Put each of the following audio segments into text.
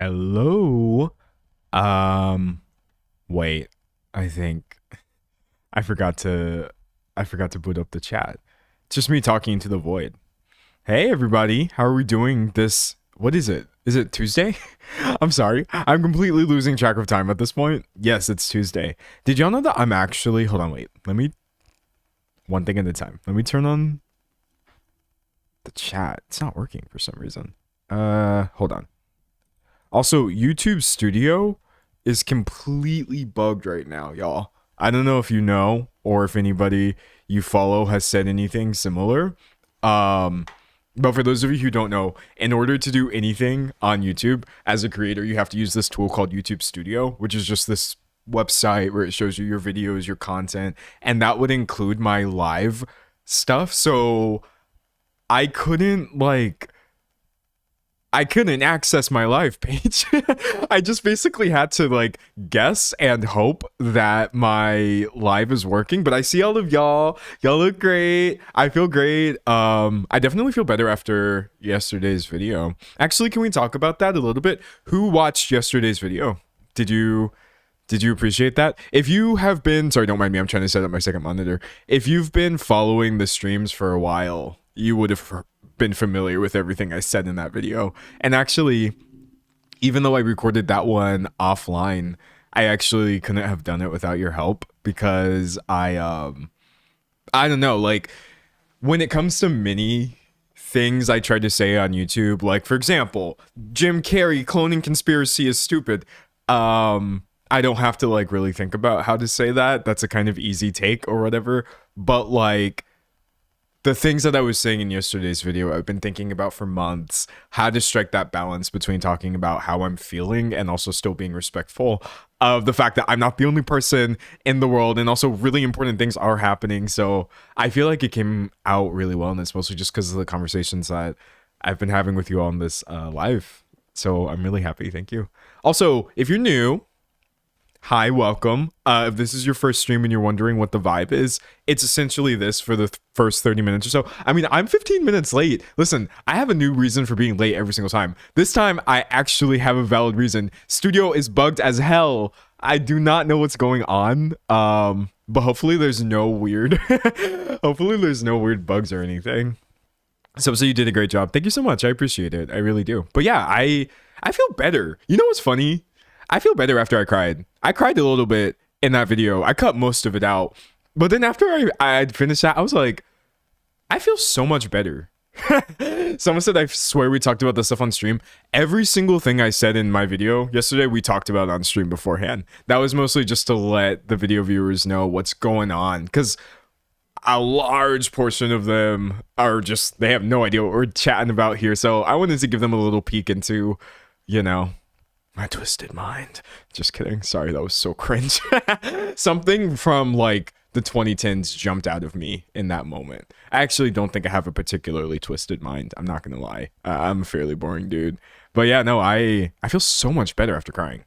Hello. Wait. I think I forgot to boot up the chat. It's just me talking to the void. Hey everybody, how are we doing this? What is it? Is it Tuesday? I'm sorry. I'm completely losing track of time at this point. Yes, it's Tuesday. Did y'all know that I'm actually, hold on, wait. One thing at a time. Let me turn on the chat. It's not working for some reason. Hold on. Also, YouTube Studio is completely bugged right now, y'all. I don't know if you know or if anybody you follow has said anything similar. But for those of you who don't know, in order to do anything on YouTube as a creator, you have to use this tool called YouTube Studio, which is just this website where it shows you your videos, your content, and that would include my live stuff. So I couldn't access my live page. I just basically had to guess and hope that my live is working. But I see all of y'all. Y'all look great. I feel great. I definitely feel better after yesterday's video. Actually, can we talk about that a little bit? Who watched yesterday's video? Did you appreciate that? If you have been, sorry, don't mind me, I'm trying to set up my second monitor. If you've been following the streams for a while, you would have been familiar with everything I said in that video. And actually, even though I recorded that one offline, I actually couldn't have done it without your help because I don't know, when it comes to many things I tried to say on YouTube, like for example, Jim Carrey cloning conspiracy is stupid. I don't have to really think about how to say that. That's a kind of easy take or whatever. But the things that I was saying in yesterday's video, I've been thinking about for months, how to strike that balance between talking about how I'm feeling and also still being respectful of the fact that I'm not the only person in the world, and also really important things are happening. So I feel like it came out really well, and it's mostly just because of the conversations that I've been having with you on this live. So I'm really happy. Thank you. Also, if you're new, hi, welcome. If this is your first stream and you're wondering what the vibe is, it's essentially this for the first 30 minutes or so. I mean, I'm 15 minutes late. Listen, I have a new reason for being late every single time. This time, I actually have a valid reason. Studio is bugged as hell. I do not know what's going on. But hopefully there's no weird, hopefully there's no weird bugs or anything. So you did a great job. Thank you so much. I appreciate it. I really do. But yeah, I feel better. You know what's funny? I feel better after I cried. I cried a little bit in that video. I cut most of it out. But then after I'd finished that, I was like, I feel so much better. Someone said, I swear we talked about this stuff on stream. Every single thing I said in my video yesterday, we talked about on stream beforehand. That was mostly just to let the video viewers know what's going on. Because a large portion of them are just, they have no idea what we're chatting about here. So I wanted to give them a little peek into, my twisted mind. Just kidding. Sorry, that was so cringe. Something from the 2010s jumped out of me in that moment. I actually don't think I have a particularly twisted mind. I'm not gonna lie. I'm a fairly boring dude. But yeah, no, I feel so much better after crying.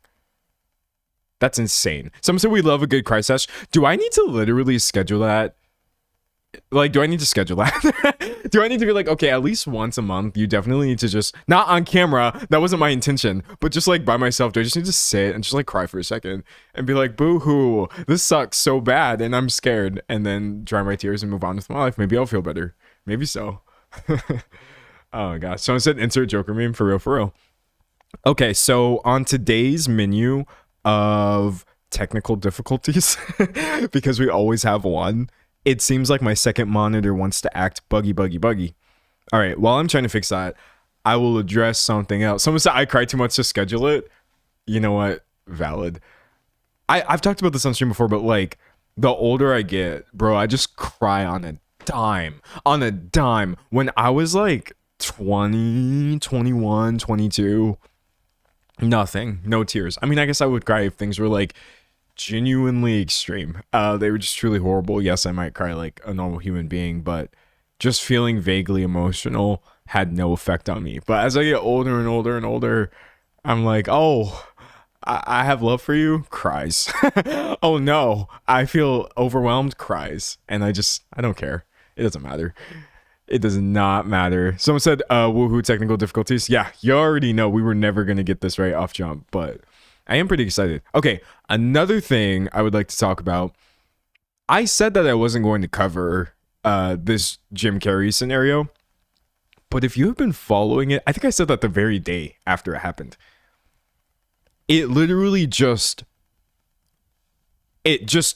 That's insane. Someone said we love a good cry sesh. Do I need to literally schedule that? Do I need to schedule that? Do I need to be okay, at least once a month, you definitely need to just, not on camera, that wasn't my intention, but just by myself, do I just need to sit and just cry for a second and be boo-hoo, this sucks so bad and I'm scared, and then dry my tears and move on with my life. Maybe I'll feel better. Maybe so. Oh my gosh. Someone said insert Joker meme, for real, for real. Okay, so on today's menu of technical difficulties, because we always have one, it seems like my second monitor wants to act buggy. All right, while I'm trying to fix that, I will address something else. Someone said I cry too much to schedule it. You know what? Valid. I've talked about this on stream before, but like the older I get, bro, I just cry on a dime. On a dime. When I was like 20, 21, 22, nothing. No tears. I mean, I guess I would cry if things were like genuinely extreme. They were just truly horrible. Yes, I might cry like a normal human being, but just feeling vaguely emotional had no effect on me. But as I get older and older and older, I'm like, oh, I have love for you, cries. Oh no, I feel overwhelmed, cries. And I don't care. It doesn't matter. It does not matter. Someone said, woohoo, technical difficulties. Yeah, you already know we were never going to get this right off jump, but I am pretty excited. Okay, another thing I would like to talk about. I said that I wasn't going to cover this Jim Carrey scenario, but if you have been following it, I think I said that the very day after it happened. It literally just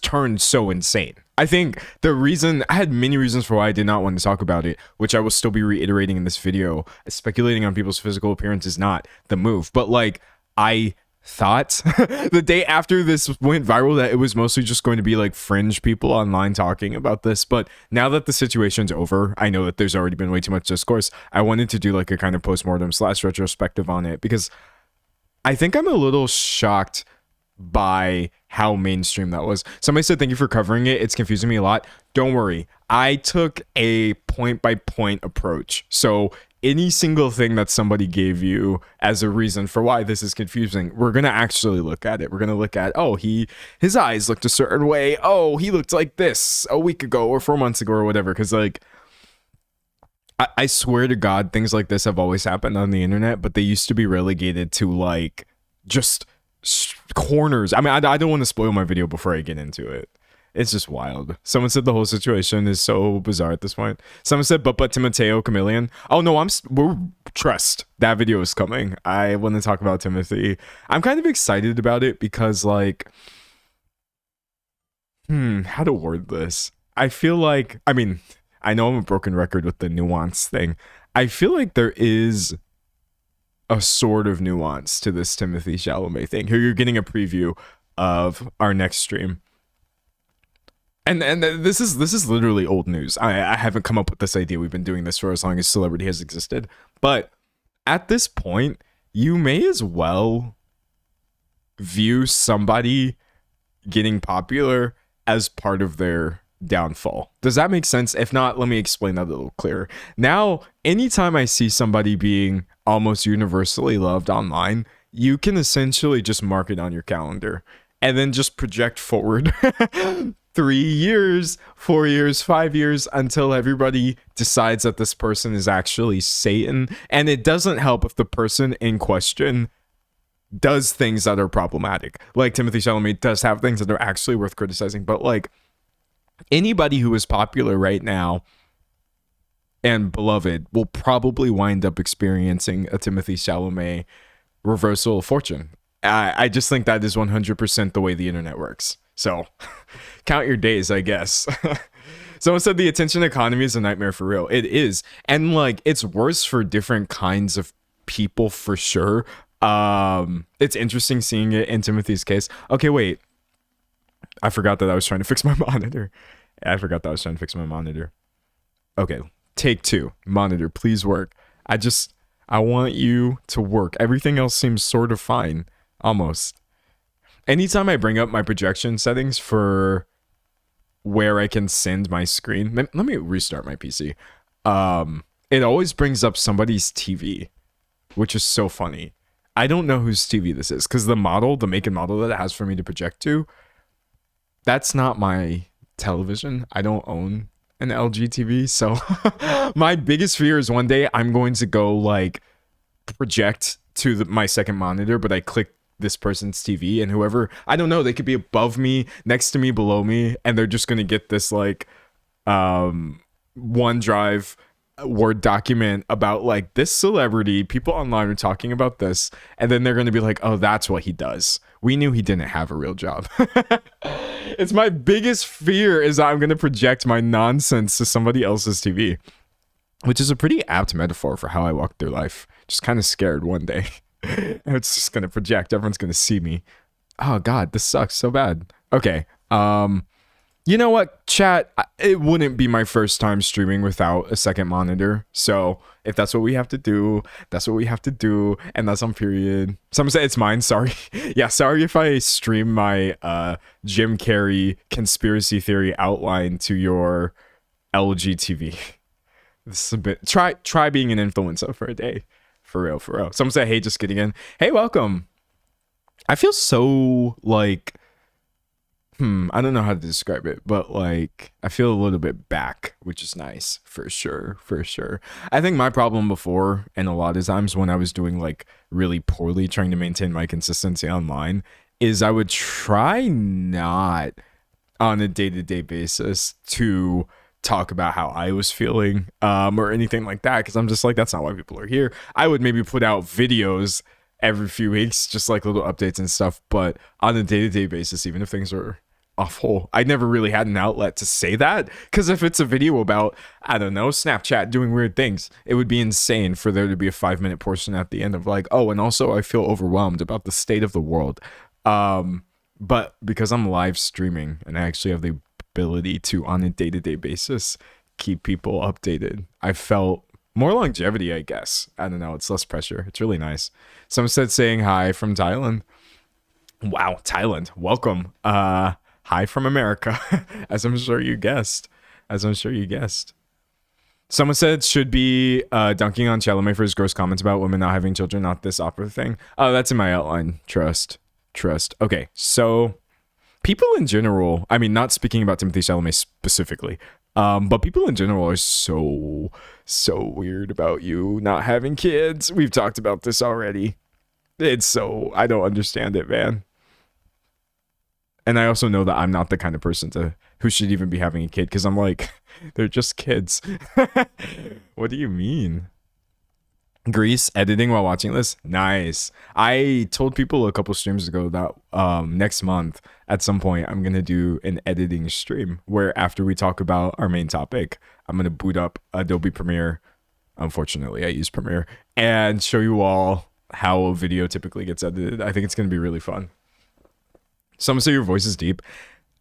turned so insane. I think the reason, I had many reasons for why I did not want to talk about it, which I will still be reiterating in this video. Speculating on people's physical appearance is not the move, but like I thought the day after this went viral that it was mostly just going to be like fringe people online talking about this. But now that the situation's over, I know that there's already been way too much discourse. I wanted to do like a kind of postmortem / retrospective on it because I think I'm a little shocked by how mainstream that was. Somebody said, thank you for covering it. It's confusing me a lot. Don't worry. I took a point by point approach. So any single thing that somebody gave you as a reason for why this is confusing, we're going to actually look at it. We're going to look at, oh, his eyes looked a certain way. Oh, he looked like this a week ago or 4 months ago or whatever. Because like, I swear to God, things like this have always happened on the internet, but they used to be relegated to like just corners. I mean, I don't want to spoil my video before I get into it. It's just wild. Someone said the whole situation is so bizarre at this point. Someone said, but Timoteo Chameleon. Oh no, we're trust. That video is coming. I want to talk about Timothy. I'm kind of excited about it because like, how to word this? I feel like, I mean, I know I'm a broken record with the nuance thing. I feel like there is a sort of nuance to this Timothy Chalamet thing. Here you're getting a preview of our next stream. And this is literally old news. I haven't come up with this idea. We've been doing this for as long as celebrity has existed. But at this point, you may as well view somebody getting popular as part of their downfall. Does that make sense? If not, let me explain that a little clearer. Now, anytime I see somebody being almost universally loved online, you can essentially just mark it on your calendar and then just project forward 3 years, 4 years, 5 years until everybody decides that this person is actually Satan. And it doesn't help if the person in question does things that are problematic. Like Timothy Chalamet does have things that are actually worth criticizing, but like anybody who is popular right now and beloved will probably wind up experiencing a Timothy Chalamet reversal of fortune. I just think that is 100% the way the internet works. So count your days, I guess. Someone said the attention economy is a nightmare for real. It is. And like, it's worse for different kinds of people for sure. It's interesting seeing it in Timothy's case. Okay, wait. I forgot that I was trying to fix my monitor. Okay, take 2. Monitor, please work. I want you to work. Everything else seems sort of fine. Almost. Anytime I bring up my projection settings for where I can send my screen, let me restart my PC. It always brings up somebody's TV, which is so funny. I don't know whose TV this is because the make and model that it has for me to project to, that's not my television. I don't own an LG TV. So my biggest fear is one day I'm going to go like project to my second monitor, but I click this person's TV and whoever, I don't know, they could be above me, next to me, below me, and they're just going to get this like OneDrive Word document about like this celebrity, people online are talking about this, and then they're going to be like, oh, that's what he does. We knew he didn't have a real job. It's my biggest fear is that I'm going to project my nonsense to somebody else's TV, which is a pretty apt metaphor for how I walk through life. Just kind of scared one day. It's just going to project. Everyone's going to see me. Oh God, this sucks so bad. Okay. You know what, chat? It wouldn't be my first time streaming without a second monitor. So if that's what we have to do, that's what we have to do. And that's on period. Someone said it's mine. Sorry. Yeah, sorry if I stream my Jim Carrey conspiracy theory outline to your LG TV. This is a bit. Try being an influencer for a day. For real, for real. Someone said, hey, just getting in. Hey, welcome. I feel so like... I don't know how to describe it, but like I feel a little bit back, which is nice for sure, for sure. I think my problem before, and a lot of times when I was doing like really poorly trying to maintain my consistency online, is I would try not on a day-to-day basis to talk about how I was feeling or anything like that, because I'm just like, that's not why people are here. I would maybe put out videos every few weeks, just like little updates and stuff, but on a day-to-day basis, even if things are awful, I never really had an outlet to say that, because if it's a video about, I don't know, Snapchat doing weird things, it would be insane for there to be a 5-minute portion at the end of like, oh, and also I feel overwhelmed about the state of the world. But because I'm live streaming and I actually have the ability to, on a day-to-day basis, keep people updated, I felt more longevity, I guess. I don't know, it's less pressure. It's really nice. Someone said saying hi from Thailand. Wow, Thailand, welcome. Hi from America, as I'm sure you guessed. Someone said should be dunking on Chalamet for his gross comments about women not having children, not this opera thing. Oh, that's in my outline. Trust. Okay, so people in general, I mean, not speaking about Timothy Chalamet specifically, but people in general are so weird about you not having kids. We've talked about this already. I don't understand it, man. And I also know that I'm not the kind of person who should even be having a kid, because I'm like, they're just kids. What do you mean? Grease editing while watching this? Nice. I told people a couple streams ago that next month at some point I'm going to do an editing stream where after we talk about our main topic, I'm going to boot up Adobe Premiere. Unfortunately, I use Premiere, and show you all how a video typically gets edited. I think it's going to be really fun. Some say your voice is deep.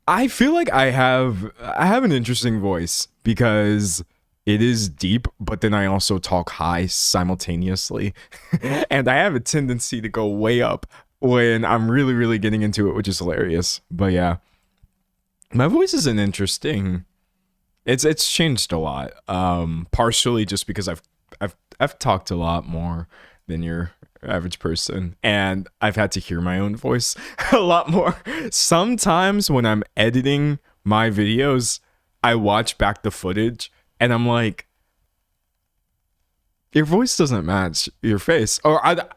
I feel like I have an interesting voice because it is deep, but then I also talk high simultaneously. And I have a tendency to go way up when I'm really, really getting into it, which is hilarious. But yeah, my voice is an interesting. It's changed a lot. Partially just because I've talked a lot more than your average person, and I've had to hear my own voice a lot more. Sometimes when I'm editing my videos, I watch back the footage and I'm like, your voice doesn't match your face. Or I don't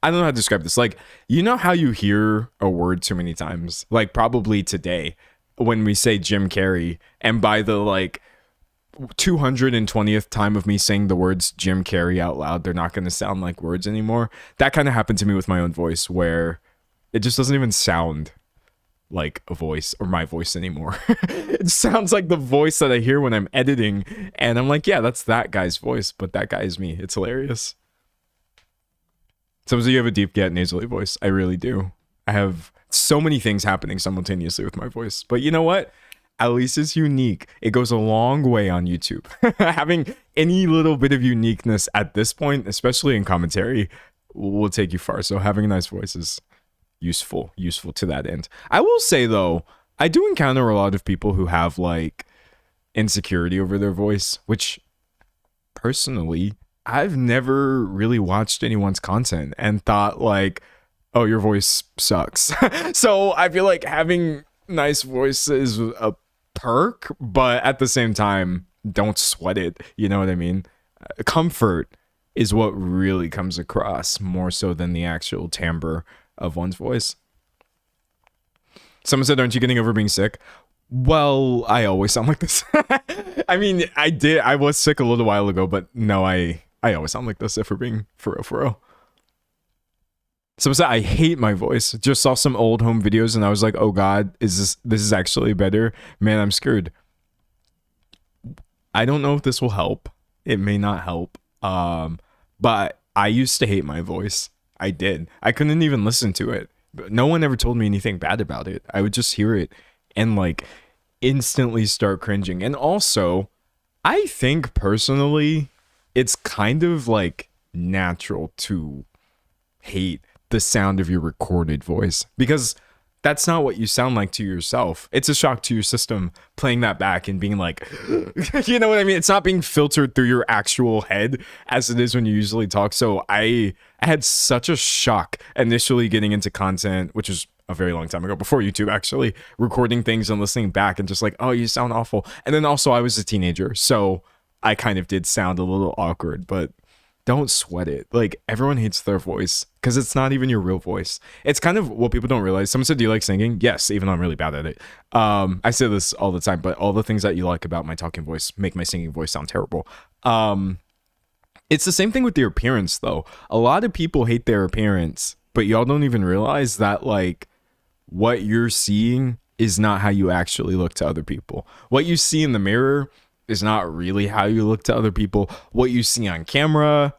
know how to describe this. Like, you know how you hear a word too many times? Like probably today when we say Jim Carrey, and by the like 220th time of me saying the words Jim Carrey out loud, they're not going to sound like words anymore. That kind of happened to me with my own voice, where it just doesn't even sound like a voice or my voice anymore. It sounds like the voice that I hear when I'm editing, and I'm like, yeah, that's that guy's voice, but that guy is me. It's hilarious. Sometimes you have a deep yet nasally voice. I really do. I have so many things happening simultaneously with my voice, but you know what? At least it's unique. It goes a long way on YouTube. Having any little bit of uniqueness at this point, especially in commentary, will take you far. So having a nice voice is useful to that end. I will say though, I do encounter a lot of people who have like insecurity over their voice, which personally, I've never really watched anyone's content and thought like, oh, your voice sucks. So I feel like having nice voice is a perk, but at the same time, don't sweat it. You know what I mean? Comfort is what really comes across more so than the actual timbre of one's voice. Someone said, aren't you getting over being sick? Well, I always sound like this. I mean, I was sick a little while ago, but no, I always sound like this if we're being for real, for real. Someone said I hate my voice. Just saw some old home videos and I was like, oh God, this is actually better? Man, I'm scared. I don't know if this will help. It may not help. But I used to hate my voice. I did. I couldn't even listen to it. No one ever told me anything bad about it. I would just hear it and like instantly start cringing. And also, I think personally, it's kind of like natural to hate the sound of your recorded voice because that's not what you sound like to yourself. It's a shock to your system playing that back and being like, you know what I mean? It's not being filtered through your actual head as it is when you usually talk. So I had such a shock initially getting into content, which is a very long time ago, before YouTube, actually, recording things and listening back and just like, oh, you sound awful. And then also I was a teenager, so I kind of did sound a little awkward, but don't sweat it. Like, everyone hates their voice because it's not even your real voice. It's kind of what people don't realize. Someone said, do you like singing? Yes, even though I'm really bad at it. I say this all the time, but all the things that you like about my talking voice make my singing voice sound terrible. It's the same thing with your appearance, though. A lot of people hate their appearance, but y'all don't even realize that, like, what you're seeing is not how you actually look to other people. What you see in the mirror is not really how you look to other people. What you see on camera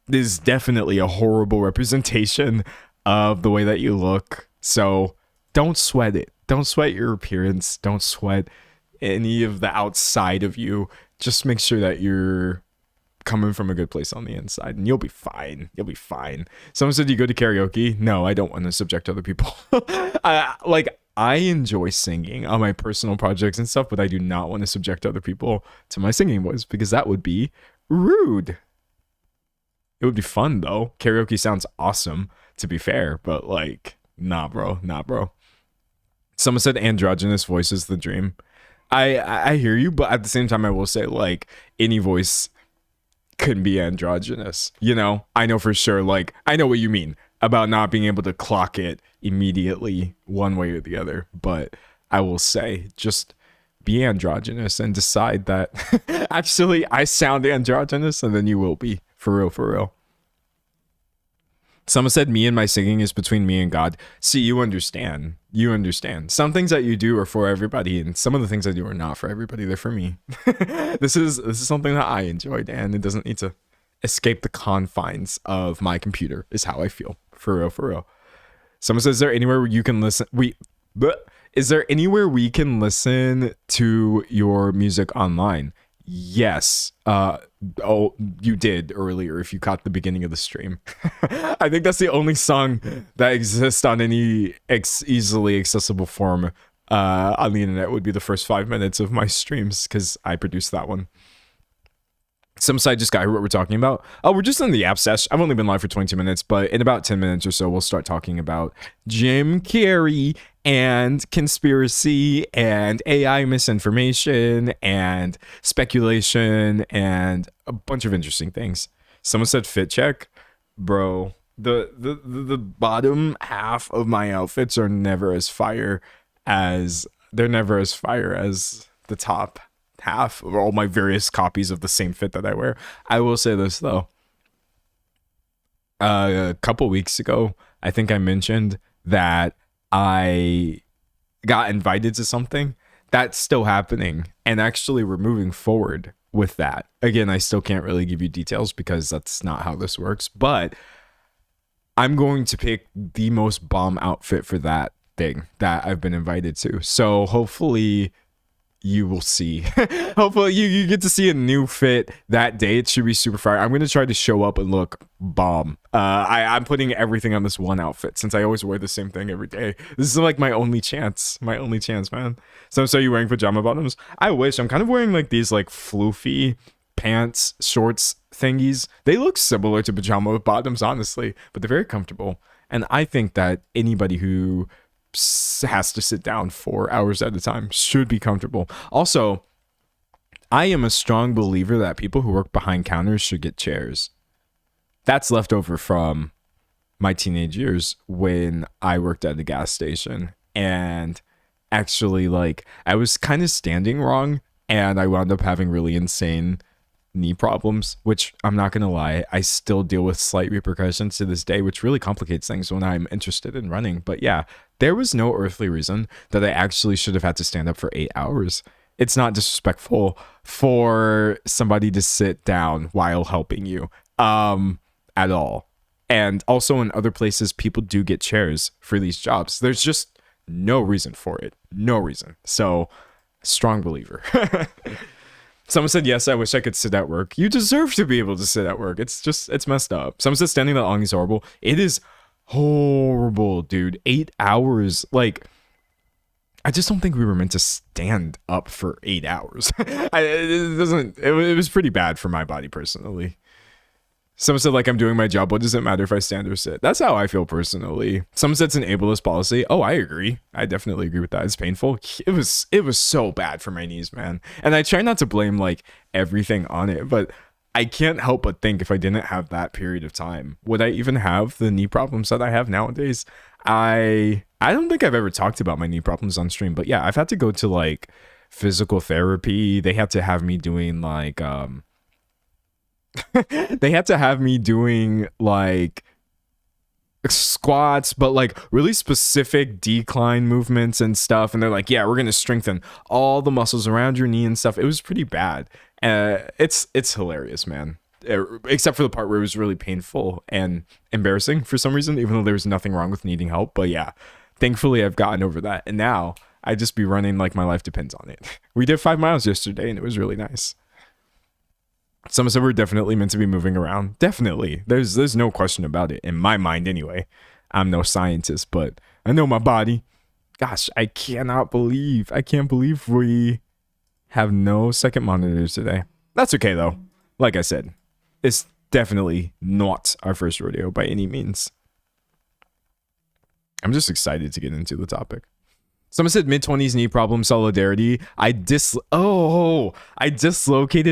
is definitely a horrible representation of the way that you look. So don't sweat it. Don't sweat your appearance. Don't sweat any of the outside of you. Just make sure that you're coming from a good place on the inside and you'll be fine. You'll be fine. Someone said, you go to karaoke? No, I don't want to subject other people. I enjoy singing on my personal projects and stuff, but I do not want to subject other people to my singing voice because that would be rude. It would be fun though. Karaoke sounds awesome, to be fair, but like, nah, bro. Someone said androgynous voice is the dream. I hear you, but at the same time, I will say like any voice can be androgynous. You know, I know for sure. Like, I know what you mean about not being able to clock it immediately one way or the other, but I will say just be androgynous and decide that actually I sound androgynous, and then you will be for real. Someone said me and my singing is between me and God. See, you understand. Some things that you do are for everybody, and some of the things I do are not for everybody. They're for me. This is something that I enjoyed, and it doesn't need to escape the confines of my computer, is how I feel. For real. Someone says, is there anywhere where you can listen? Is there anywhere we can listen to your music online? Yes. Oh, you did earlier if you caught the beginning of the stream. I think that's the only song that exists on any easily accessible form on the internet would be the first 5 minutes of my streams, because I produced that one. Some side just got here what we're talking about. Oh, we're just in the app sesh. I've only been live for 22 minutes, but in about 10 minutes or so, we'll start talking about Jim Carrey and conspiracy and AI misinformation and speculation and a bunch of interesting things. Someone said fit check. Bro, the bottom half of my outfits are never as fire as the top half of all my various copies of the same fit that I wear. I will say this though. A couple weeks ago, I think I mentioned that I got invited to something. That's still happening, and actually we're moving forward with that. Again, I still can't really give you details because that's not how this works, but I'm going to pick the most bomb outfit for that thing that I've been invited to. So hopefully you will see. Hopefully you get to see a new fit that day. It should be super fire. I'm gonna try to show up and look bomb. I'm putting everything on this one outfit since I always wear the same thing every day. This is like my only chance, man. So you wearing pajama bottoms? I wish. I'm kind of wearing like these like floofy pants, shorts thingies. They look similar to pajama bottoms, honestly, but they're very comfortable. And I think that anybody who has to sit down 4 hours at a time should be comfortable. Also, I am a strong believer that people who work behind counters should get chairs. That's left over from my teenage years when I worked at a gas station, and actually, like, I was kind of standing wrong, and I wound up having really insane knee problems, which I'm not gonna lie, I still deal with slight repercussions to this day, which really complicates things when I'm interested in running. But yeah, there was no earthly reason that I actually should have had to stand up for 8 hours. It's not disrespectful for somebody to sit down while helping you, at all. And also in other places, people do get chairs for these jobs. There's just no reason for it. No reason. So, strong believer. Someone said, yes, I wish I could sit at work. You deserve to be able to sit at work. It's messed up. Someone said standing that long is horrible. It is horrible, dude. 8 hours. Like, I just don't think we were meant to stand up for 8 hours. It was pretty bad for my body personally. Someone said, like, I'm doing my job. What does it matter if I stand or sit? That's how I feel personally. Someone said it's an ableist policy. Oh, I agree. I definitely agree with that. It's painful. It was so bad for my knees, man. And I try not to blame, like, everything on it, but I can't help but think if I didn't have that period of time, would I even have the knee problems that I have nowadays? I don't think I've ever talked about my knee problems on stream, but yeah, I've had to go to, like, physical therapy. They had to have me doing, like, they had to have me doing like squats, but like really specific decline movements and stuff. And they're like, yeah, we're gonna strengthen all the muscles around your knee and stuff. It was pretty bad. It's hilarious, man. Except for the part where it was really painful and embarrassing for some reason, even though there was nothing wrong with needing help. But yeah, thankfully I've gotten over that, and now I just be running like my life depends on it. We did 5 miles yesterday, and it was really nice. Someone said we're definitely meant to be moving around. Definitely. There's no question about it. In my mind, anyway. I'm no scientist, but I know my body. Gosh, I can't believe we have no second monitors today. That's okay, though. Like I said, it's definitely not our first rodeo by any means. I'm just excited to get into the topic. Someone said mid-20s knee problem, solidarity. I dislocated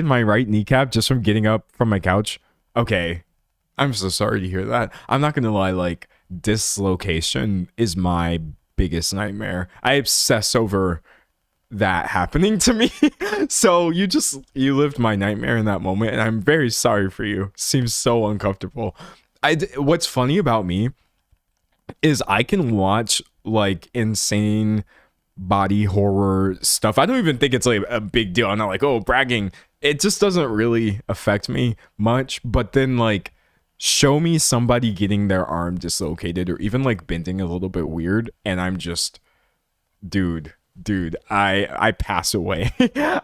my right kneecap just from getting up from my couch. Okay. I'm so sorry to hear that. I'm not going to lie, like, dislocation is my biggest nightmare. I obsess over that happening to me. So you lived my nightmare in that moment, and I'm very sorry for you. Seems so uncomfortable. What's funny about me is I can watch like insane body horror stuff. I don't even think it's like a big deal. I'm not like, oh, bragging. It just doesn't really affect me much. But then like show me somebody getting their arm dislocated or even like bending a little bit weird, and I'm just, dude, I pass away.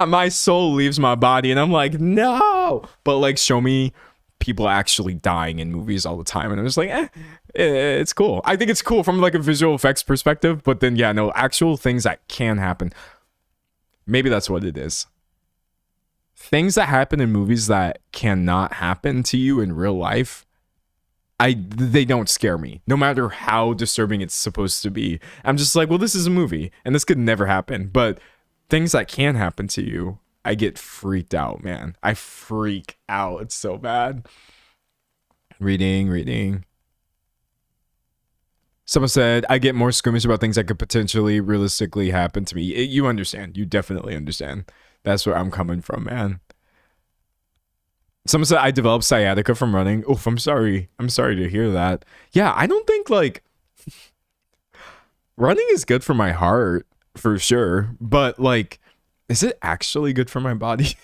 My soul leaves my body, and I'm like, no. But like show me people actually dying in movies all the time, and I'm just like, it's cool. I think it's cool from like a visual effects perspective, but then yeah, no, actual things that can happen. Maybe that's what it is. Things that happen in movies that cannot happen to you in real life, they don't scare me, no matter how disturbing it's supposed to be. I'm just like, well, this is a movie, and this could never happen. But things that can happen to you, I get freaked out, man. I freak out. It's so bad. Reading. Someone said, I get more squeamish about things that could potentially realistically happen to me. You understand. You definitely understand. That's where I'm coming from, man. Someone said, I developed sciatica from running. Oof, I'm sorry. I'm sorry to hear that. Yeah, I don't think, like, running is good for my heart, for sure. But, like, is it actually good for my body?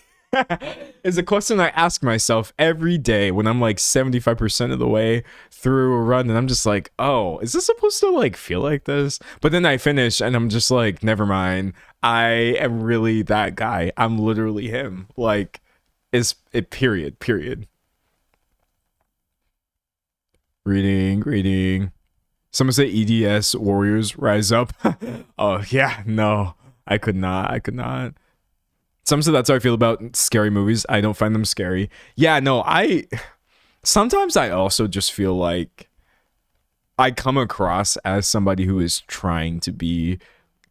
Is a question I ask myself every day when I'm like 75% of the way through a run, and I'm just like, oh, is this supposed to like feel like this? But then I finish and I'm just like, never mind. I am really that guy. I'm literally him. Like, is it period. Reading. Someone say EDS warriors rise up. Oh yeah, no. I could not. Some said that's how I feel about scary movies. I don't find them scary. Yeah, no, sometimes I also just feel like I come across as somebody who is trying to be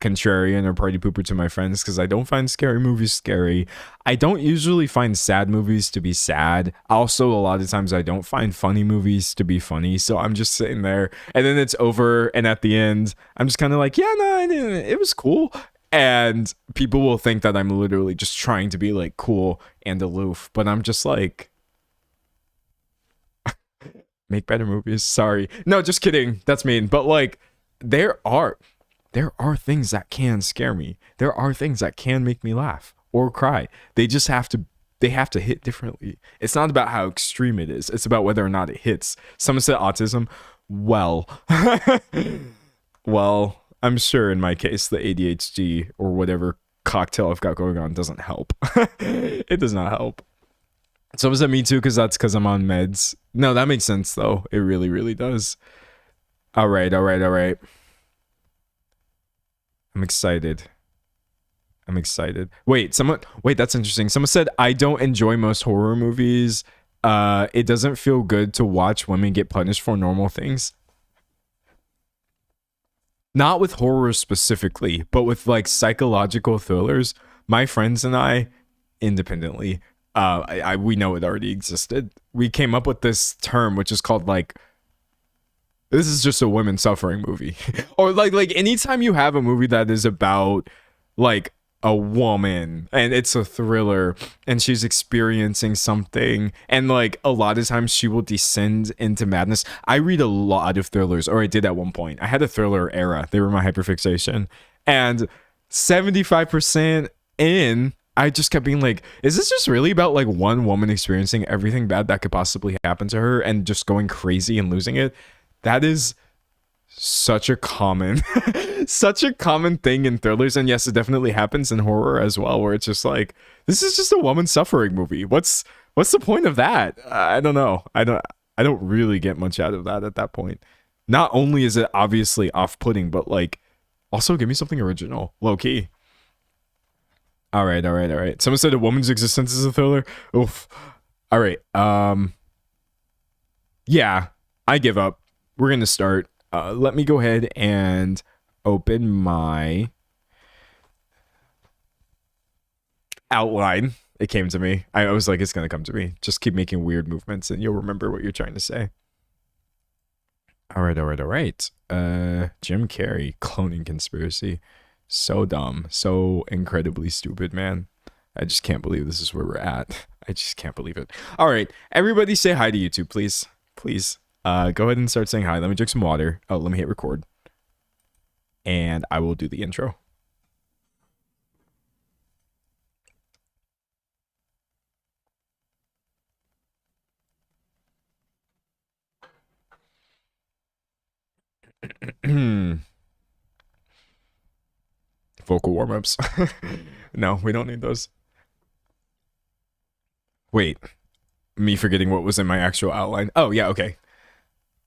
contrarian or party pooper to my friends because I don't find scary movies scary. I don't usually find sad movies to be sad. Also, a lot of times I don't find funny movies to be funny. So I'm just sitting there and then it's over. And at the end, I'm just kind of like, yeah, no, it was cool. And people will think that I'm literally just trying to be like cool and aloof. But I'm just like, make better movies. Sorry. No, just kidding. That's mean. But like, there are things that can scare me. There are things that can make me laugh or cry. They just have to hit differently. It's not about how extreme it is. It's about whether or not it hits. Someone said autism. Well, well, I'm sure in my case the ADHD or whatever cocktail I've got going on doesn't help. It does not help. Someone said me too because I'm on meds. No, that makes sense though. It really, really does. All right. I'm excited. Wait, that's interesting. Someone said, I don't enjoy most horror movies. It doesn't feel good to watch women get punished for normal things. Not with horror specifically, but with like psychological thrillers. My friends and I, independently, we know it already existed. We came up with this term, which is called like, this is just a women suffering movie. Or like anytime you have a movie that is about like a woman and it's a thriller and she's experiencing something and like a lot of times she will descend into madness. I read a lot of thrillers, or I did at one point. I had a thriller era. They were my hyperfixation. And 75% in, I just kept being like, is this just really about like one woman experiencing everything bad that could possibly happen to her and just going crazy and losing it? That is such a common thing in thrillers, and yes, it definitely happens in horror as well, where it's just like, this is just a woman suffering movie. What's the point of that? I don't know. I don't really get much out of that at that point. Not only is it obviously off-putting, but like, also give me something original, low key. All right. Someone said a woman's existence is a thriller. Oof. All right. Yeah, I give up. We're going to start. Let me go ahead and open my outline. It came to me. I was like, it's going to come to me. Just keep making weird movements and you'll remember what you're trying to say. All right. Jim Carrey, cloning conspiracy. So dumb. So incredibly stupid, man. I just can't believe this is where we're at. I just can't believe it. All right. Everybody say hi to YouTube, please. Please. Go ahead and start saying hi. Let me drink some water. Oh, let me hit record. And I will do the intro. Vocal warm-ups. No, we don't need those. Wait. Me forgetting what was in my actual outline. Oh, yeah, okay.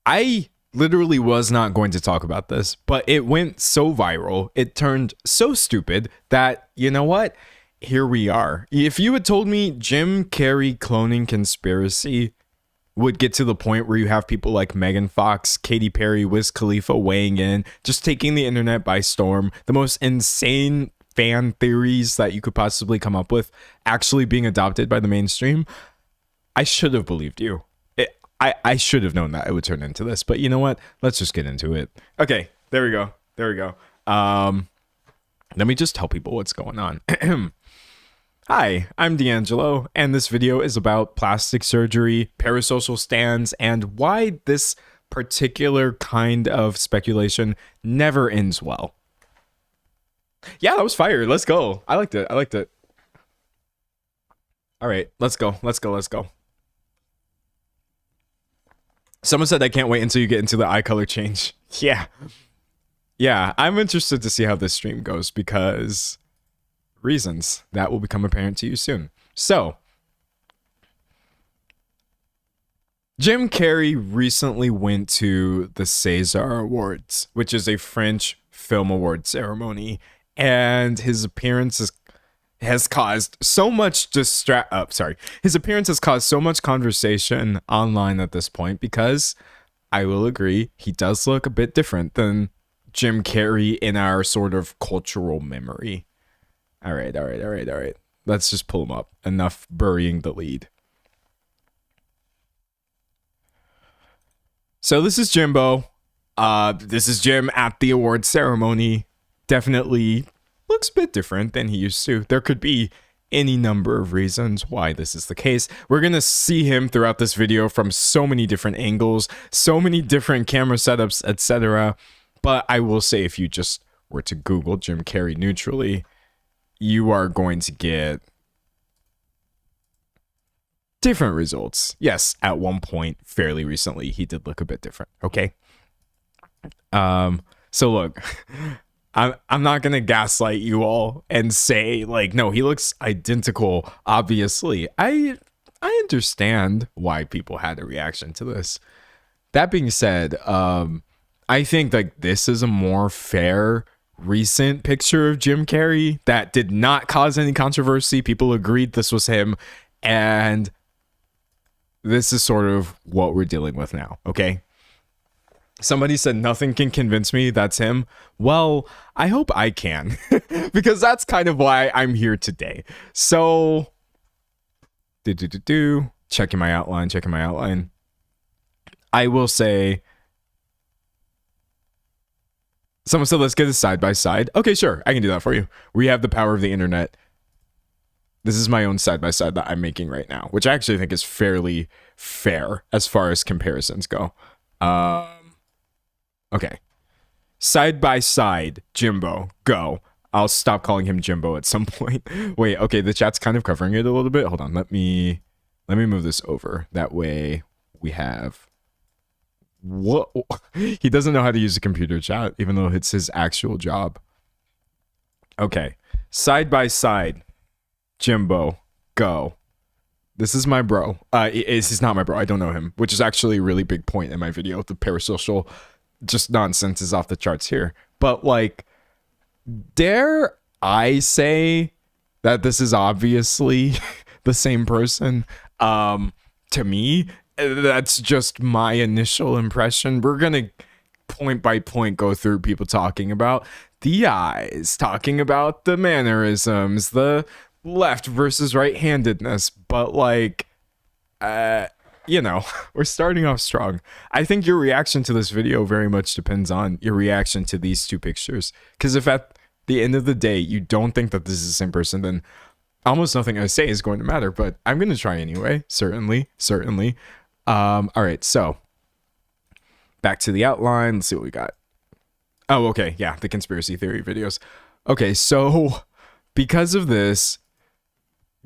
I literally was not going to talk about this, but it went so viral, it turned so stupid that, you know what? Here we are. If you had told me Jim Carrey cloning conspiracy would get to the point where you have people like Megan Fox, Katy Perry, Wiz Khalifa weighing in, just taking the internet by storm, the most insane fan theories that you could possibly come up with actually being adopted by the mainstream, I should have believed you. I should have known that it would turn into this, but you know what? Let's just get into it. Okay, there we go. Let me just tell people what's going on. Hi, I'm D'Angelo, and this video is about plastic surgery, parasocial stands, and why this particular kind of speculation never ends well. Yeah, that was fire. Let's go. I liked it. All right, let's go. Someone said I can't wait until you get into the eye color change. Yeah, I'm interested to see how this stream goes because reasons that will become apparent to you soon. So, Jim Carrey recently went to the César Awards, which is a French film award ceremony, and his appearance has caused so much his appearance has caused so much conversation online at this point because I will agree he does look a bit different than Jim Carrey in our sort of cultural memory. All right. Let's just pull him up. Enough burying the lead. So this is Jimbo. This is Jim at the award ceremony. Definitely looks a bit different than he used to. There could be any number of reasons why this is the case. We're gonna see him throughout this video from so many different angles, so many different camera setups, etc. But I will say, if you just were to Google Jim Carrey neutrally, you are going to get different results. Yes, at one point, fairly recently, he did look a bit different. Okay. So look, I'm not gonna gaslight you all and say like, no, he looks identical. Obviously, I understand why people had a reaction to this. That being said, I think like this is a more fair recent picture of Jim Carrey that did not cause any controversy. People agreed this was him, and this is sort of what we're dealing with now. Okay. Somebody said nothing can convince me that's him. Well, I hope I can, because that's kind of why I'm here today. So, checking my outline. I will say, someone said, let's get a side by side. Okay, sure. I can do that for you. We have the power of the internet. This is my own side by side that I'm making right now, which I actually think is fairly fair as far as comparisons go. Okay. Side by side, Jimbo, go. I'll stop calling him Jimbo at some point. Wait, okay, the chat's kind of covering it a little bit. Hold on, let me move this over. That way we have... What? He doesn't know how to use a computer chat, even though it's his actual job. Okay. Side by side, Jimbo, go. This is my bro. He's not my bro. I don't know him, which is actually a really big point in my video. The parasocial just nonsense is off the charts here. But like, dare I say that this is obviously the same person? To me, that's just my initial impression. We're gonna point by point go through people talking about the eyes, talking about the mannerisms, the left versus right-handedness, but like, you know, we're starting off strong. I think your reaction to this video very much depends on your reaction to these two pictures, because if at the end of the day you don't think that this is the same person, then almost nothing I say is going to matter. But I'm gonna try anyway. Certainly. All right, so back to the outline. Let's see what we got. Oh, okay, yeah, the conspiracy theory videos. Okay, so because of this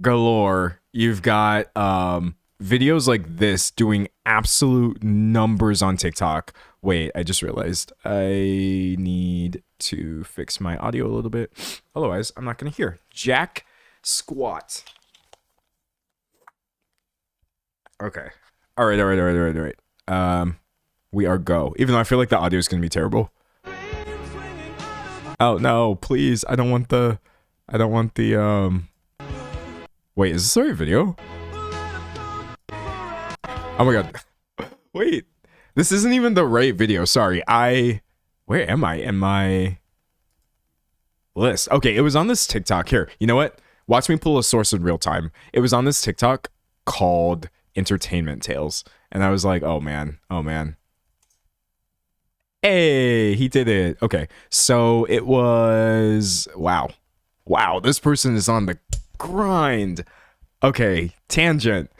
galore, you've got videos like this doing absolute numbers on TikTok. Wait, I just realized I need to fix my audio a little bit. Otherwise, I'm not going to hear jack squat. Okay. All right. We are go. Even though I feel like the audio is going to be terrible. Oh, no, please. I don't want the Wait, is this the right video? Oh my god. Wait. This isn't even the right video. Sorry. Where am I in my list? Okay, it was on this TikTok. Here, you know what? Watch me pull a source in real time. It was on this TikTok called Entertainment Tales. And I was like, oh man. Hey, he did it. Okay, so it was... Wow, this person is on the grind. Okay, tangent.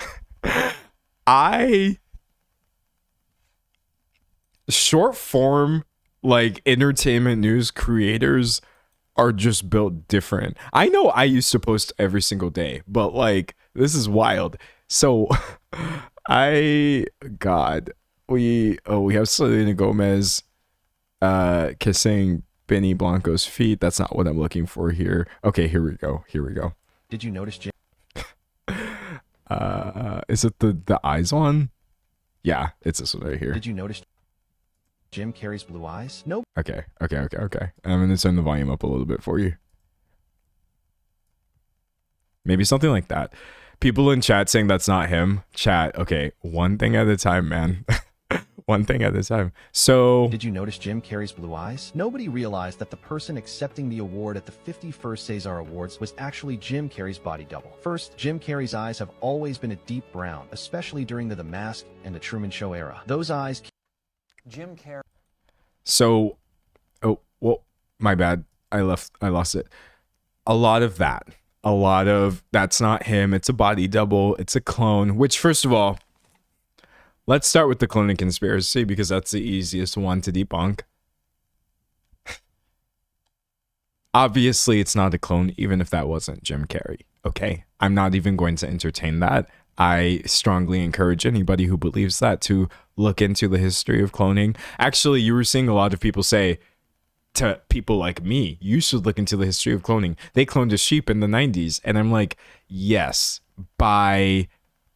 Short form, like, entertainment news creators are just built different. I know I used to post every single day, but like, this is wild. So we have Selena Gomez kissing Benny Blanco's feet. That's not what I'm looking for here. Okay, here we go. Did you notice Jim? Is it the eyes one? Yeah, it's this one right here. Did you notice Jim Carrey's blue eyes? Nope. Okay. I'm gonna turn the volume up a little bit for you. Maybe something like that. People in chat saying that's not him. Chat, okay, one thing at a time, man. one thing at a time. So Did you notice Jim Carrey's blue eyes? Nobody realized that the person accepting the award at the 51st César Awards was actually Jim Carrey's body double. First, Jim Carrey's eyes have always been a deep brown, especially during The Mask and The Truman Show era. Those eyes... Jim Carrey. So, oh, well, my bad. I lost it. A lot of that's not him. It's a body double. It's a clone, which, first of all, let's start with the cloning conspiracy because that's the easiest one to debunk. Obviously, it's not a clone, even if that wasn't Jim Carrey. Okay, I'm not even going to entertain that. I strongly encourage anybody who believes that to look into the history of cloning. Actually, you were seeing a lot of people say to people like me, you should look into the history of cloning. They cloned a sheep in the 90s. And I'm like, yes, by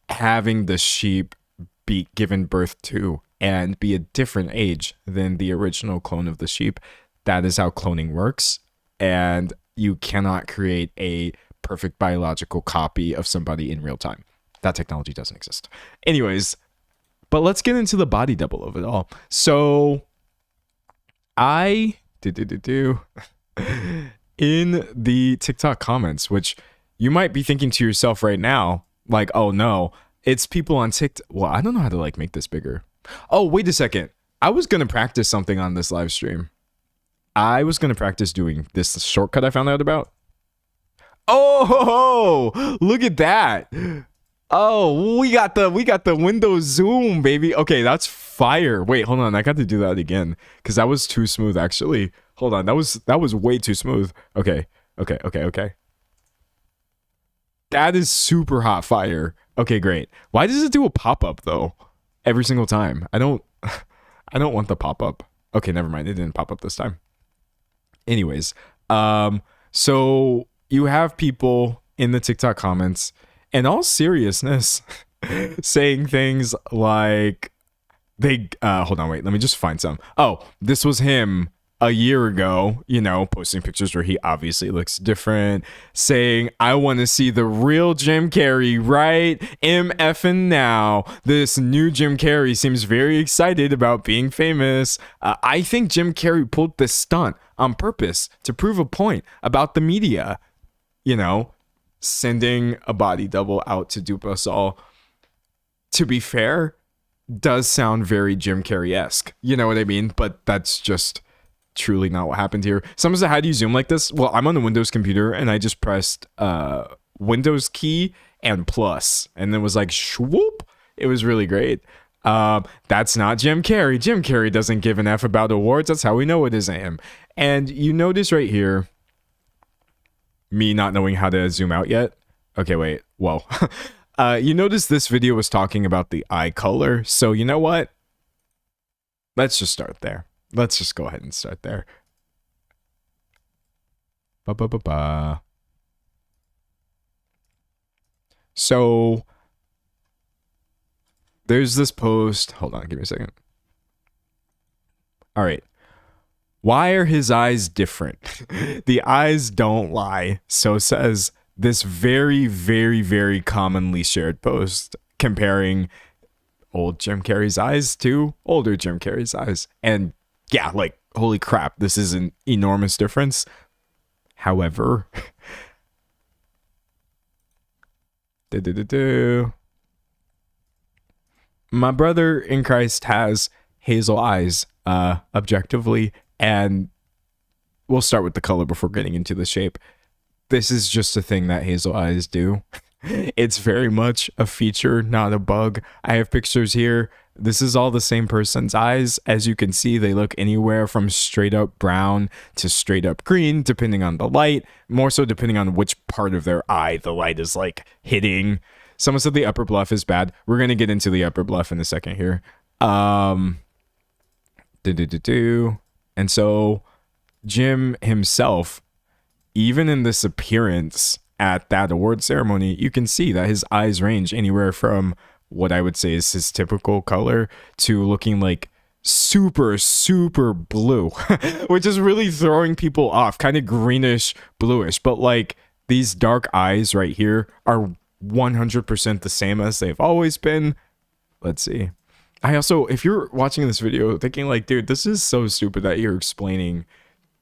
having the sheep be given birth to and be a different age than the original clone of the sheep, that is how cloning works. And you cannot create a perfect biological copy of somebody in real time. That technology doesn't exist. Anyways, but let's get into the body double of it all. So in the TikTok comments, which you might be thinking to yourself right now, like, oh no, it's people on TikTok. Well, I don't know how to like make this bigger. Oh, wait a second. I was going to practice something on this live stream. I was going to practice doing this shortcut I found out about. Oh, look at that. Oh, we got the Windows Zoom, baby. Okay, that's fire. Wait, hold on. I got to do that again because that was too smooth, actually. Hold on. That was way too smooth. Okay. That is super hot fire. Okay, great. Why does it do a pop-up though? Every single time. I don't want the pop-up. Okay, never mind. It didn't pop up this time. Anyways, so you have people in the TikTok comments, in all seriousness, saying things like hold on, wait, let me just find some. Oh, this was him a year ago, posting pictures where he obviously looks different, saying, I want to see the real Jim Carrey right MFing now. This new Jim Carrey seems very excited about being famous. I think Jim Carrey pulled this stunt on purpose to prove a point about the media, sending a body double out to dupe us all. To be fair, does sound very Jim Carrey-esque. You know what I mean? But that's just truly not what happened here. Someone said, how do you zoom like this? Well, I'm on a Windows computer and I just pressed Windows key and plus, and then was like, swoop. It was really great. That's not Jim Carrey. Jim Carrey doesn't give an F about awards. That's how we know it isn't him. And you notice right here, me not knowing how to zoom out yet. Okay, wait. Whoa. You notice this video was talking about the eye color. So you know what? Let's just start there. Let's just go ahead and start there. So there's this post. Hold on, give me a second. All right. Why are his eyes different? The eyes don't lie. So says this very, very, very commonly shared post comparing old Jim Carrey's eyes to older Jim Carrey's eyes. And yeah, like, holy crap, this is an enormous difference. However, my brother in Christ has hazel eyes, objectively, and we'll start with the color before getting into the shape. This is just a thing that hazel eyes do. It's very much a feature, not a bug. I have pictures here. This is all the same person's eyes. As you can see, they look anywhere from straight up brown to straight up green, depending on the light, more so depending on which part of their eye the light is like hitting. Someone said the upper bluff is bad. We're going to get into the upper bluff in a second here. And so Jim himself, even in this appearance at that award ceremony, you can see that his eyes range anywhere from what I would say is his typical color to looking like super, super blue, which is really throwing people off, kind of greenish, bluish. But like these dark eyes right here are 100% the same as they've always been. Let's see. I also, if you're watching this video thinking like, dude, this is so stupid that you're explaining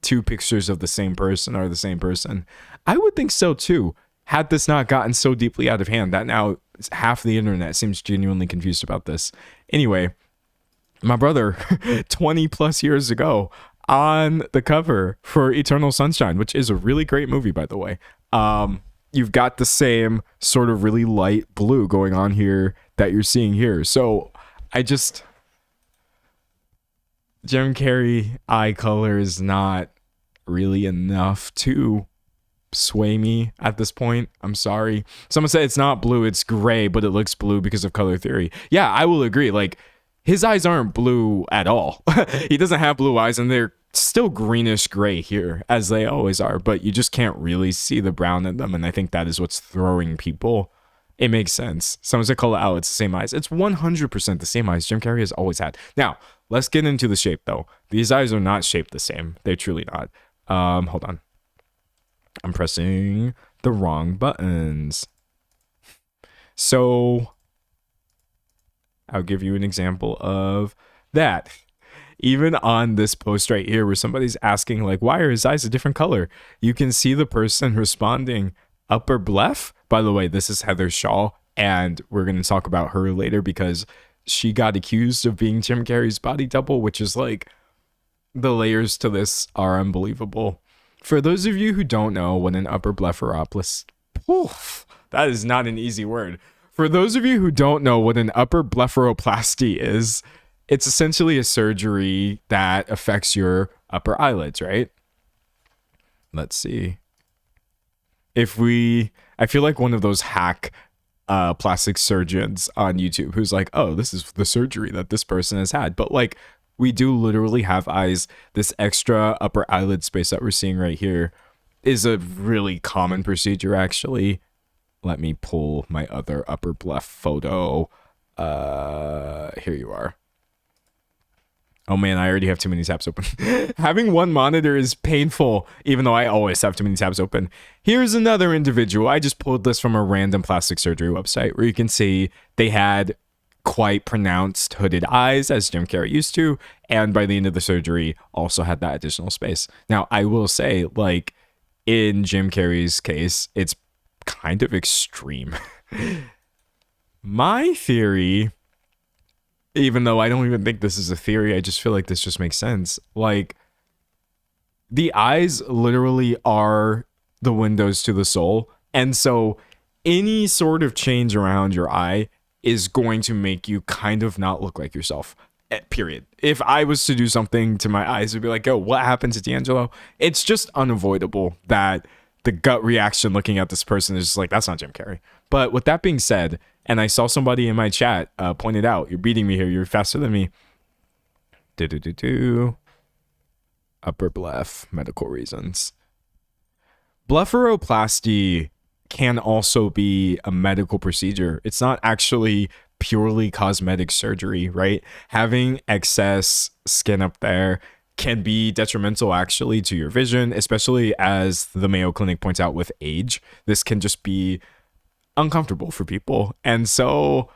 two pictures of the same person are the same person, I would think so too. Had this not gotten so deeply out of hand that now half the internet seems genuinely confused about this. Anyway, my brother, 20 plus years ago, on the cover for Eternal Sunshine, which is a really great movie, by the way. You've got the same sort of really light blue going on here that you're seeing here. So Jim Carrey eye color is not really enough to sway me at this point. I'm sorry. Someone said it's not blue, it's gray, but it looks blue because of color theory. Yeah, I will agree. Like, his eyes aren't blue at all. He doesn't have blue eyes, and they're still greenish gray here, as they always are, but you just can't really see the brown in them, and I think that is what's throwing people. It makes sense. Someone said call it out, it's the same eyes. It's 100% the same eyes Jim Carrey has always had. Now, let's get into the shape, though. These eyes are not shaped the same. They're truly not. Hold on. I'm pressing the wrong buttons. So I'll give you an example of that. Even on this post right here where somebody's asking like, why are his eyes a different color? You can see the person responding upper left. By the way, this is Heather Shaw, and we're going to talk about her later because she got accused of being Jim Carrey's body double, which is like, the layers to this are unbelievable. For those of you who don't know what an upper blepharoplasty, that is not an easy word. For those of you who don't know what an upper blepharoplasty is, it's essentially a surgery that affects your upper eyelids, right? Let's see. I feel like one of those hack plastic surgeons on YouTube who's like, oh, this is the surgery that this person has had. But like, we do literally have eyes. This extra upper eyelid space that we're seeing right here is a really common procedure, actually. Let me pull my other upper bleph photo. Here you are. Oh man, I already have too many tabs open. Having one monitor is painful, even though I always have too many tabs open. Here's another individual. I just pulled this from a random plastic surgery website where you can see they had quite pronounced hooded eyes, as Jim Carrey used to, and by the end of the surgery also had that additional space. Now, I will say, like, in Jim Carrey's case, it's kind of extreme. My theory, even though I don't even think this is a theory, I just feel like this just makes sense. Like, the eyes literally are the windows to the soul. And so any sort of change around your eye is going to make you kind of not look like yourself. Period. If I was to do something to my eyes, it would be like, oh, what happened to D'Angelo? It's just unavoidable that the gut reaction looking at this person is just like, that's not Jim Carrey. But with that being said, and I saw somebody in my chat pointed out, you're beating me here, you're faster than me. Upper bleph, medical reasons. Blepharoplasty can also be a medical procedure. It's not actually purely cosmetic surgery, right? Having excess skin up there can be detrimental actually to your vision, especially as the Mayo Clinic points out with age. This can just be uncomfortable for people. And so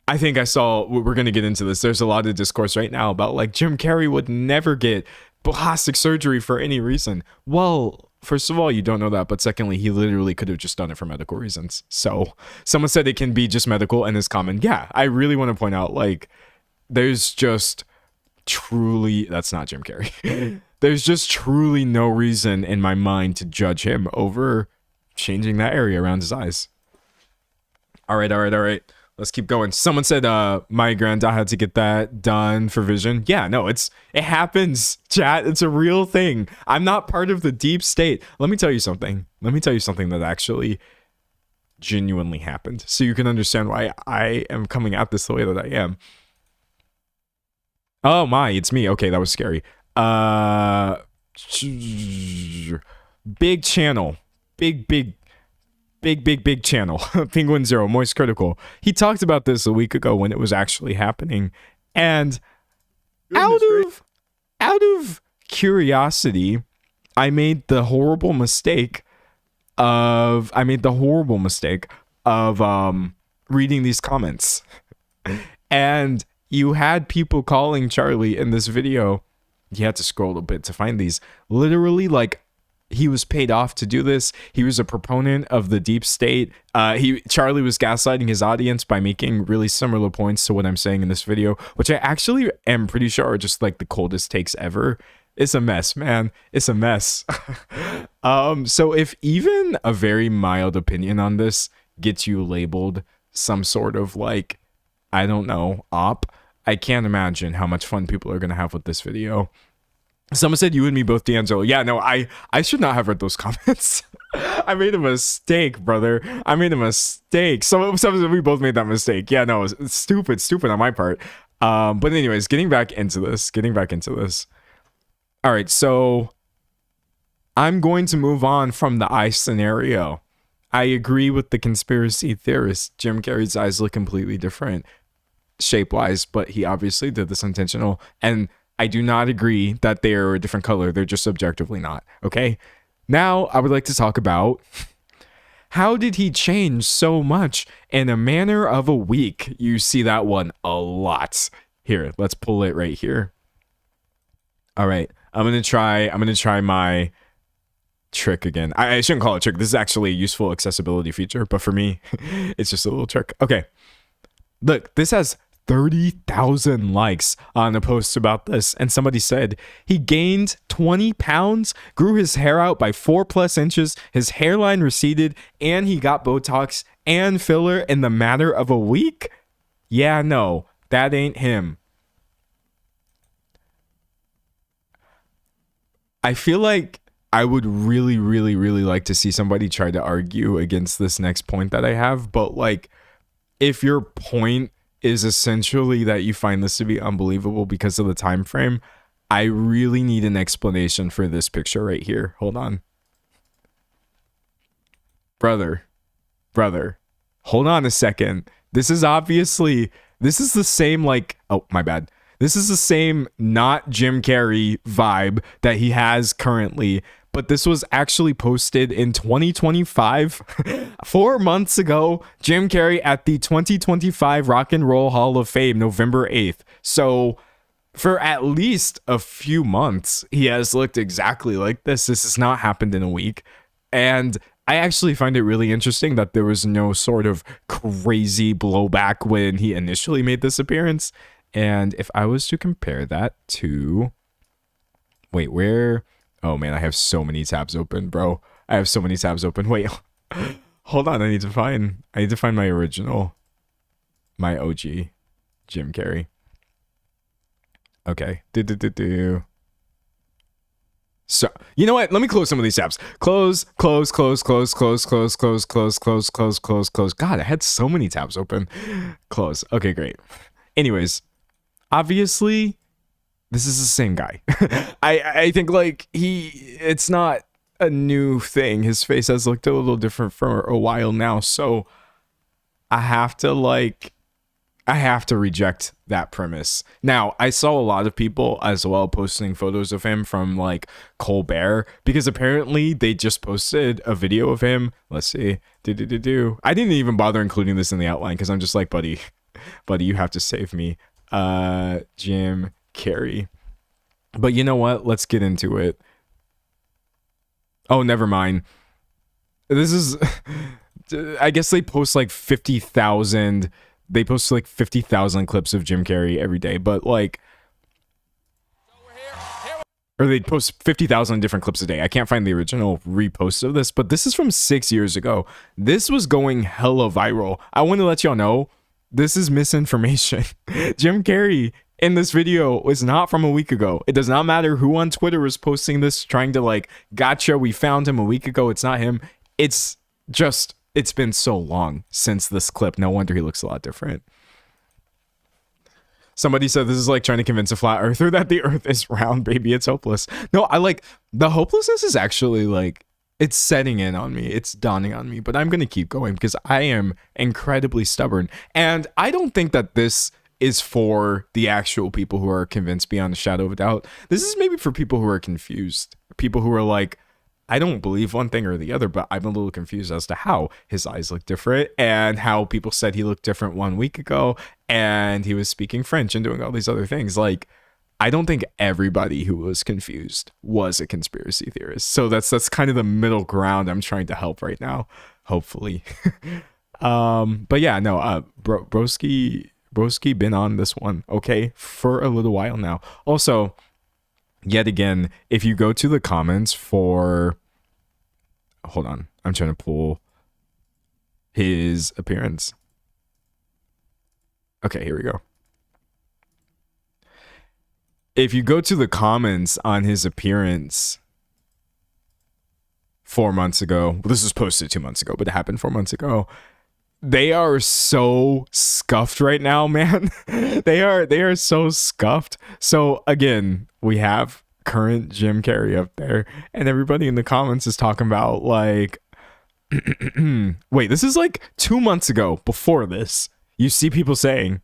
I think we're going to get into this. There's a lot of discourse right now about like Jim Carrey would never get plastic surgery for any reason. Well, first of all, you don't know that. But secondly, he literally could have just done it for medical reasons. So someone said it can be just medical and is common. Yeah, I really want to point out, like, there's just truly, that's not Jim Carrey. There's just truly no reason in my mind to judge him over changing that area around his eyes. All right. Let's keep going. Someone said my granddad had to get that done for vision. Yeah, no, it happens, chat. It's a real thing. I'm not part of the deep state. Let me tell you something that actually genuinely happened, so you can understand why I am coming at this the way that I am. Oh my, it's me. Okay, that was scary. Big channel. Big channel. Penguin Zero, Moist Critical. He talked about this a week ago when it was actually happening. And out of curiosity, I made the horrible mistake of reading these comments. And you had people calling Charlie in this video. You had to scroll a bit to find these. Literally, like, he was paid off to do this. He was a proponent of the deep state. Charlie was gaslighting his audience by making really similar points to what I'm saying in this video, which I actually am pretty sure are just like the coldest takes ever. It's a mess, man. It's a mess. So if even a very mild opinion on this gets you labeled some sort of like, I don't know, op, I can't imagine how much fun people are going to have with this video. Someone said you and me both, D'Angelo. Yeah, no, I should not have read those comments. I made a mistake, brother. I made a mistake. Some said we both made that mistake. Yeah, no, it's stupid on my part. But anyways, getting back into this. All right, so I'm going to move on from the eye scenario. I agree with the conspiracy theorist. Jim Carrey's eyes look completely different shape-wise, but he obviously did this intentional. And I do not agree that they are a different color. They're just objectively not. Okay. Now I would like to talk about how did he change so much in a matter of a week? You see that one a lot. Here, let's pull it right here. All right. I'm gonna try my trick again. I shouldn't call it a trick. This is actually a useful accessibility feature, but for me, it's just a little trick. Okay. Look, this has 30,000 likes on a post about this, and somebody said he gained 20 pounds, grew his hair out by 4+ inches, his hairline receded, and he got Botox and filler in the matter of a week. Yeah, no, that ain't him. I feel like I would really like to see somebody try to argue against this next point that I have, but like, if your point is essentially that you find this to be unbelievable because of the time frame, I really need an explanation for this picture right here. Hold on. Brother, hold on a second. This is the same, like, oh, my bad. This is the same not Jim Carrey vibe that he has currently, but this was actually posted in 2025, 4 months ago. Jim Carrey at the 2025 Rock and Roll Hall of Fame, November 8th. So for at least a few months, he has looked exactly like this. This has not happened in a week. And I actually find it really interesting that there was no sort of crazy blowback when he initially made this appearance. And if I was to compare that to, wait, where? Oh man, I have so many tabs open, bro. I have so many tabs open. Wait, hold on. I need to find my original, my OG Jim Carrey. Okay. So, you know what? Let me close some of these tabs. Close. God, I had so many tabs open. Close. Okay, great. Anyways, obviously, this is the same guy. I think like it's not a new thing. His face has looked a little different for a while now. So I have to reject that premise. Now, I saw a lot of people as well posting photos of him from like Colbert, because apparently they just posted a video of him. Let's see. I didn't even bother including this in the outline because I'm just like, buddy, you have to save me. Jim Carrey. But you know what? Let's get into it. Oh, never mind. This is, I guess they post like 50,000. They post like 50,000 clips of Jim Carrey every day, but like, or they post 50,000 different clips a day. I can't find the original repost of this, but this is from 6 years ago. This was going hella viral. I want to let y'all know, this is misinformation. Jim Carrey in this video was not from a week ago. It does not matter who on Twitter is posting this, trying to like, gotcha, we found him a week ago. It's not him. It's just, it's been so long since this clip. No wonder he looks a lot different. Somebody said this is like trying to convince a flat earther that the earth is round, baby. It's hopeless. No, I like, the hopelessness is actually like, it's setting in on me. It's dawning on me, but I'm going to keep going because I am incredibly stubborn. And I don't think that this is for the actual people who are convinced beyond a shadow of a doubt. This is maybe for people who are confused. People who are like, I don't believe one thing or the other, but I'm a little confused as to how his eyes look different and how people said he looked different 1 week ago. and he was speaking French and doing all these other things. Like, I don't think everybody who was confused was a conspiracy theorist. So that's kind of the middle ground I'm trying to help right now, hopefully. But yeah, no, broski been on this one, okay, for a little while now. Also, yet again, if you go to the comments for, hold on, I'm trying to pull his appearance. Okay, here we go. If you go to the comments on his appearance 4 months ago, well, this was posted 2 months ago, but it happened 4 months ago. They are so scuffed right now, man. they are so scuffed. So again, we have current Jim Carrey up there, and everybody in the comments is talking about like, wait, this is like 2 months ago. Before this, you see people saying,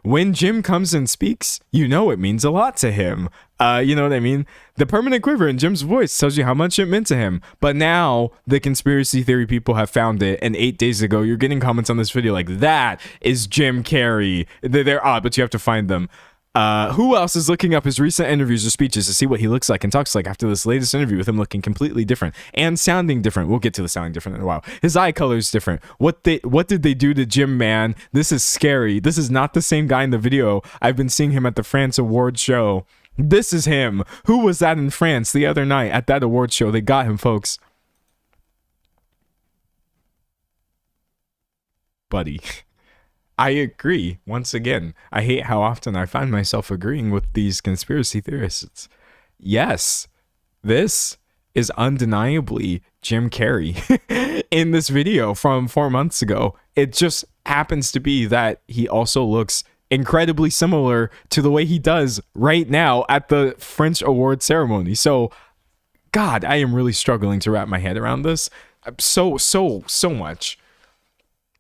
when Jim comes and speaks, you know it means a lot to him. You know what I mean? The permanent quiver in Jim's voice tells you how much it meant to him. But now the conspiracy theory people have found it, and 8 days ago, you're getting comments on this video like, that is Jim Carrey. They're odd, but you have to find them. Who else is looking up his recent interviews or speeches to see what he looks like and talks like after this latest interview with him looking completely different and sounding different? We'll get to the sounding different in a while. His eye color is different. What did they do to Jim, man? This is scary. This is not the same guy in the video. I've been seeing him at the France award show. This is him. Who was that in France the other night at that award show? They got him, folks. Buddy. I agree. Once again, I hate how often I find myself agreeing with these conspiracy theorists. Yes, this is undeniably Jim Carrey in this video from 4 months ago. It just happens to be that he also looks incredibly similar to the way he does right now at the French award ceremony. So, God, I am really struggling to wrap my head around this. So much.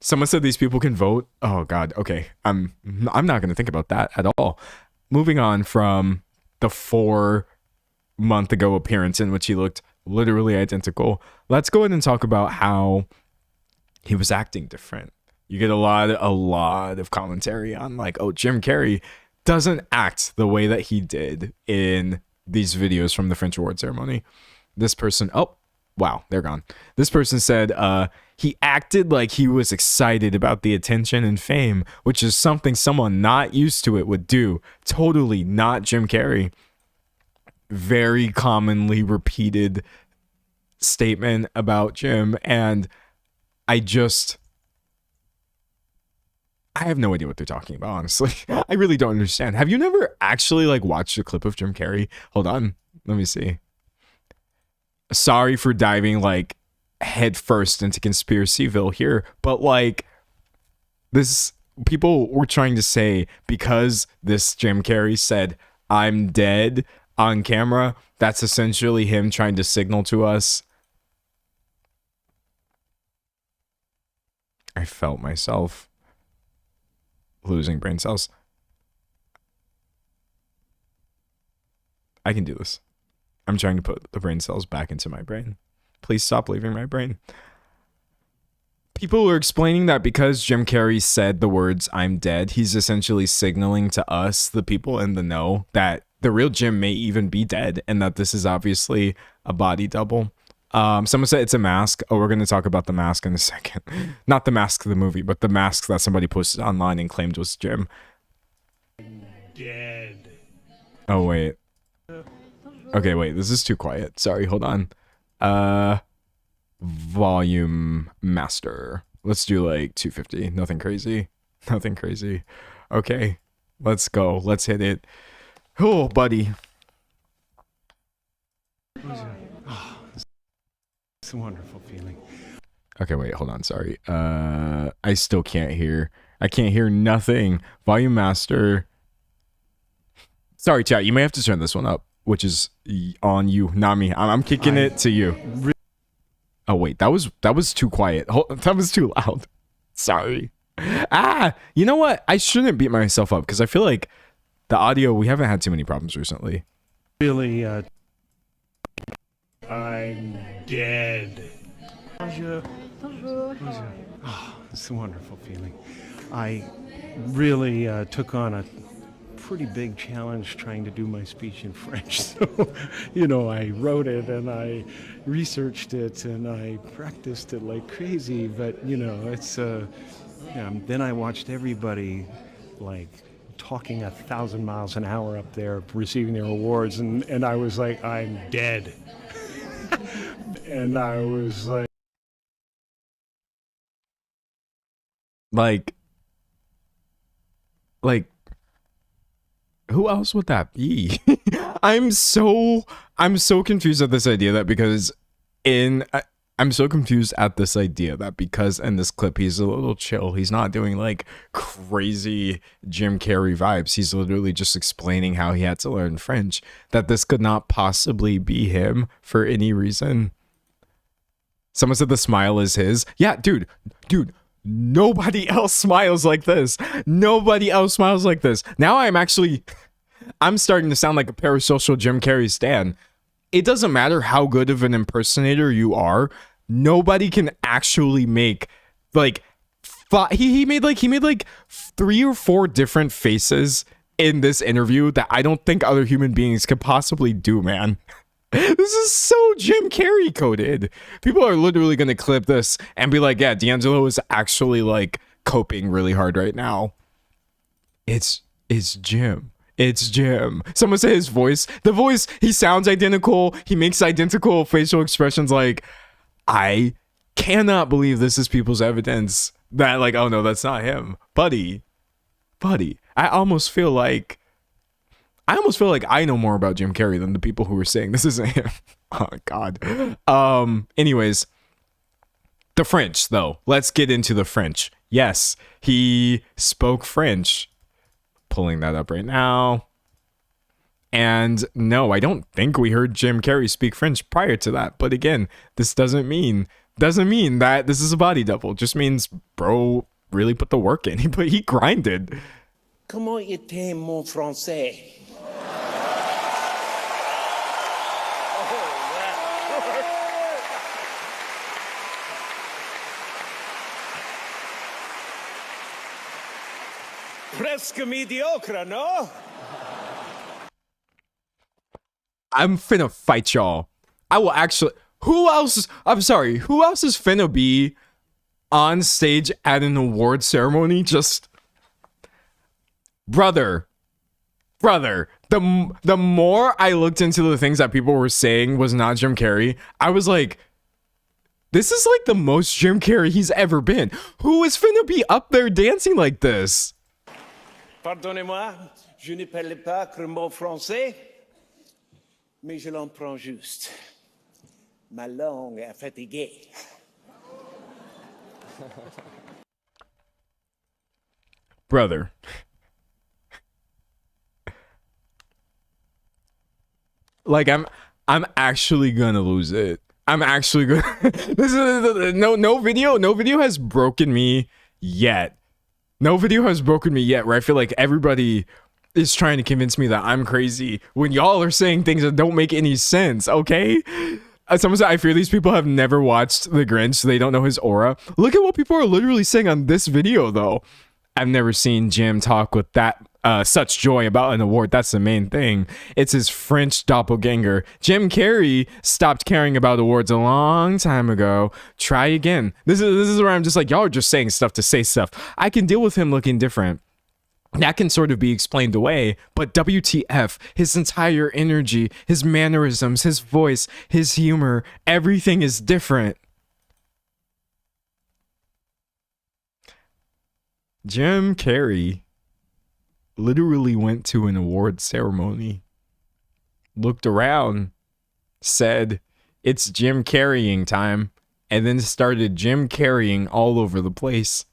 Someone said these people can vote. Oh God. Okay. I'm not going to think about that at all. Moving on from the 4 month ago appearance in which he looked literally identical. Let's go ahead and talk about how he was acting different. You get a lot of commentary on like, oh, Jim Carrey doesn't act the way that he did in these videos from the French award ceremony. This person, oh, wow, they're gone. This person said, he acted like he was excited about the attention and fame, which is something someone not used to it would do. Totally not Jim Carrey. Very commonly repeated statement about Jim, and I have no idea what they're talking about, honestly. I really don't understand. Have you never actually like watched a clip of Jim Carrey? Hold on, let me see. Sorry for diving like head first into conspiracyville here, but like this, people were trying to say because this Jim Carrey said I'm dead on camera, that's essentially him trying to signal to us. I felt myself losing brain cells. I can do this. I'm trying to put the brain cells back into my brain. Please stop leaving my brain. People were explaining that because Jim Carrey said the words I'm dead, he's essentially signaling to us, the people in the know, that the real Jim may even be dead and that this is obviously a body double. Someone said it's a mask. Oh, we're going to talk about the mask in a second. Not the mask of the movie, but the mask that somebody posted online and claimed was Jim. Dead. Oh, wait. Okay, wait, this is too quiet. Sorry, hold on. Volume master. Let's do like 250. Nothing crazy. Nothing crazy. Okay, let's go. Let's hit it. Oh, buddy. Oh, it's a wonderful feeling. Okay, wait, hold on. Sorry. I still can't hear. I can't hear nothing. Volume master. Sorry, chat. You may have to turn this one up, which is on you, not me. I'm kicking it to you. Oh wait, that was too quiet. That was too loud. Sorry. You know what? I shouldn't beat myself up because I feel like the audio, we haven't had too many problems recently. Really, I'm dead. Oh, it's a wonderful feeling. I really took on a pretty big challenge trying to do my speech in French. So, I wrote it and I researched it and I practiced it like crazy. But, it's, then I watched everybody like talking 1,000 miles an hour up there receiving their awards. And I was like, I'm dead. And I was Like, who else would that be? I'm so confused at this idea that because I'm so confused at this idea that because in this clip he's a little chill, he's not doing like crazy Jim Carrey vibes, he's literally just explaining how he had to learn French, that this could not possibly be him for any reason. Someone said the smile is his. Yeah, dude, nobody else smiles like this. Nobody else smiles like this. Now I'm starting to sound like a parasocial Jim Carrey stan. It doesn't matter how good of an impersonator you are. Nobody can actually make like he made like 3 or 4 different faces in this interview that I don't think other human beings could possibly do, man. This is so Jim Carrey coded. People are literally going to clip this and be like, yeah, D'Angelo is actually like coping really hard right now. It's Jim. It's Jim. Someone say his voice. The voice, he sounds identical. He makes identical facial expressions. Like, I cannot believe this is people's evidence that like, oh no, that's not him. Buddy. I almost feel like I know more about Jim Carrey than the people who were saying this isn't him. Oh God. Anyways, the French though. Let's get into the French. Yes, he spoke French. Pulling that up right now. And no, I don't think we heard Jim Carrey speak French prior to that. But again, this doesn't mean that this is a body double. It just means bro really put the work in. He grinded. Comment était mon français? Presque mediocre, no? I'm finna fight y'all. I will actually. Who else is finna be on stage at an award ceremony? Just brother. The more I looked into the things that people were saying was not Jim Carrey, I was like, this is like the most Jim Carrey he's ever been. Who is finna be up there dancing like this? Pardonnez-moi, je ne parle pas que mon français, mais je l'emprunte juste. Ma langue est fatiguée. Brother. Like I'm actually gonna lose it. I'm actually gonna this is no video has broken me yet. No video has broken me yet where I feel like everybody is trying to convince me that I'm crazy when y'all are saying things that don't make any sense, okay? Someone said, I fear these people have never watched The Grinch, so they don't know his aura. Look at what people are literally saying on this video, though. I've never seen Jim talk with that such joy about an award. That's the main thing. It's his French doppelganger. Jim Carrey stopped caring about awards a long time ago. Try again. This is where I'm just like, y'all are just saying stuff to say stuff. I can deal with him looking different. That can sort of be explained away, but WTF, his entire energy, his mannerisms, his voice, his humor, everything is different. Jim Carrey literally went to an award ceremony, looked around, said, it's Jim Carreying time, and then started Jim Carreying all over the place.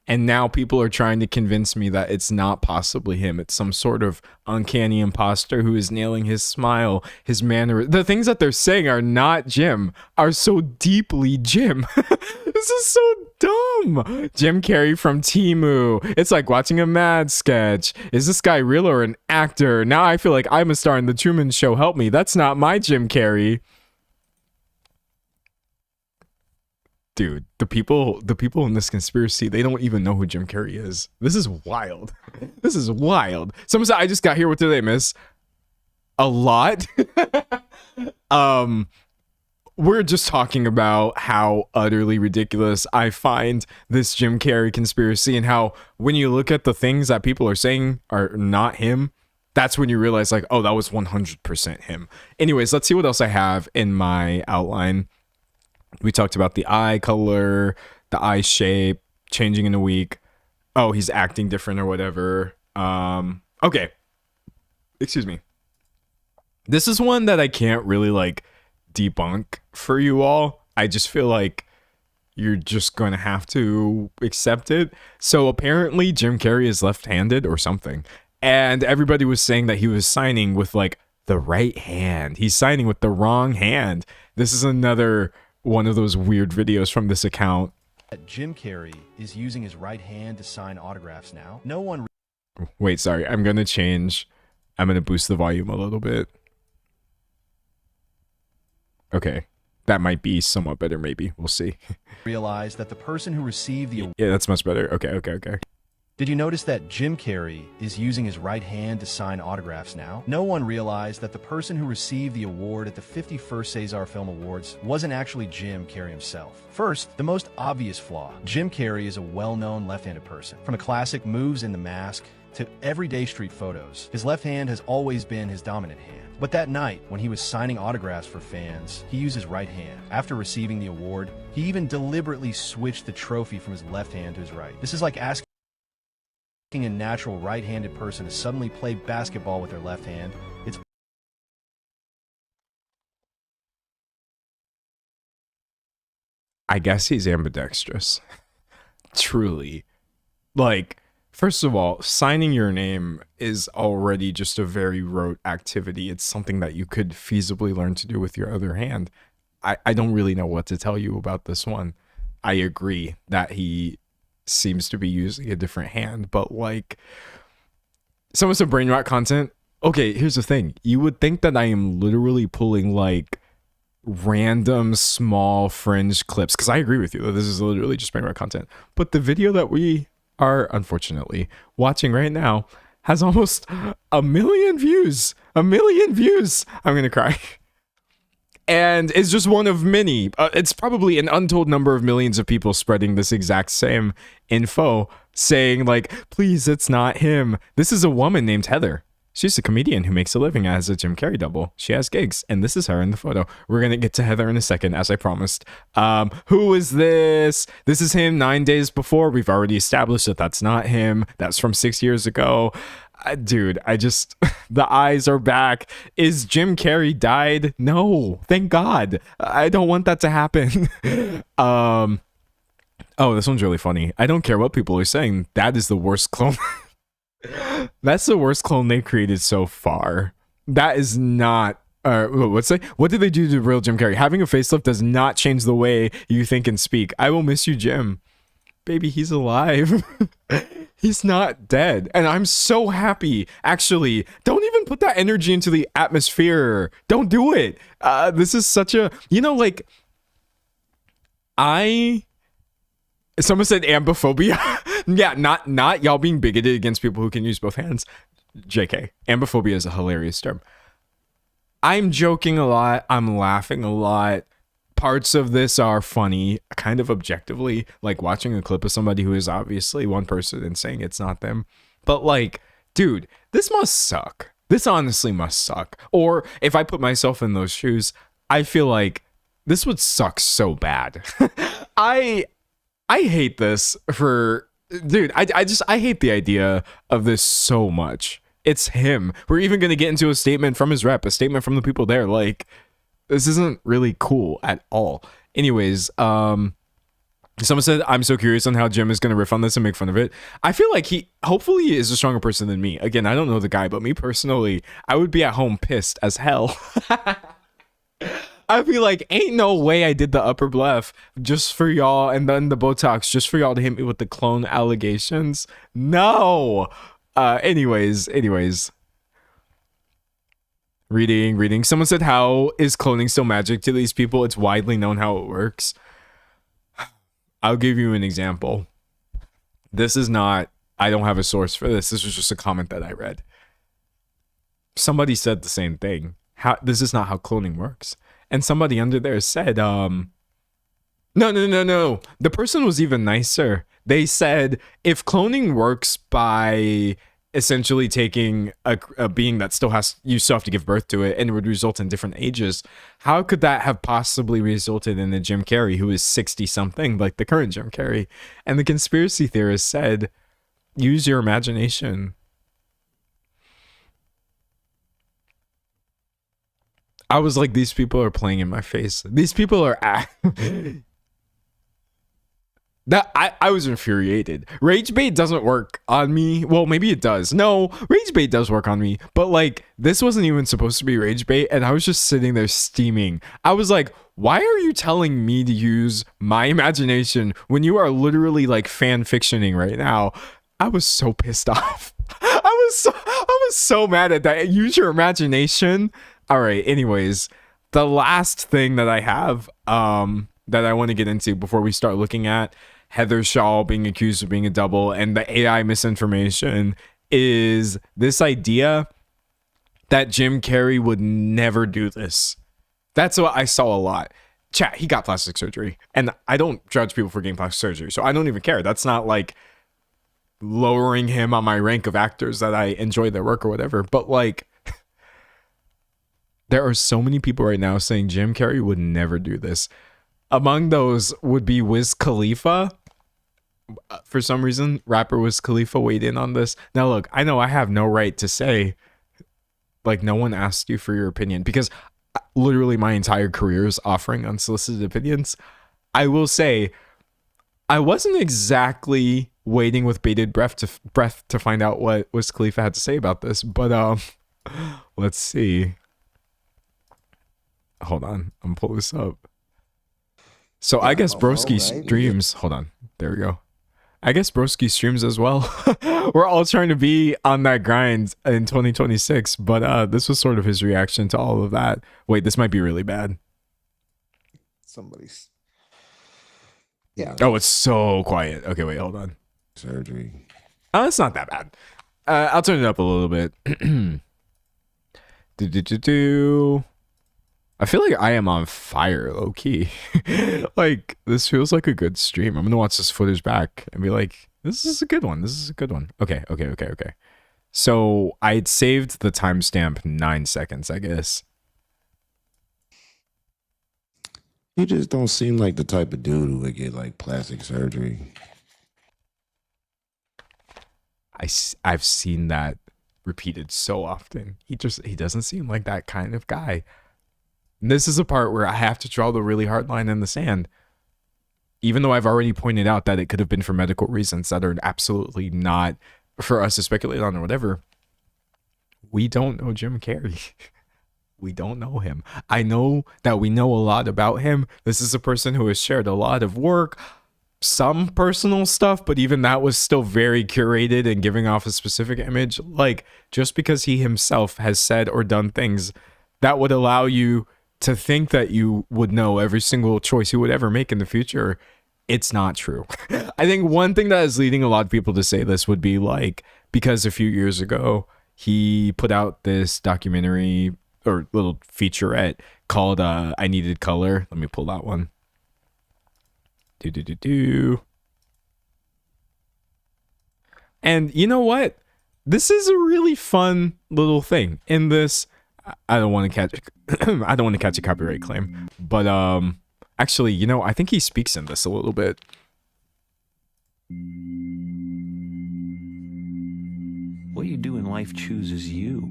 And now people are trying to convince me that it's not possibly him. It's some sort of uncanny imposter who is nailing his smile, his manner. The things that they're saying are not Jim, are so deeply Jim. This is so dumb. Jim Carrey from Temu. It's like watching a Mad sketch. Is this guy real or an actor? Now I feel like I'm a star in the Truman Show. Help me. That's not my Jim Carrey. Dude, the people in this conspiracy, they don't even know who Jim Carrey is. This is wild. This is wild. Someone said, I just got here. What did they miss? A lot. We're just talking about how utterly ridiculous I find this Jim Carrey conspiracy, and how when you look at the things that people are saying are not him, that's when you realize, like, oh, that was 100% him. Anyways, let's see what else I have in my outline. We talked about the eye color, the eye shape, changing in a week. Oh, he's acting different or whatever. Okay. Excuse me. This is one that I can't really like debunk for you all. I just feel like you're just going to have to accept it. So apparently Jim Carrey is left-handed or something. And everybody was saying that he was signing with like the right hand. He's signing with the wrong hand. This is another one of those weird videos from this account. Jim Carrey is using his right hand to sign autographs now. No one. Wait, sorry. I'm going to boost the volume a little bit. Okay. That might be somewhat better, maybe. We'll see. Realized that the person who received the. Yeah, that's much better. Okay. Did you notice that Jim Carrey is using his right hand to sign autographs now? No one realized that the person who received the award at the 51st César Film Awards wasn't actually Jim Carrey himself. First, the most obvious flaw. Jim Carrey is a well-known left-handed person. From the classic moves in The Mask to everyday street photos, his left hand has always been his dominant hand. But that night, when he was signing autographs for fans, he used his right hand. After receiving the award, he even deliberately switched the trophy from his left hand to his right. This is like asking a natural right-handed person to suddenly play basketball with their left hand. It's I guess he's ambidextrous. Truly. Like, first of all, signing your name is already just a very rote activity. It's something that you could feasibly learn to do with your other hand. I don't really know what to tell you about this one. I agree that he seems to be using a different hand, but like, some brain rot content. Okay, here's the thing. You would think that I am literally pulling like random small fringe clips, because I agree with you that this is literally just brain rot content. But the video that we are unfortunately watching right now has almost 1 million views. 1 million views. I'm gonna cry. And it's just one of many. It's probably an untold number of millions of people spreading this exact same info, saying like, please, it's not him. This is a woman named Heather. She's a comedian who makes a living as a Jim Carrey double. She has gigs, and this is her in the photo. We're going to get to Heather in a second, as I promised. Who is this? This is him 9 days before. We've already established that that's not him. That's from 6 years ago. Dude, I just, the eyes are back. Is Jim Carrey died? No, thank God. I don't want that to happen. Oh, this one's really funny. I don't care what people are saying. That is the worst clone. That's the worst clone they created so far. That is not, what did they do to real Jim Carrey? Having a facelift does not change the way you think and speak. I will miss you, Jim. Baby, he's alive. He's not dead. And I'm so happy. Actually, don't even put that energy into the atmosphere. Don't do it. This is such a, like, someone said ambiphobia. Yeah, not y'all being bigoted against people who can use both hands. JK. Ambiphobia is a hilarious term. I'm joking a lot. I'm laughing a lot. Parts of this are funny, kind of objectively, like watching a clip of somebody who is obviously one person and saying it's not them. But like, dude, this must suck. This honestly must suck. Or if I put myself in those shoes, I feel like this would suck so bad. I hate this for, dude, I hate the idea of this so much. It's him. We're even going to get into a statement from his rep, a statement from the people there. Like, this isn't really cool at all. Anyways, someone said, I'm so curious on how Jim is going to riff on this and make fun of it. I feel like he hopefully is a stronger person than me. Again, I don't know the guy, but me personally, I would be at home pissed as hell. I'd be like, ain't no way I did the upper left just for y'all, and then the Botox just for y'all to hit me with the clone allegations. No. Anyways. Reading. Someone said, how is cloning still magic to these people? It's widely known how it works. I'll give you an example. This is not, I don't have a source for this. This was just a comment that I read. Somebody said the same thing. This is not how cloning works. And somebody under there said, no. The person was even nicer. They said, if cloning works by essentially taking a being that you still have to give birth to it, and it would result in different ages, how could that have possibly resulted in a Jim Carrey who is 60 something, like the current Jim Carrey? And the conspiracy theorist said, use your imagination. I was like, these people are playing in my face. These people are that I was infuriated. Rage bait doesn't work on me. Well, maybe it does. No, rage bait does work on me. But like, this wasn't even supposed to be rage bait, and I was just sitting there steaming. I was like, why are you telling me to use my imagination when you are literally like fan fictioning right now? I was so pissed off. I was so mad at that. Use your imagination. All right, anyways, the last thing that I have that I want to get into before we start looking at Heather Shaw being accused of being a double and the AI misinformation is this idea that Jim Carrey would never do this. That's what I saw a lot. Chat, he got plastic surgery. And I don't judge people for getting plastic surgery, so I don't even care. That's not like lowering him on my rank of actors that I enjoy their work or whatever. But like, there are so many people right now saying Jim Carrey would never do this. Among those would be Wiz Khalifa. For some reason, rapper Wiz Khalifa weighed in on this. Now, look, I know I have no right to say, like, no one asked you for your opinion, because literally my entire career is offering unsolicited opinions. I will say, I wasn't exactly waiting with bated breath to find out what Wiz Khalifa had to say about this, but let's see. Hold on, I'm gonna pull this up. So I guess Broski streams. Hold on, there we go. I guess Broski streams as well. We're all trying to be on that grind in 2026, but this was sort of his reaction to all of that. Wait, this might be really bad. Somebody's. Yeah. Oh, it's so quiet. Okay, wait, hold on. Surgery. Oh, it's not that bad. I'll turn it up a little bit. I feel like I am on fire, low key. Like, this feels like a good stream. I'm gonna watch this footage back and be like, this is a good one. This is a good one. Okay. So I'd saved the timestamp 9 seconds, I guess. You just don't seem like the type of dude who would get like plastic surgery. I've seen that repeated so often. He doesn't seem like that kind of guy. And this is a part where I have to draw the really hard line in the sand. Even though I've already pointed out that it could have been for medical reasons that are absolutely not for us to speculate on or whatever. We don't know Jim Carrey. We don't know him. I know that we know a lot about him. This is a person who has shared a lot of work, some personal stuff, but even that was still very curated and giving off a specific image. Like, just because he himself has said or done things that would allow you to think that you would know every single choice he would ever make in the future, it's not true. I think one thing that is leading a lot of people to say this would be like, because a few years ago, he put out this documentary or little featurette called I Needed Color. Let me pull that one. And you know what? This is a really fun little thing. In this, I don't want to catch I don't want to catch a copyright claim, but actually, you know, I think he speaks in this a little bit. What you do in life chooses you.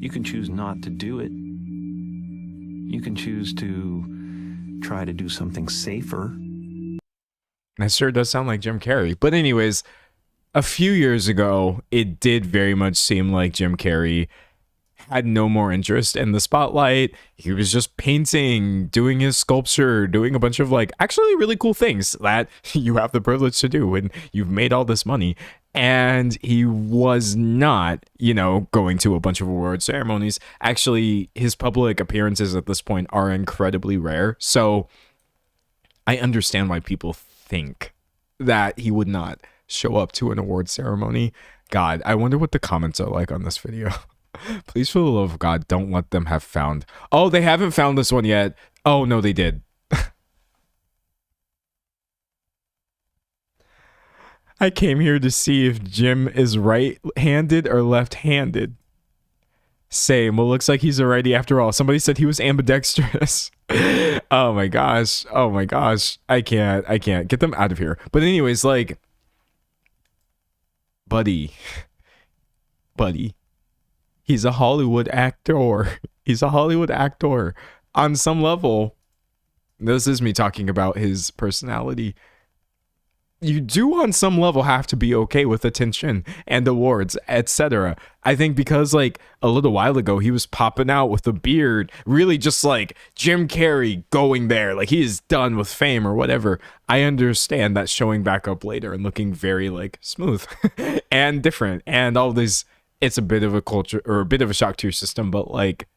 You can choose not to do it. You can choose to try to do something safer. That sure does sound like Jim Carrey. But anyways, a few years ago, it did very much seem like Jim Carrey had no more interest in the spotlight. He was just painting, doing his sculpture, doing a bunch of like actually really cool things that you have the privilege to do when you've made all this money. And he was not, you know, going to a bunch of award ceremonies. Actually, his public appearances at this point are incredibly rare. So I understand why people think that he would not show up to an award ceremony. God, I wonder what the comments are like on this video. Please, for the love of God, don't let them have found. Oh, they haven't found this one yet. Oh, no, they did. I came here to see if Jim is right-handed or left-handed. Same. Well, looks like he's a righty after all. Somebody said he was ambidextrous. Oh my gosh. Oh my gosh. I can't. Get them out of here. But anyways, like, buddy. He's a Hollywood actor. He's a Hollywood actor. On some level, this is me talking about his personality. You do on some level have to be okay with attention and awards, etc. I think because like a little while ago he was popping out with a beard, really just like Jim Carrey going there, like he is done with fame or whatever. I understand that showing back up later and looking very like smooth and different and all this. It's a bit of a culture or a bit of a shock to your system, but like,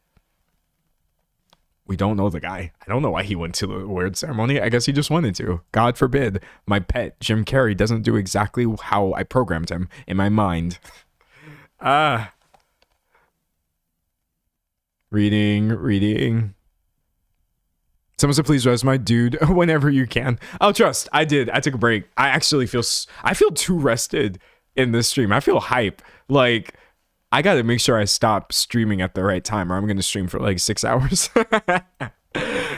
we don't know the guy. I don't know why he went to the award ceremony. I guess he just wanted to. God forbid my pet Jim Carrey doesn't do exactly how I programmed him in my mind. Reading. Someone said, please rest my dude whenever you can. Oh, trust. I did. I took a break. I feel too rested in this stream. I feel hype. Like, I got to make sure I stop streaming at the right time or I'm going to stream for like 6 hours.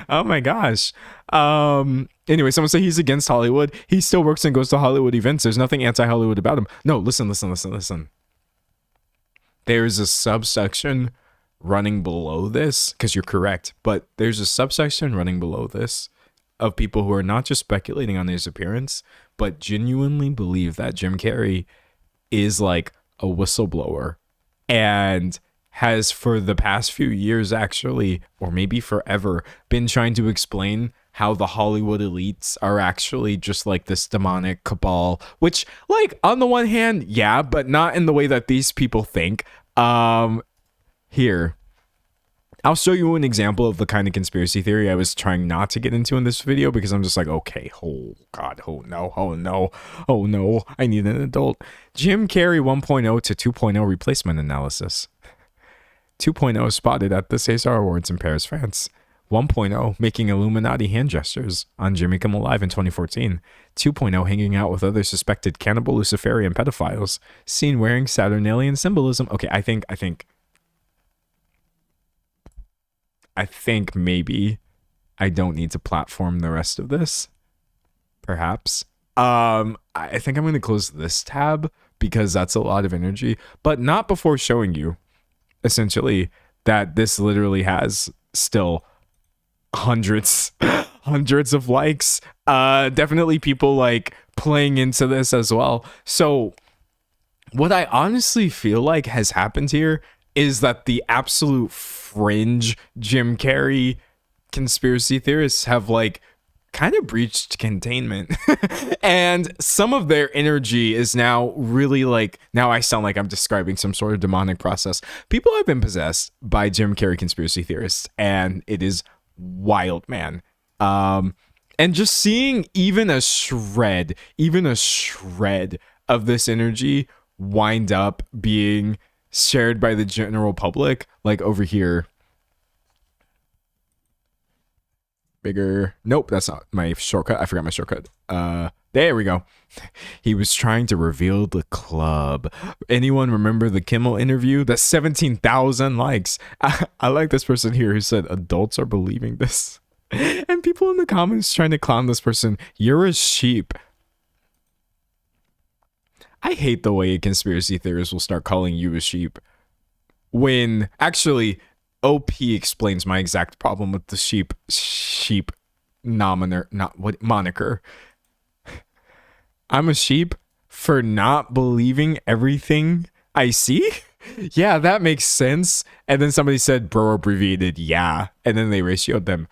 Oh my gosh. Anyway, someone said he's against Hollywood. He still works and goes to Hollywood events. There's nothing anti-Hollywood about him. No, listen. There's a subsection running below this, because you're correct, but there's a subsection running below this of people who are not just speculating on his appearance, but genuinely believe that Jim Carrey is like a whistleblower and has for the past few years actually, or maybe forever, been trying to explain how the Hollywood elites are actually just like this demonic cabal, which like on the one hand, yeah, but not in the way that these people think. Here, I'll show you an example of the kind of conspiracy theory I was trying not to get into in this video because I'm just like, okay, oh God, oh no, I need an adult. Jim Carrey 1.0 to 2.0 replacement analysis. 2.0 spotted at the César Awards in Paris, France. 1.0 making Illuminati hand gestures on Jimmy Kimmel Live in 2014. 2.0 hanging out with other suspected cannibal Luciferian pedophiles. Seen wearing Saturnalian symbolism. Okay, I think maybe I don't need to platform the rest of this. Perhaps. I think I'm going to close this tab because that's a lot of energy, but not before showing you essentially that this literally has still hundreds of likes. Definitely people like playing into this as well. So what I honestly feel like has happened here is that the absolute fringe Jim Carrey conspiracy theorists have like kind of breached containment and some of their energy is now really like, now I sound like I'm describing some sort of demonic process. People have been possessed by Jim Carrey conspiracy theorists and it is wild, man. And just seeing even a shred of this energy wind up being shared by the general public, like over here. Bigger. Nope, that's not my shortcut. I forgot my shortcut. There we go. He was trying to reveal the club. Anyone remember the Kimmel interview? That's 17,000 likes. I like this person here who said adults are believing this. And people in the comments trying to clown this person. You're a sheep. I hate the way conspiracy theorists will start calling you a sheep. When actually OP explains my exact problem with the sheep moniker. I'm a sheep for not believing everything I see? Yeah, that makes sense. And then somebody said bro abbreviated yeah, and then they ratioed them.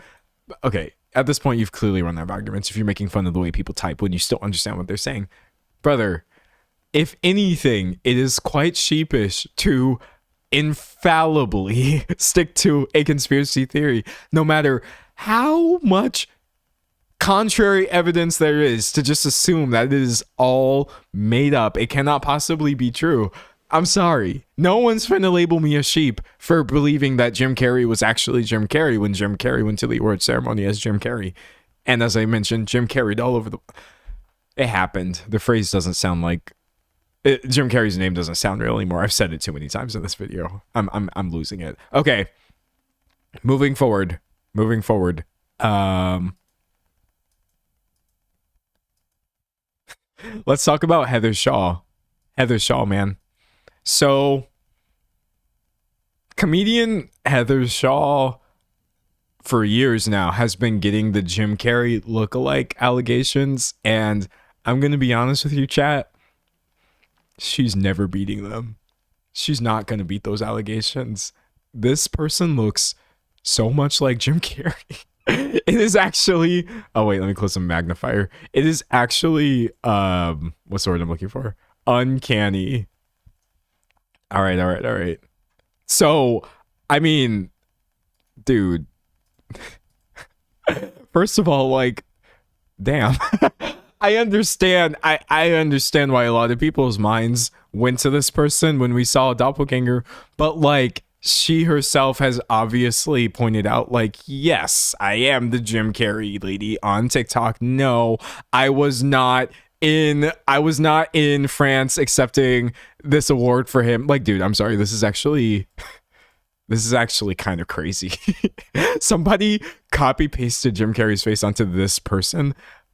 Okay, at this point you've clearly run out of arguments if you're making fun of the way people type when you still understand what they're saying. Brother, if anything, it is quite sheepish to infallibly stick to a conspiracy theory, no matter how much contrary evidence there is to just assume that it is all made up. It cannot possibly be true. I'm sorry. No one's finna label me a sheep for believing that Jim Carrey was actually Jim Carrey when Jim Carrey went to the award ceremony as Jim Carrey. And as I mentioned, Jim Carreyed all over the... It happened. The phrase doesn't sound like... Jim Carrey's name doesn't sound real anymore. I've said it too many times in this video. I'm losing it. Okay. Moving forward. Let's talk about Heather Shaw. Heather Shaw, man. So, comedian Heather Shaw, for years now, has been getting the Jim Carrey lookalike allegations. And I'm going to be honest with you, chat. She's never beating them. She's not going to beat those allegations. This person looks so much like Jim Carrey. It is actually... Oh, wait, let me close the magnifier. It is actually... what's the word I'm looking for? Uncanny. All right. So, I mean, dude. First of all, like, damn. I understand. I understand why a lot of people's minds went to this person when we saw a doppelganger, but like, she herself has obviously pointed out, like, yes, I am the Jim Carrey lady on TikTok. No, I was not in France accepting this award for him. Like, dude, I'm sorry. This is actually kind of crazy. Somebody copy pasted Jim Carrey's face onto this person.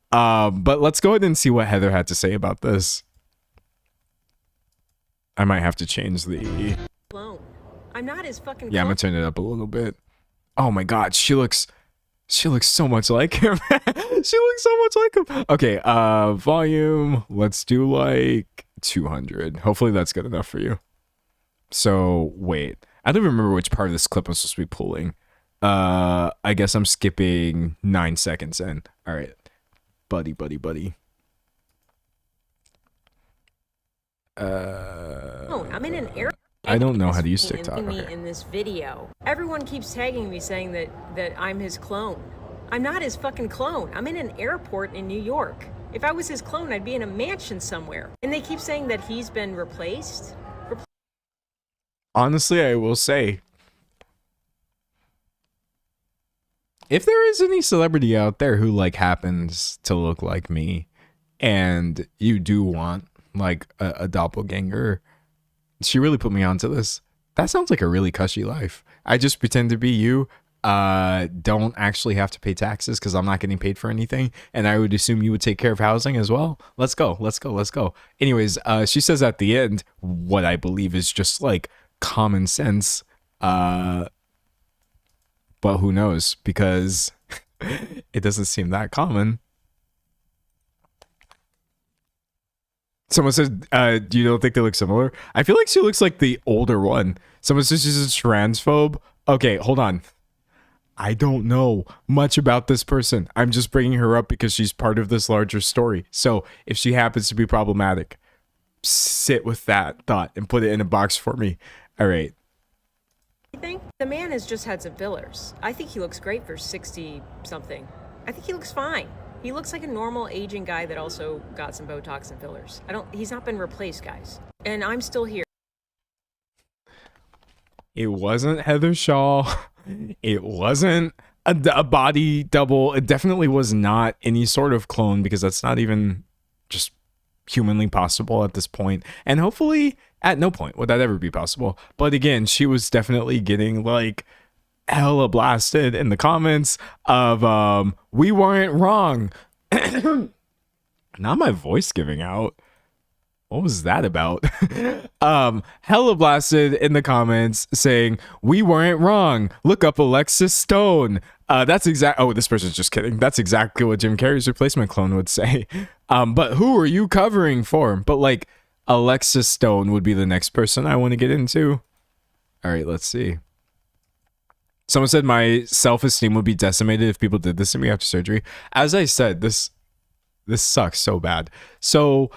But let's go ahead and see what Heather had to say about this. I might have to change the... I'm not his fucking... Yeah, I'm gonna turn it up a little bit. Oh my god, she looks so much like him. She looks so much like him. Okay, volume, let's do like 200. Hopefully that's good enough for you. So, wait. I don't remember which part of this clip I'm supposed to be pulling. I guess I'm skipping 9 seconds in. All right. Buddy. I'm in an air. I don't know how to use TikTok. Me in this video. Everyone keeps tagging me saying that I'm his clone. I'm not his fucking clone. I'm in an airport in New York. If I was his clone, I'd be in a mansion somewhere. And they keep saying that he's been replaced. Honestly, I will say, if there is any celebrity out there who like happens to look like me, and you do want like a doppelganger, she really put me onto this. That sounds like a really cushy life. I just pretend to be you. Don't actually have to pay taxes because I'm not getting paid for anything, and I would assume you would take care of housing as well. Let's go. Anyways, she says at the end what I believe is just like common sense, but who knows, because it doesn't seem that common. Someone says, do you don't think they look similar? I feel like she looks like the older one. Someone says she's a transphobe. Okay, hold on. I don't know much about this person. I'm just bringing her up because she's part of this larger story. So if she happens to be problematic, sit with that thought and put it in a box for me. All right. I think the man has just had some fillers. I think he looks great for 60 something. I think he looks fine. He looks like a normal aging guy that also got some Botox and fillers. He's not been replaced, guys. And I'm still here. It wasn't Heather Shaw. It wasn't a body double. It definitely was not any sort of clone, because that's not even just humanly possible at this point. And hopefully at no point would that ever be possible. But again, she was definitely getting like hella blasted in the comments of we weren't wrong. Not my voice giving out. What was that about? Hella blasted in the comments saying we weren't wrong. Look up Alexis Stone. That's exact. Oh, this person's just kidding. That's exactly what Jim Carrey's replacement clone would say. But who are you covering for? But like Alexis Stone would be the next person I want to get into. All right, let's see. Someone said my self-esteem would be decimated if people did this to me after surgery. As I said, this sucks so bad. So,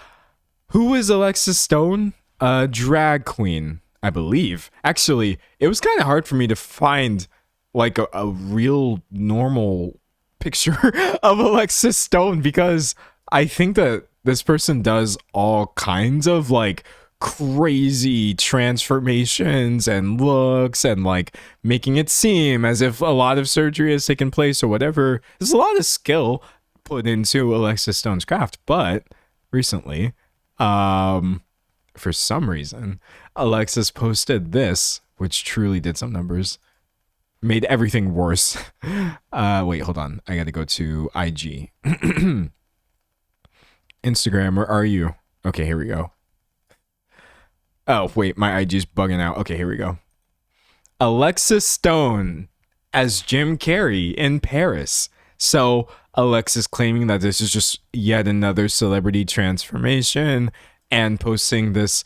who is Alexis Stone? A drag queen, I believe. Actually, it was kind of hard for me to find like a real normal picture of Alexis Stone because I think that this person does all kinds of like crazy transformations and looks and like making it seem as if a lot of surgery has taken place or whatever. There's a lot of skill put into Alexis Stone's craft, but recently, for some reason, Alexis posted this, which truly did some numbers, made everything worse. Wait, hold on. I got to go to IG. Instagram, where are you? Okay, here we go. Oh, wait, my IG's bugging out. Okay, here we go. Alexis Stone as Jim Carrey in Paris. So Alexis claiming that this is just yet another celebrity transformation and posting this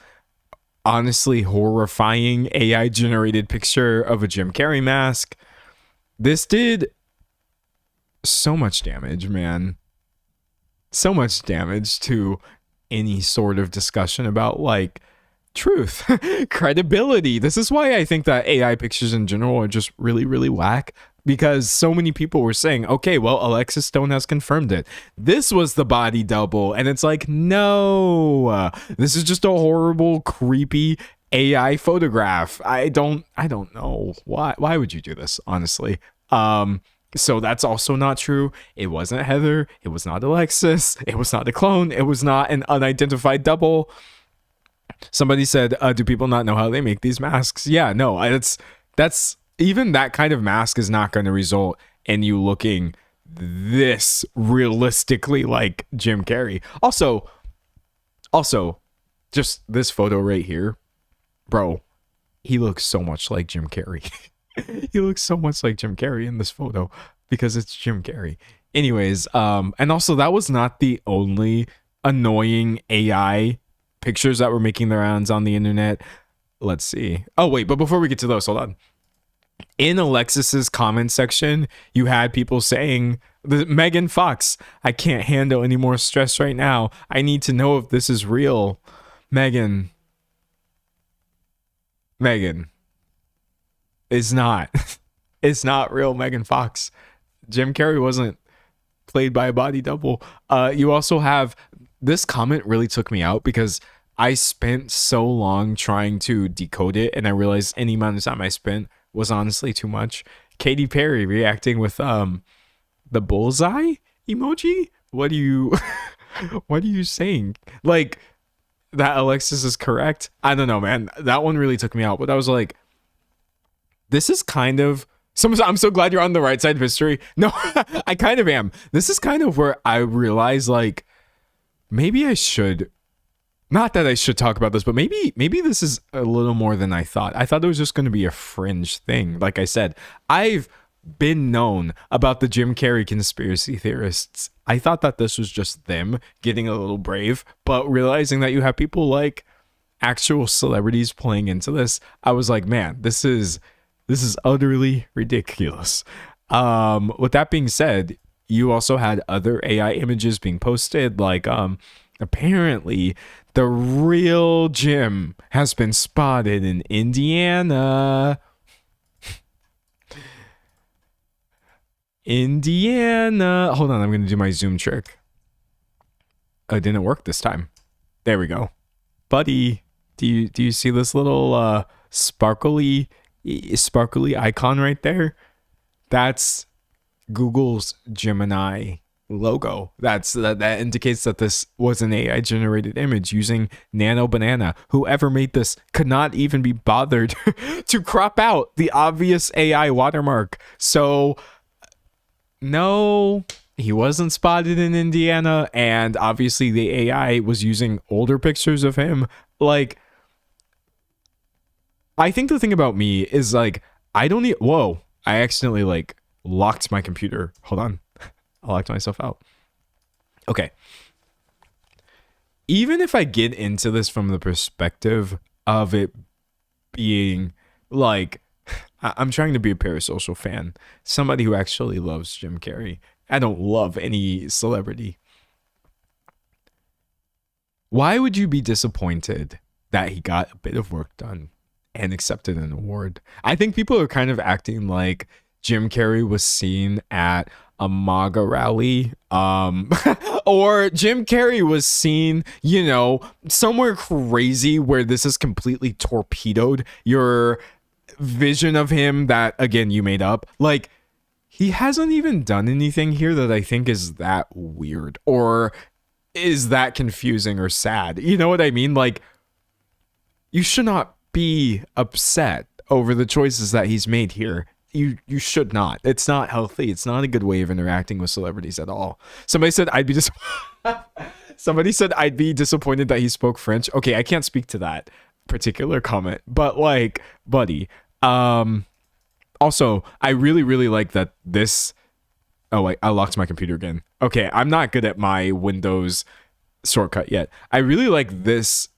honestly horrifying AI generated picture of a Jim Carrey mask. This did so much damage, man. So much damage to any sort of discussion about like truth, credibility. This is why I think that AI pictures in general are just really, really whack, because so many people were saying, okay, well, Alexis Stone has confirmed it. This was the body double. And it's like, no, this is just a horrible, creepy AI photograph. I don't know why would you do this, honestly. So that's also not true. It wasn't Heather. It was not Alexis. It was not a clone. It was not an unidentified double. Somebody said, do people not know how they make these masks? Yeah, no, that's even that kind of mask is not going to result in you looking this realistically like Jim Carrey. Also, just this photo right here, bro, he looks so much like Jim Carrey. He looks so much like Jim Carrey in this photo because it's Jim Carrey. Anyways, and also that was not the only annoying AI pictures that were making their rounds on the internet. Let's see. Oh, wait, but before we get to those, hold on. In Alexis's comment section, you had people saying, Megan Fox, I can't handle any more stress right now. I need to know if this is real. Megan. It's not. It's not real Megan Fox. Jim Carrey wasn't played by a body double. You also have, this comment really took me out because I spent so long trying to decode it, and I realized any amount of time I spent was honestly too much. Katy Perry reacting with the bullseye emoji. What are you saying? Like that Alexis is correct? I don't know, man. That one really took me out. But I was like, this is kind of I'm so glad you're on the right side of history. No, I kind of am. This is kind of where I realize like maybe I should, not that I should talk about this, but maybe this is a little more than I thought. I thought it was just going to be a fringe thing. Like I said, I've been known about the Jim Carrey conspiracy theorists. I thought that this was just them getting a little brave, but realizing that you have people like actual celebrities playing into this, I was like, man, this is utterly ridiculous. With that being said, you also had other AI images being posted, like apparently the real Jim has been spotted in Indiana. Hold on, I'm going to do my zoom trick. It didn't work this time. There we go. Buddy, do you see this little sparkly icon right there? That's Google's Gemini logo. That indicates that this was an AI generated image using Nano Banana. Whoever made this could not even be bothered to crop out the obvious AI watermark. So no, he wasn't spotted in Indiana, and obviously the AI was using older pictures of him. Like, I think the thing about me is like, I accidentally like locked my computer. Hold on. I locked myself out. Okay. Even if I get into this from the perspective of it being like, I'm trying to be a parasocial fan, somebody who actually loves Jim Carrey. I don't love any celebrity. Why would you be disappointed that he got a bit of work done and accepted an award? I think people are kind of acting like Jim Carrey was seen at a MAGA rally. Or Jim Carrey was seen, you know, somewhere crazy where this has completely torpedoed your vision of him that, again, you made up. Like, he hasn't even done anything here that I think is that weird or is that confusing or sad. You know what I mean? Like, you should not be upset over the choices that he's made here. You should not. It's not healthy. It's not a good way of interacting with celebrities at all. Somebody said I'd be Somebody said I'd be disappointed that he spoke French. Okay, I can't speak to that particular comment, but like, buddy, also, I really like that this. Oh wait, I locked my computer again. Okay, I'm not good at my Windows shortcut yet. I really like this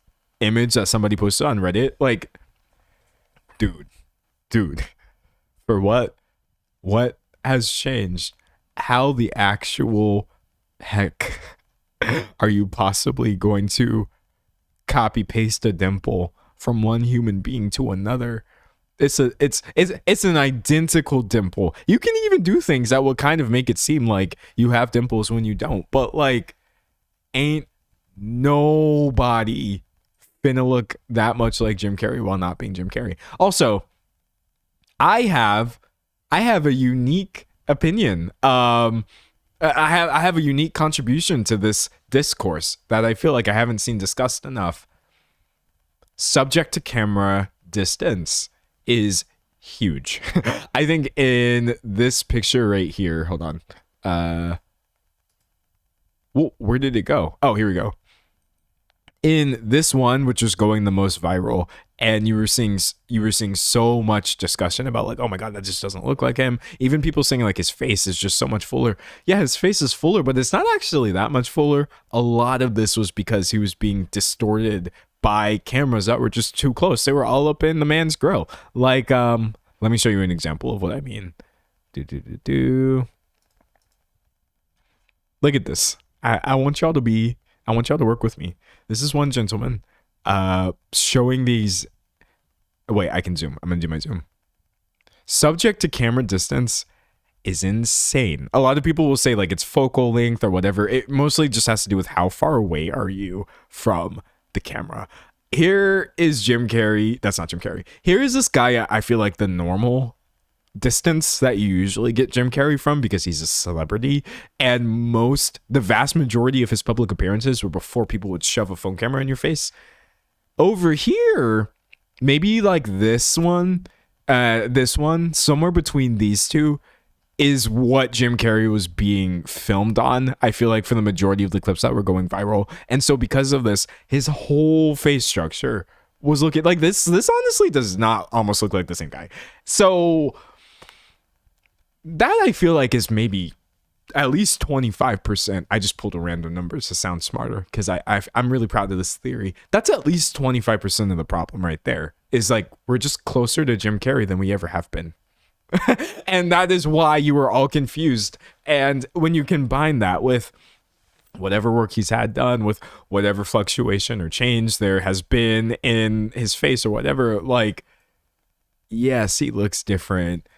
image that somebody posted on Reddit. Like, dude, for what has changed? How the actual heck are you possibly going to copy paste a dimple from one human being to another? It's an identical dimple. You can even do things that will kind of make it seem like you have dimples when you don't. But like, ain't nobody finna look that much like Jim Carrey while not being Jim Carrey. Also, I have a unique opinion. I have a unique contribution to this discourse that I feel like I haven't seen discussed enough. Subject to camera distance is huge. I think in this picture right here, hold on. Well, where did it go? Oh, here we go. In this one, which was going the most viral, and you were seeing so much discussion about like, oh my god, that just doesn't look like him. Even people saying like his face is just so much fuller. Yeah, his face is fuller, but it's not actually that much fuller. A lot of this was because he was being distorted by cameras that were just too close. They were all up in the man's grill. Like, let me show you an example of what I mean. Look at this. I want y'all to work with me. This is one gentleman showing these. Wait, I can zoom. I'm gonna do my zoom. Subject to camera distance is insane. A lot of people will say like it's focal length or whatever. It mostly just has to do with how far away are you from the camera. Here is Jim Carrey. That's not Jim Carrey. Here is this guy. I feel like the normal distance that you usually get Jim Carrey from because he's a celebrity, and the vast majority of his public appearances were before people would shove a phone camera in your face. Over here, maybe like this one, somewhere between these two is what Jim Carrey was being filmed on, I feel like, for the majority of the clips that were going viral. And so because of this, his whole face structure was looking like this. This honestly does not almost look like the same guy. So that I feel like is maybe at least 25%. I just pulled a random number to sound smarter because I'm really proud of this theory. That's at least 25% of the problem right there. Is like we're just closer to Jim Carrey than we ever have been. And that is why you were all confused. And when you combine that with whatever work he's had done, with whatever fluctuation or change there has been in his face or whatever, like, yes, he looks different.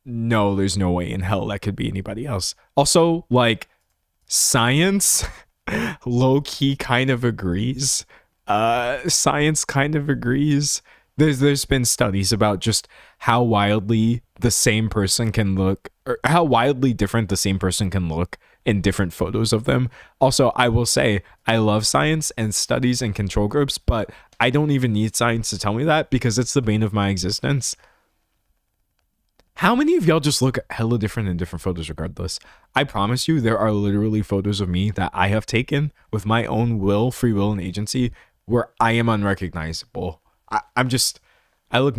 No, there's no way in hell that could be anybody else. Also, like, science low-key kind of agrees. Science kind of agrees. There's been studies about just how wildly the same person can look, or how wildly different the same person can look in different photos of them. Also, I will say I love science and studies and control groups, but I don't even need science to tell me that because it's the bane of my existence. How many of y'all just look hella different in different photos regardless? I promise you there are literally photos of me that I have taken with my own free will, and agency where I am unrecognizable. I look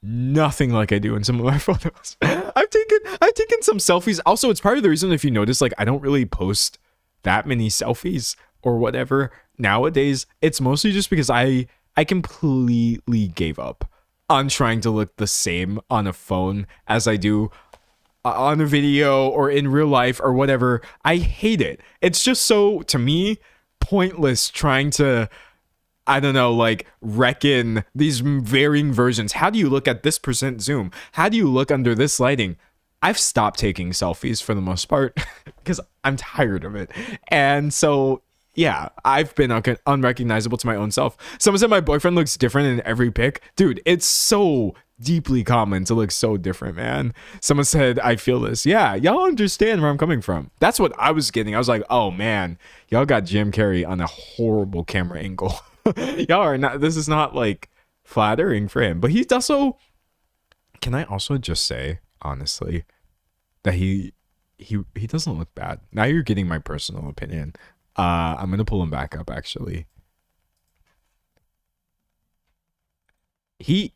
nothing like I do in some of my photos. I've taken some selfies. Also, it's part of the reason, if you notice, like I don't really post that many selfies or whatever nowadays. It's mostly just because I completely gave up on trying to look the same on a phone as I do on a video or in real life or whatever. I hate it. It's just so, to me, pointless trying to, I don't know, like reckon these varying versions. How do you look at this percent zoom? How do you look under this lighting? I've stopped taking selfies for the most part because I'm tired of it. And so, yeah, I've been unrecognizable to my own self. Someone said my boyfriend looks different in every pic. Dude, it's so deeply common to look so different, man. Someone said, I feel this. Yeah, y'all understand where I'm coming from. That's what I was getting. I was like, oh man, y'all got Jim Carrey on a horrible camera angle. Y'all are not, this is not like flattering for him. But he's also, can I also just say, honestly, that he doesn't look bad. Now you're getting my personal opinion. I'm gonna pull him back up actually. He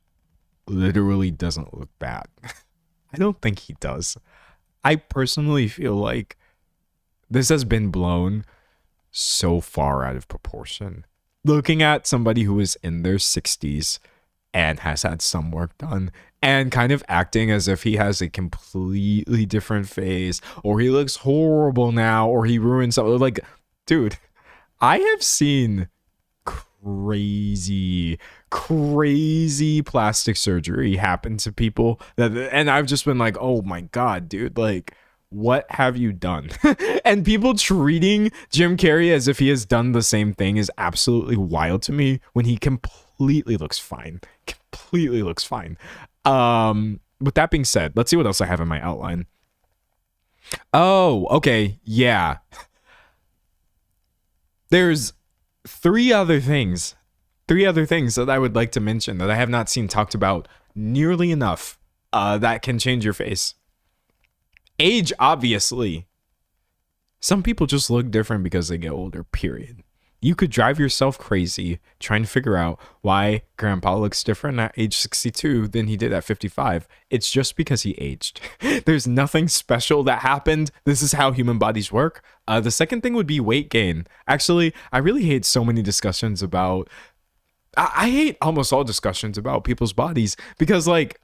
literally doesn't look bad. I don't think he does. I personally feel like this has been blown so far out of proportion. Looking at somebody who is in their 60s and has had some work done and kind of acting as if he has a completely different face, or he looks horrible now, or he ruined something. Like, dude, I have seen crazy plastic surgery happen to people and I've just been like, oh my god, dude, like, what have you done? And people treating Jim Carrey as if he has done the same thing is absolutely wild to me, when he completely looks fine. With that being said, let's see what else I have in my outline. Oh, okay, yeah. There's three other things that I would like to mention that I have not seen talked about nearly enough, that can change your face. Age, obviously. Some people just look different because they get older, period. You could drive yourself crazy trying to figure out why grandpa looks different at age 62 than he did at 55. It's just because he aged. There's nothing special that happened. This is how human bodies work. The second thing would be weight gain. Actually, I really hate so many discussions about... I hate almost all discussions about people's bodies because, like,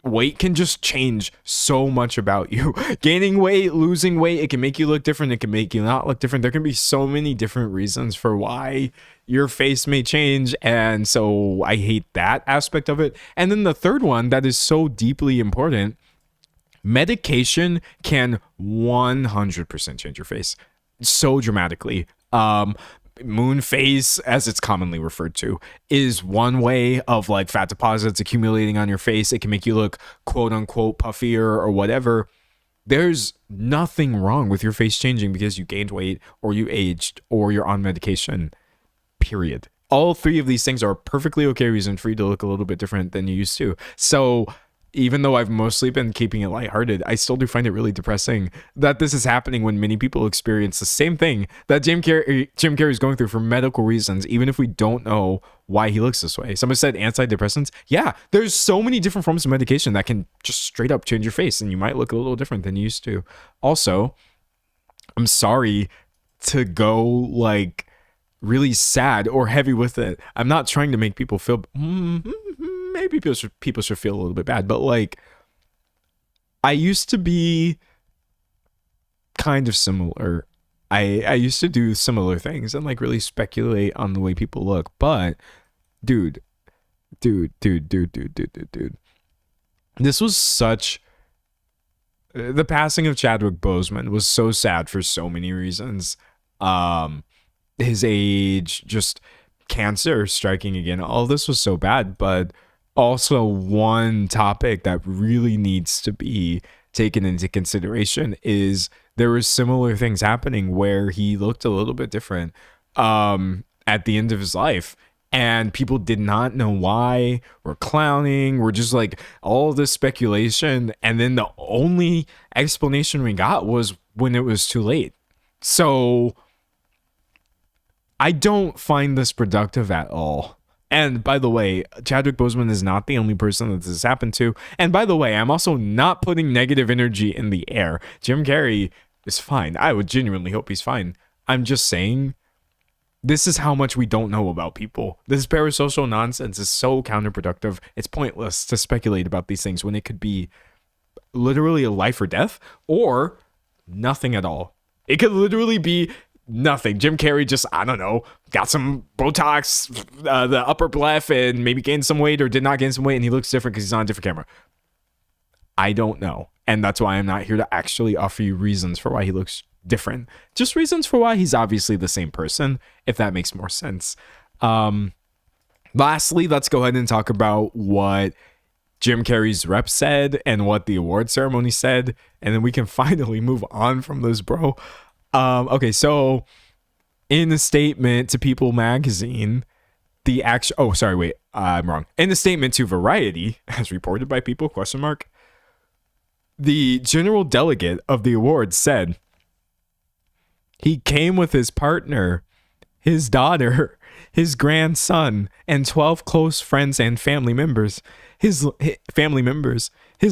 weight can just change so much about you. Gaining weight, losing weight, it can make you look different, it can make you not look different. There can be so many different reasons for why your face may change, and so I hate that aspect of it. And then the third one that is so deeply important, medication can 100% change your face so dramatically. Moon phase, as it's commonly referred to, is one way of like fat deposits accumulating on your face. It can make you look quote unquote puffier or whatever. There's nothing wrong with your face changing because you gained weight or you aged or you're on medication, period. All three of these things are a perfectly okay reason for you to look a little bit different than you used to. So even though I've mostly been keeping it lighthearted, I still do find it really depressing that this is happening when many people experience the same thing that Jim Carrey is going through for medical reasons, even if we don't know why he looks this way. Someone said antidepressants. Yeah, there's so many different forms of medication that can just straight up change your face, and you might look a little different than you used to. Also, I'm sorry to go like really sad or heavy with it. I'm not trying to make people feel... maybe people should feel a little bit bad, but like, I used to be kind of similar. I used to do similar things and like really speculate on the way people look, but dude, this was such... the passing of Chadwick Boseman was so sad for so many reasons. His age, just cancer striking again, all this was so bad, but also one topic that really needs to be taken into consideration is there were similar things happening where he looked a little bit different at the end of his life, and people did not know why. We're clowning, we're just like all this speculation, and then the only explanation we got was when it was too late. So I don't find this productive at all. And by the way, Chadwick Boseman is not the only person that this has happened to. And by the way, I'm also not putting negative energy in the air. Jim Carrey is fine. I would genuinely hope he's fine. I'm just saying, this is how much we don't know about people. This parasocial nonsense is so counterproductive. It's pointless to speculate about these things when it could be literally a life or death or nothing at all. It could literally be nothing. Jim Carrey just, I don't know, got some Botox, the upper left, and maybe gained some weight or did not gain some weight, and he looks different because he's on a different camera. I don't know. And that's why I'm not here to actually offer you reasons for why he looks different. Just reasons for why he's obviously the same person, if that makes more sense. Lastly, let's go ahead and talk about what Jim Carrey's rep said and what the award ceremony said, and then we can finally move on from this, bro. Okay, so in a statement to People magazine, I'm wrong. In a statement to Variety, as reported by People, the general delegate of the award said he came with his partner, his daughter, his grandson, and 12 close friends and family members. His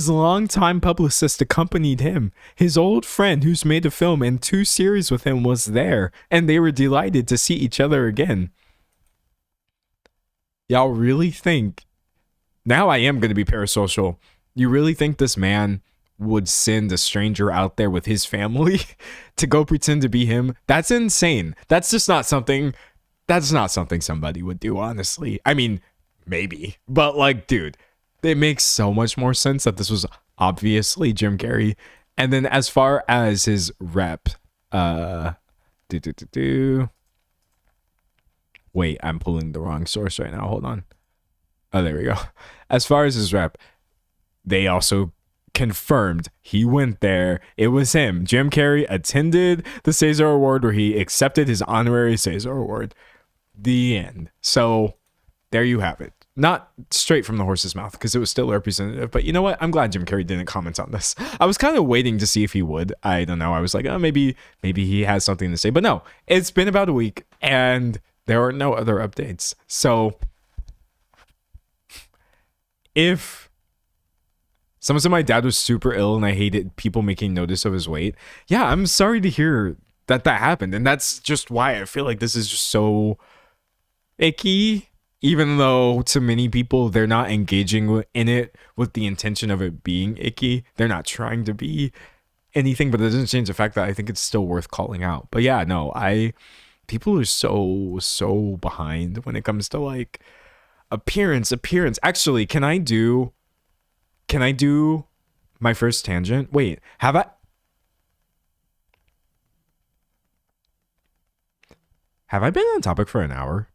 longtime publicist accompanied him. His old friend who's made a film and 2 series with him was there, and they were delighted to see each other again. Y'all really think, now I am going to be parasocial, you really think this man would send a stranger out there with his family to go pretend to be him? That's insane. That's not something somebody would do, honestly. I mean, maybe, but like, dude, it makes so much more sense that this was obviously Jim Carrey. And then as far as his rep, wait, I'm pulling the wrong source right now. Hold on. Oh, there we go. As far as his rep, they also confirmed he went there. It was him. Jim Carrey attended the César Award where he accepted his honorary César Award. The end. So there you have it. Not straight from the horse's mouth because it was still representative. But you know what? I'm glad Jim Carrey didn't comment on this. I was kind of waiting to see if he would. I don't know. I was like, oh, maybe he has something to say. But no, it's been about a week and there are no other updates. So if someone said my dad was super ill and I hated people making notice of his weight, yeah, I'm sorry to hear that happened. And that's just why I feel like this is just so icky, even though to many people they're not engaging in it with the intention of it being icky. They're not trying to be anything, but it doesn't change the fact that I think it's still worth calling out. But yeah, no, people are so behind when it comes to like appearance. Actually, can I do my first tangent? Wait, have I been on topic for an hour?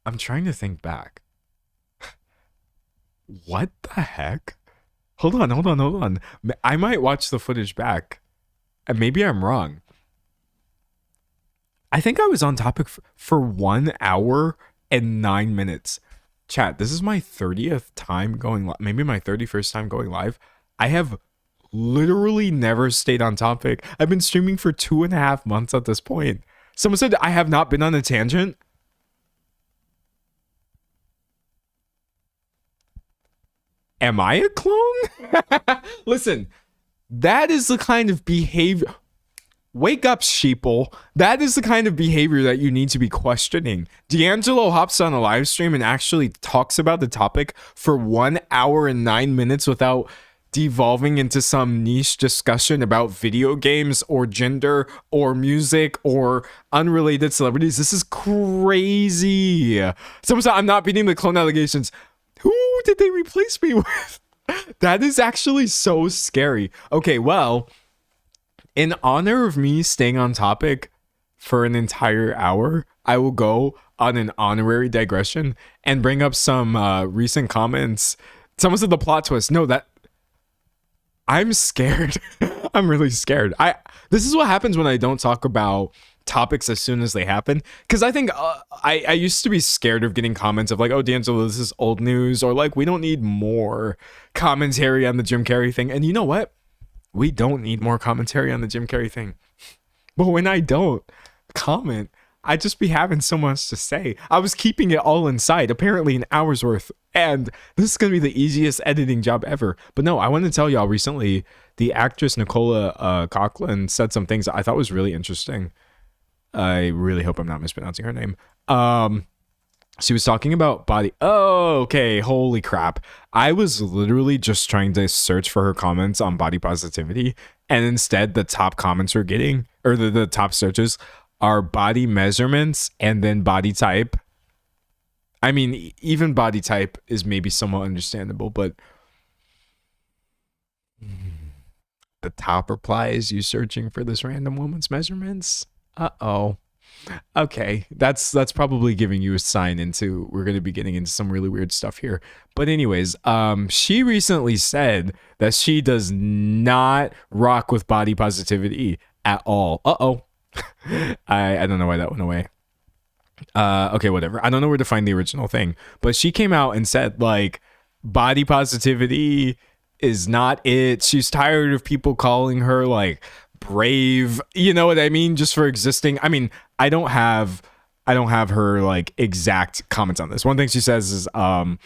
I'm trying to think back. What the heck? Hold on. I might watch the footage back. And maybe I'm wrong. I think I was on topic for 1 hour and 9 minutes. Chat, this is my 30th time going live. Maybe my 31st time going live. I have literally never stayed on topic. I've been streaming for 2.5 months at this point. Someone said I have not been on a tangent. Am I a clone? Listen, that is the kind of behavior. Wake up, sheeple. That is the kind of behavior that you need to be questioning. D'Angelo hops on a live stream and actually talks about the topic for 1 hour and 9 minutes without devolving into some niche discussion about video games or gender or music or unrelated celebrities. This is crazy. Someone said I'm not beating the clone allegations. Who did they replace me with? That is actually so scary. Okay, well, in honor of me staying on topic for an entire hour, I will go on an honorary digression and bring up some recent comments. Someone said the plot twist. No, that I'm scared. I'm really scared. This is what happens when I don't talk about topics as soon as they happen, because I think I used to be scared of getting comments of like, oh, D'Angelo, this is old news, or like, we don't need more commentary on the Jim Carrey thing. And you know what? We don't need more commentary on the Jim Carrey thing. But when I don't comment, I just be having so much to say. I was keeping it all inside, apparently an hour's worth, and this is going to be the easiest editing job ever. But no, I want to tell y'all, recently the actress Nicola Coughlan said some things I thought was really interesting. I really hope I'm not mispronouncing her name. She was talking about body. Oh, okay. Holy crap. I was literally just trying to search for her comments on body positivity. And instead, the top comments we're getting, or the top searches, are body measurements and then body type. I mean, even body type is maybe somewhat understandable, but the top reply is you searching for this random woman's measurements. Uh-oh. Okay, that's probably giving you a sign into we're going to be getting into some really weird stuff here. But anyways, she recently said that she does not rock with body positivity at all. Uh-oh. I don't know why that went away. Okay, whatever. I don't know where to find the original thing, but she came out and said like body positivity is not it. She's tired of people calling her like brave, you know what I mean, just for existing. I mean, I don't have her like exact comments on this. One thing she says is the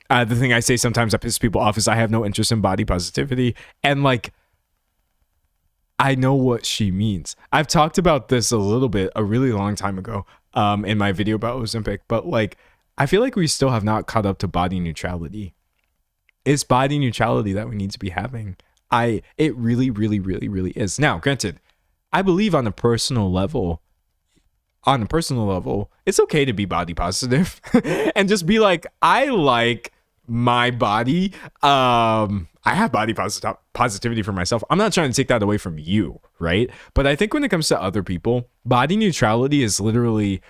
thing I say sometimes that pisses people off is I have no interest in body positivity, and like I know what she means. I've talked about this a little bit a really long time ago in my video about Ozempic, but like I feel like we still have not caught up to body neutrality. It's body neutrality that we need to be having. It really, really, really, really is. Now, granted, I believe on a personal level, it's okay to be body positive and just be like, I like my body. I have body positivity for myself. I'm not trying to take that away from you, right? But I think when it comes to other people, body neutrality is literally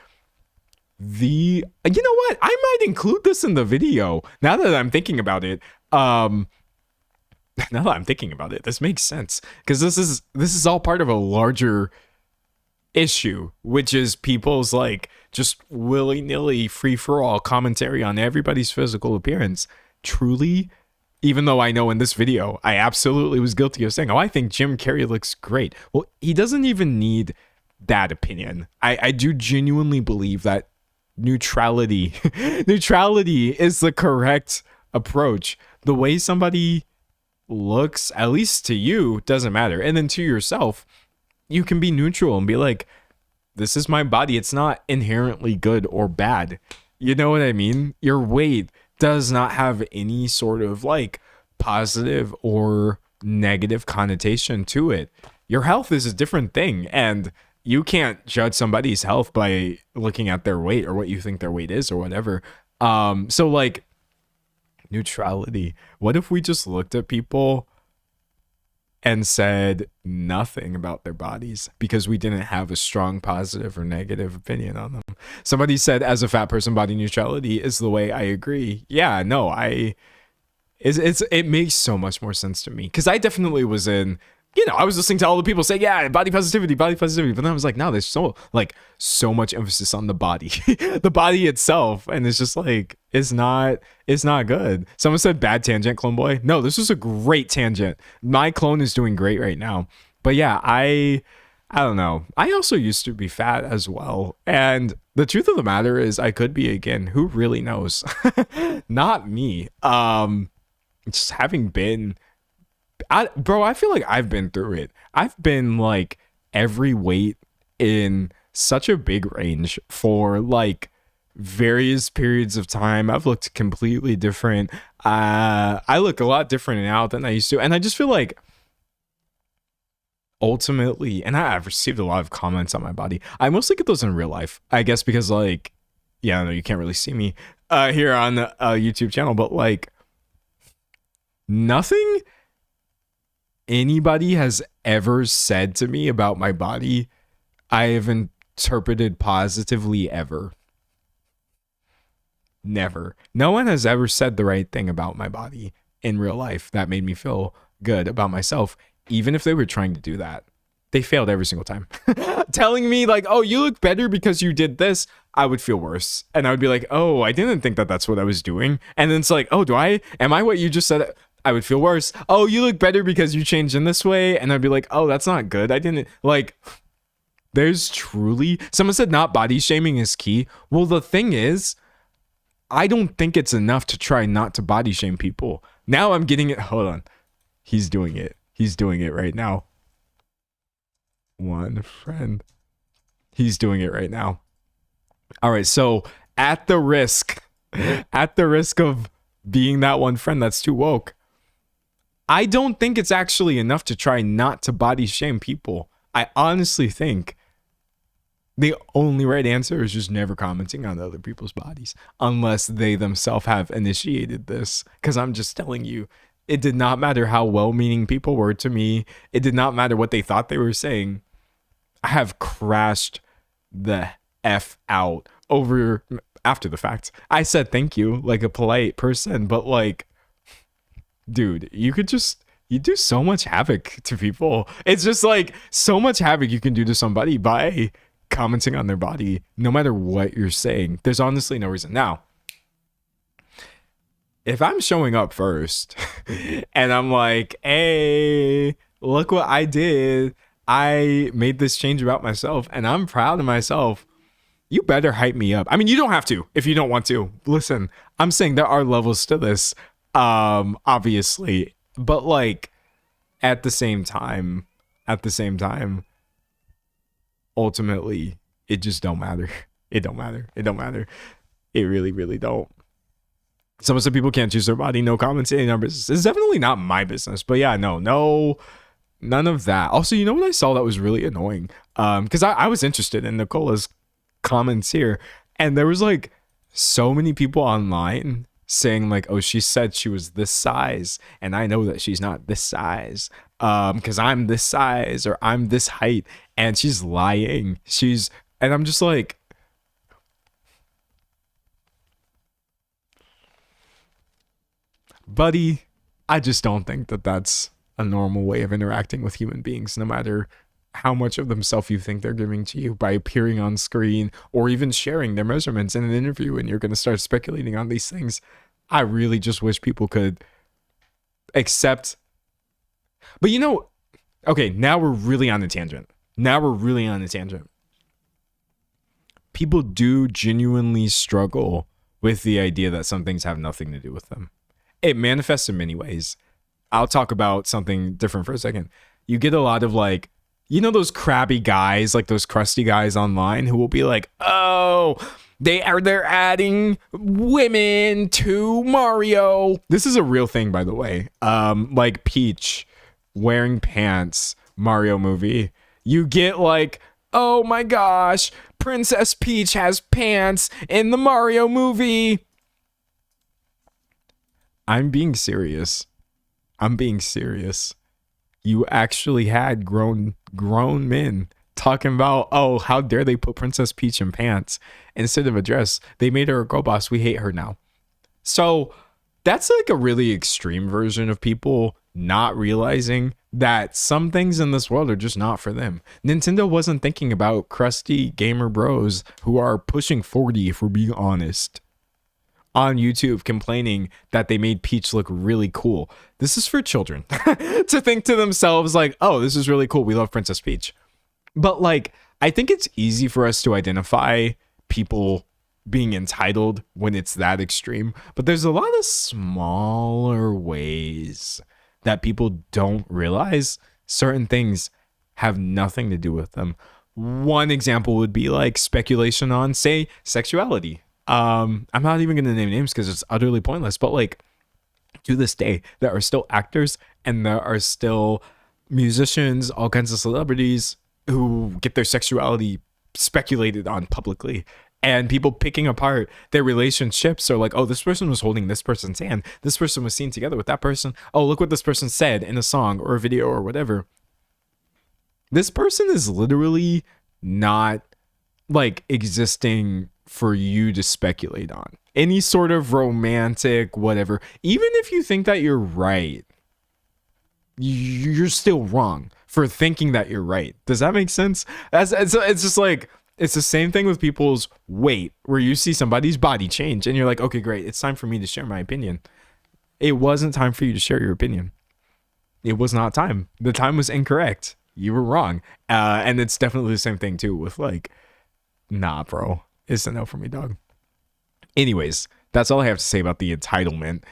you know what? I might include this in the video now that I'm thinking about it. Now that I'm thinking about it, this makes sense because this is all part of a larger issue, which is people's like just willy-nilly free-for-all commentary on everybody's physical appearance. Truly, even though I know in this video I absolutely was guilty of saying, oh, I think Jim Carrey looks great. Well, he doesn't even need that opinion. I do genuinely believe that neutrality is the correct approach. The way somebody looks, at least to you, doesn't matter. And then to yourself, you can be neutral and be like, this is my body. It's not inherently good or bad. You know what I mean? Your weight does not have any sort of like positive or negative connotation to it. Your health is a different thing, and you can't judge somebody's health by looking at their weight or what you think their weight is or whatever. So like neutrality. What if we just looked at people and said nothing about their bodies because we didn't have a strong positive or negative opinion on them? Somebody said, as a fat person, body neutrality is the way. I agree. Yeah, no, it makes so much more sense to me because I definitely was in, I was listening to all the people say, yeah, body positivity. But then I was like, no, there's so much emphasis on the body, the body itself. And it's just like, it's not good. Someone said bad tangent, Clone Boy. No, this was a great tangent. My clone is doing great right now. But yeah, I don't know. I also used to be fat as well. And the truth of the matter is I could be again. Who really knows? Not me. Just having been, I feel like I've been through it. I've been like every weight in such a big range for like various periods of time. I've looked completely different. I look a lot different now than I used to. And I just feel like ultimately, and I've received a lot of comments on my body. I mostly get those in real life, I guess, because like, yeah, no, you can't really see me here on the YouTube channel, but like nothing anybody has ever said to me about my body I have interpreted positively ever. Never. No one has ever said the right thing about my body in real life that made me feel good about myself, even if they were trying to do that. They failed every single time. Telling me like, oh, you look better because you did this, I would feel worse. And I would be like, oh, I didn't think that that's what I was doing. And then it's like, oh, am I what you just said? I would feel worse. Oh, you look better because you changed in this way. And I'd be like, oh, that's not good. I didn't like, there's truly, someone said not body shaming is key. Well, the thing is, I don't think it's enough to try not to body shame people. Now I'm getting it. Hold on. He's doing it. He's doing it right now. One friend. He's doing it right now. All right. So at the risk of being that one friend that's too woke, I don't think it's actually enough to try not to body shame people. I honestly think The only right answer is just never commenting on other people's bodies unless they themselves have initiated this. Because I'm just telling you, it did not matter how well-meaning people were to me. It did not matter what they thought they were saying. I have crashed the F out over after the fact. I said thank you like a polite person, but like, dude, you do so much havoc to people. It's just like so much havoc you can do to somebody by commenting on their body, no matter what you're saying. There's honestly no reason. Now, if I'm showing up first and I'm like, hey, look what I did. I made this change about myself and I'm proud of myself. You better hype me up. I mean, you don't have to if you don't want to. Listen, I'm saying there are levels to this, obviously. But like at the same time, ultimately, it just don't matter. It don't matter. It really, really don't. Some people can't choose their body. No comments in our business. It's definitely not my business. But yeah, no, none of that. Also, you know what I saw that was really annoying? Because I was interested in Nicola's comments here, and there was like so many people online saying like, oh, she said she was this size and I know that she's not this size because I'm this size or I'm this height, and she's lying. And I'm just like, buddy, I just don't think that that's a normal way of interacting with human beings, no matter how much of themselves you think they're giving to you by appearing on screen or even sharing their measurements in an interview, and you're going to start speculating on these things. I really just wish people could accept. But you know, okay, now we're really on a tangent. People do genuinely struggle with the idea that some things have nothing to do with them. It manifests in many ways. I'll talk about something different for a second. You get a lot of like, you know, those crabby guys, like those crusty guys online who will be like, oh, they're adding women to Mario. This is a real thing, by the way. Like Peach wearing pants, Mario movie. You get like, oh my gosh, Princess Peach has pants in the Mario movie. I'm being serious. You actually had grown men talking about, oh, how dare they put Princess Peach in pants instead of a dress. They made her a girl boss. We hate her now. So that's like a really extreme version of people not realizing that some things in this world are just not for them. Nintendo wasn't thinking about crusty gamer bros who are pushing 40, if we're being honest, on YouTube complaining that they made Peach look really cool. This is for children to think to themselves like, oh, this is really cool. We love Princess Peach. But like, I think it's easy for us to identify people being entitled when it's that extreme. But there's a lot of smaller ways that people don't realize certain things have nothing to do with them. One example would be like speculation on, say, sexuality. I'm not even going to name names because it's utterly pointless, but like to this day, there are still actors and there are still musicians, all kinds of celebrities who get their sexuality speculated on publicly, and people picking apart their relationships are like, oh, this person was holding this person's hand. This person was seen together with that person. Oh, look what this person said in a song or a video or whatever. This person is literally not like existing for you to speculate on. Any sort of romantic, whatever. Even if you think that you're right, you're still wrong for thinking that you're right. Does that make sense? It's just like, it's the same thing with people's weight, where you see somebody's body change and you're like, okay, great. It's time for me to share my opinion. It wasn't time for you to share your opinion. It was not time. The time was incorrect. You were wrong. And it's definitely the same thing too with like, nah, bro. It's a no for me, dog. Anyways, that's all I have to say about the entitlement.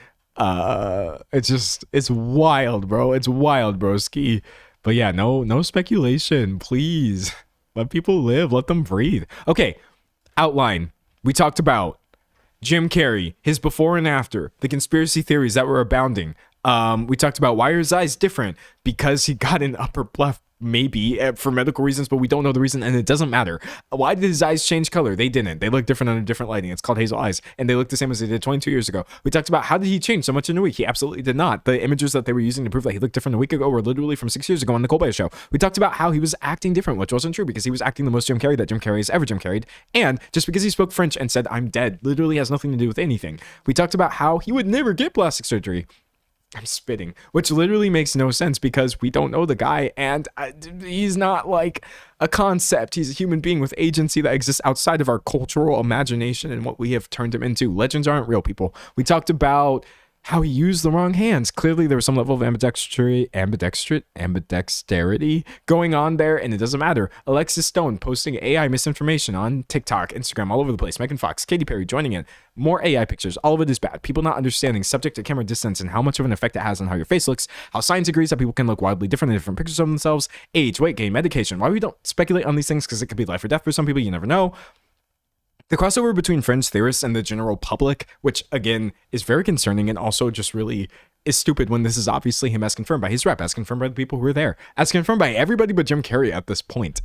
It's wild, bro. It's wild, broski. But yeah, no speculation, please. Let people live. Let them breathe. Okay, outline. We talked about Jim Carrey, his before and after, the conspiracy theories that were abounding. We talked about why are his eyes different? Because he got an upper maybe for medical reasons, but we don't know the reason, and it doesn't matter. Why did his eyes change color? They didn't. They look different under different lighting. It's called hazel eyes, and they look the same as they did 22 years ago. We talked about how did he change so much in a week? He absolutely did not. The images that they were using to prove that he looked different a week ago were literally from 6 years ago on the Colbert Show. We talked about how he was acting different, which wasn't true because he was acting the most Jim Carrey that Jim Carrey has ever Jim Carreyed, and just because he spoke French and said I'm dead literally has nothing to do with anything. We talked about how he would never get plastic surgery. I'm spitting, which literally makes no sense because we don't know the guy, and he's not like a concept. He's a human being with agency that exists outside of our cultural imagination and what we have turned him into. Legends aren't real, people. We talked about how he used the wrong hands. Clearly, there was some level of ambidexterity going on there, and it doesn't matter. Alexis Stone posting AI misinformation on TikTok, Instagram, all over the place. Megan Fox, Katy Perry joining in. More AI pictures. All of it is bad. People not understanding subject to camera distance and how much of an effect it has on how your face looks. How science agrees that people can look wildly different in different pictures of themselves. Age, weight gain, medication. Why we don't speculate on these things because it could be life or death for some people. You never know. The crossover between fringe theorists and the general public, which again is very concerning and also just really is stupid when this is obviously him as confirmed by his rep, as confirmed by the people who were there, as confirmed by everybody but Jim Carrey at this point.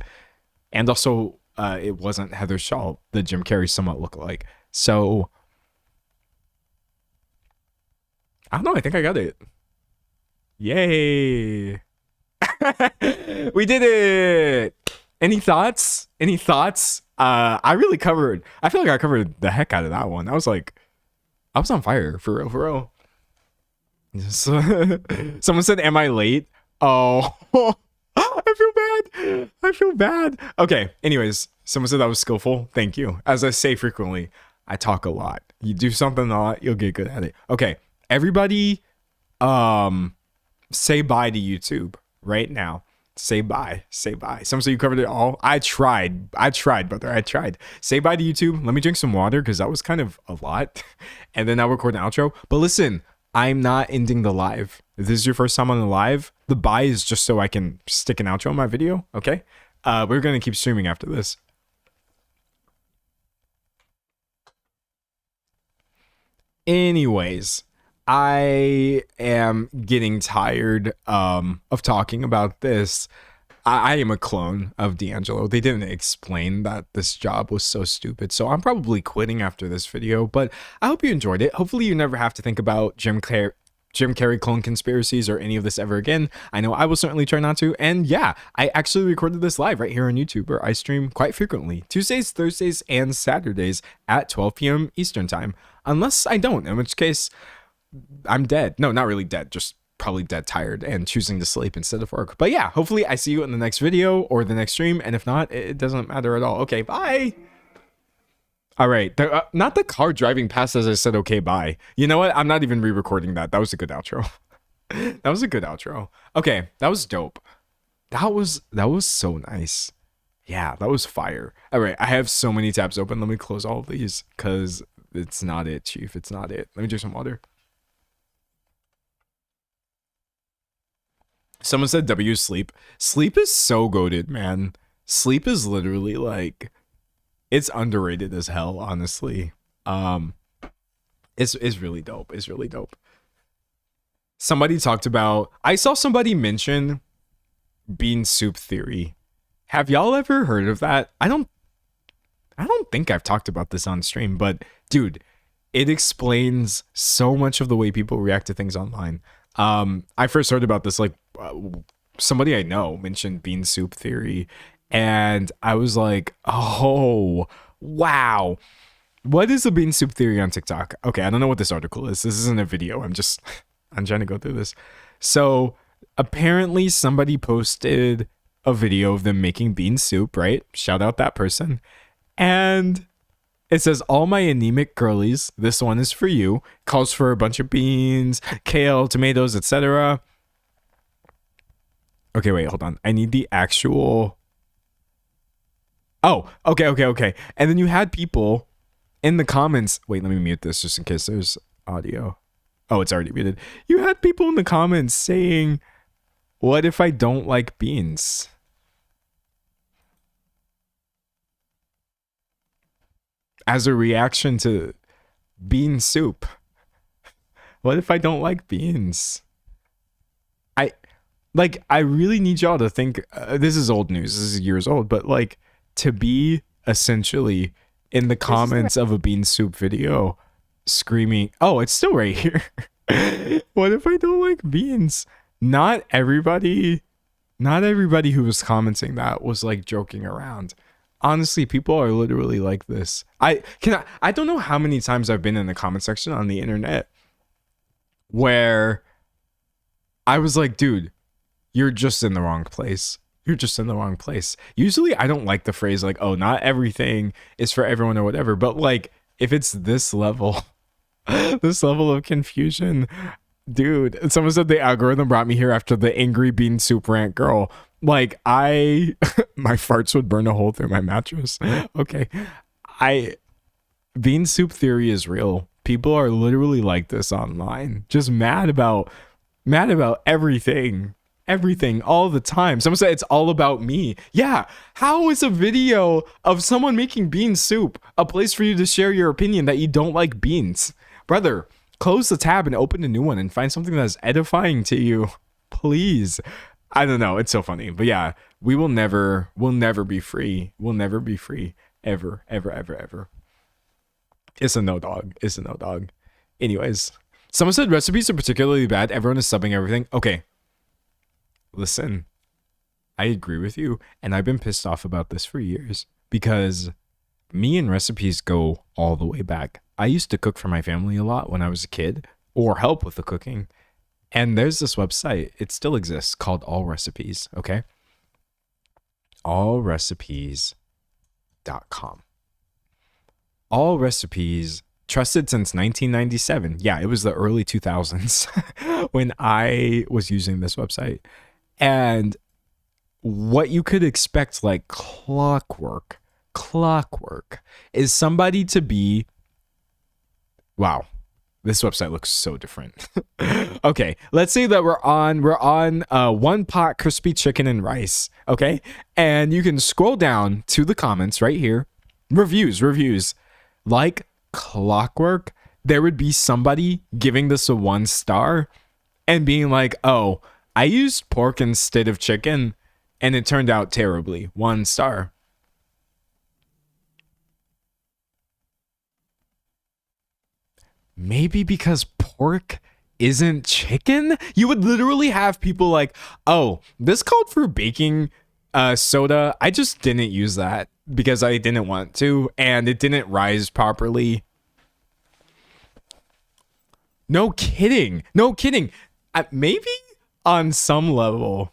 And also, it wasn't Heather Shaw that Jim Carrey somewhat looked like. So, I don't know. I think I got it. Yay. We did it. Any thoughts? Any thoughts? I really covered. I feel like I covered the heck out of that one. I was on fire for real, for real. Someone said, "Am I late?" Oh, I feel bad. I feel bad. Okay. Anyways, someone said that was skillful. Thank you. As I say frequently, I talk a lot. You do something a lot, you'll get good at it. Okay, everybody, say bye to YouTube right now. Say bye. Say bye. Someone said you covered it all. I tried, brother. I tried. Say bye to YouTube. Let me drink some water because that was kind of a lot. And then I'll record an outro. But listen, I'm not ending the live. If this is your first time on the live, the bye is just so I can stick an outro in my video. Okay? We're going to keep streaming after this. Anyways, I am getting tired of talking about this. I am a clone of D'Angelo. They didn't explain that this job was so stupid, so I'm probably quitting after this video, but I hope you enjoyed it. Hopefully you never have to think about Jim Carrey clone conspiracies or any of this ever again. I know I will certainly try not to. And yeah, I actually recorded this live right here on YouTube, where I stream quite frequently, Tuesdays, Thursdays, and Saturdays at 12 p.m. Eastern time. Unless I don't, in which case I'm dead. No, not really dead, just probably dead tired and choosing to sleep instead of work. But yeah, hopefully I see you in the next video or the next stream. And if not, it doesn't matter at all. Okay, bye. All right, not the car driving past as I said, okay, bye. You know what? I'm not even re-recording that. That was a good outro. That was a good outro. Okay, that was dope. That was so nice. Yeah, that was fire. All right, I have so many tabs open. Let me close all of these because it's not it, Chief. It's not it. Let me drink some water. Someone said W sleep. Sleep is so goated, man. Sleep is literally like, it's underrated as hell, honestly. It's really dope. It's really dope. Somebody talked about, I saw somebody mention bean soup theory. Have y'all ever heard of that? I don't think I've talked about this on stream, but dude, it explains so much of the way people react to things online. I first heard about this, like, somebody I know mentioned bean soup theory, and I was like, oh, wow. What is the bean soup theory on TikTok? Okay, I don't know what this article is. This isn't a video. I'm trying to go through this. So apparently somebody posted a video of them making bean soup, right? Shout out that person. And it says, all my anemic girlies, this one is for you. Calls for a bunch of beans, kale, tomatoes, etc. Okay, wait, hold on. I need the actual... Oh, okay. And then you had people in the comments... Wait, let me mute this just in case there's audio. Oh, it's already muted. You had people in the comments saying, what if I don't like beans? As a reaction to bean soup. What if I don't like beans? like, I really need y'all to think, this is old news, this is years old, but like, to be essentially in the comments of a bean soup video screaming, oh, it's still right here. What if I don't like beans? Not everybody who was commenting that was like joking around. Honestly, people are literally like this. I don't know how many times I've been in the comment section on the internet where I was like, dude, you're just in the wrong place. You're just in the wrong place. Usually I don't like the phrase like, oh, not everything is for everyone or whatever. But like, if it's this level, this level of confusion, dude, someone said the algorithm brought me here after the angry bean soup rant girl. Like, my farts would burn a hole through my mattress. Okay. Bean soup theory is real. People are literally like this online. Just mad about everything all the time. Someone said it's all about me. Yeah. How is a video of someone making bean soup a place for you to share your opinion that you don't like beans? Brother, close the tab and open a new one and find something that's edifying to you. Please. I don't know. It's so funny. But yeah, we'll never be free. We'll never be free. Ever, ever, ever, ever. It's a no dog. It's a no dog. Anyways, someone said recipes are particularly bad. Everyone is subbing everything. Okay. Listen, I agree with you. And I've been pissed off about this for years because me and recipes go all the way back. I used to cook for my family a lot when I was a kid or help with the cooking. And there's this website, it still exists, called All Recipes, okay? allrecipes.com. All Recipes, trusted since 1997. Yeah, it was the early 2000s when I was using this website. And what you could expect, like clockwork, is somebody to be, wow. This website looks so different. Okay, let's say that we're on one pot crispy chicken and rice, okay? And you can scroll down to the comments right here. Reviews. Like clockwork, there would be somebody giving this a 1 star and being like, oh, I used pork instead of chicken and it turned out terribly. 1 star. Maybe because pork isn't chicken? You would literally have people like, oh, this called for baking soda. I just didn't use that because I didn't want to and it didn't rise properly. No kidding. Maybe on some level,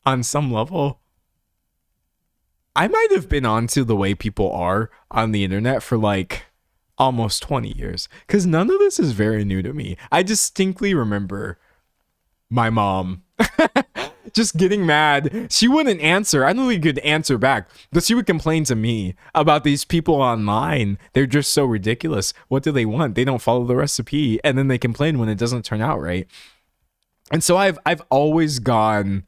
I might have been onto the way people are on the internet for like almost 20 years, because none of this is very new to me. I distinctly remember my mom just getting mad. She wouldn't answer. I don't think could answer back, but she would complain to me about these people online. They're just so ridiculous. What do they want? They don't follow the recipe, and then they complain when it doesn't turn out right. And so I've always gone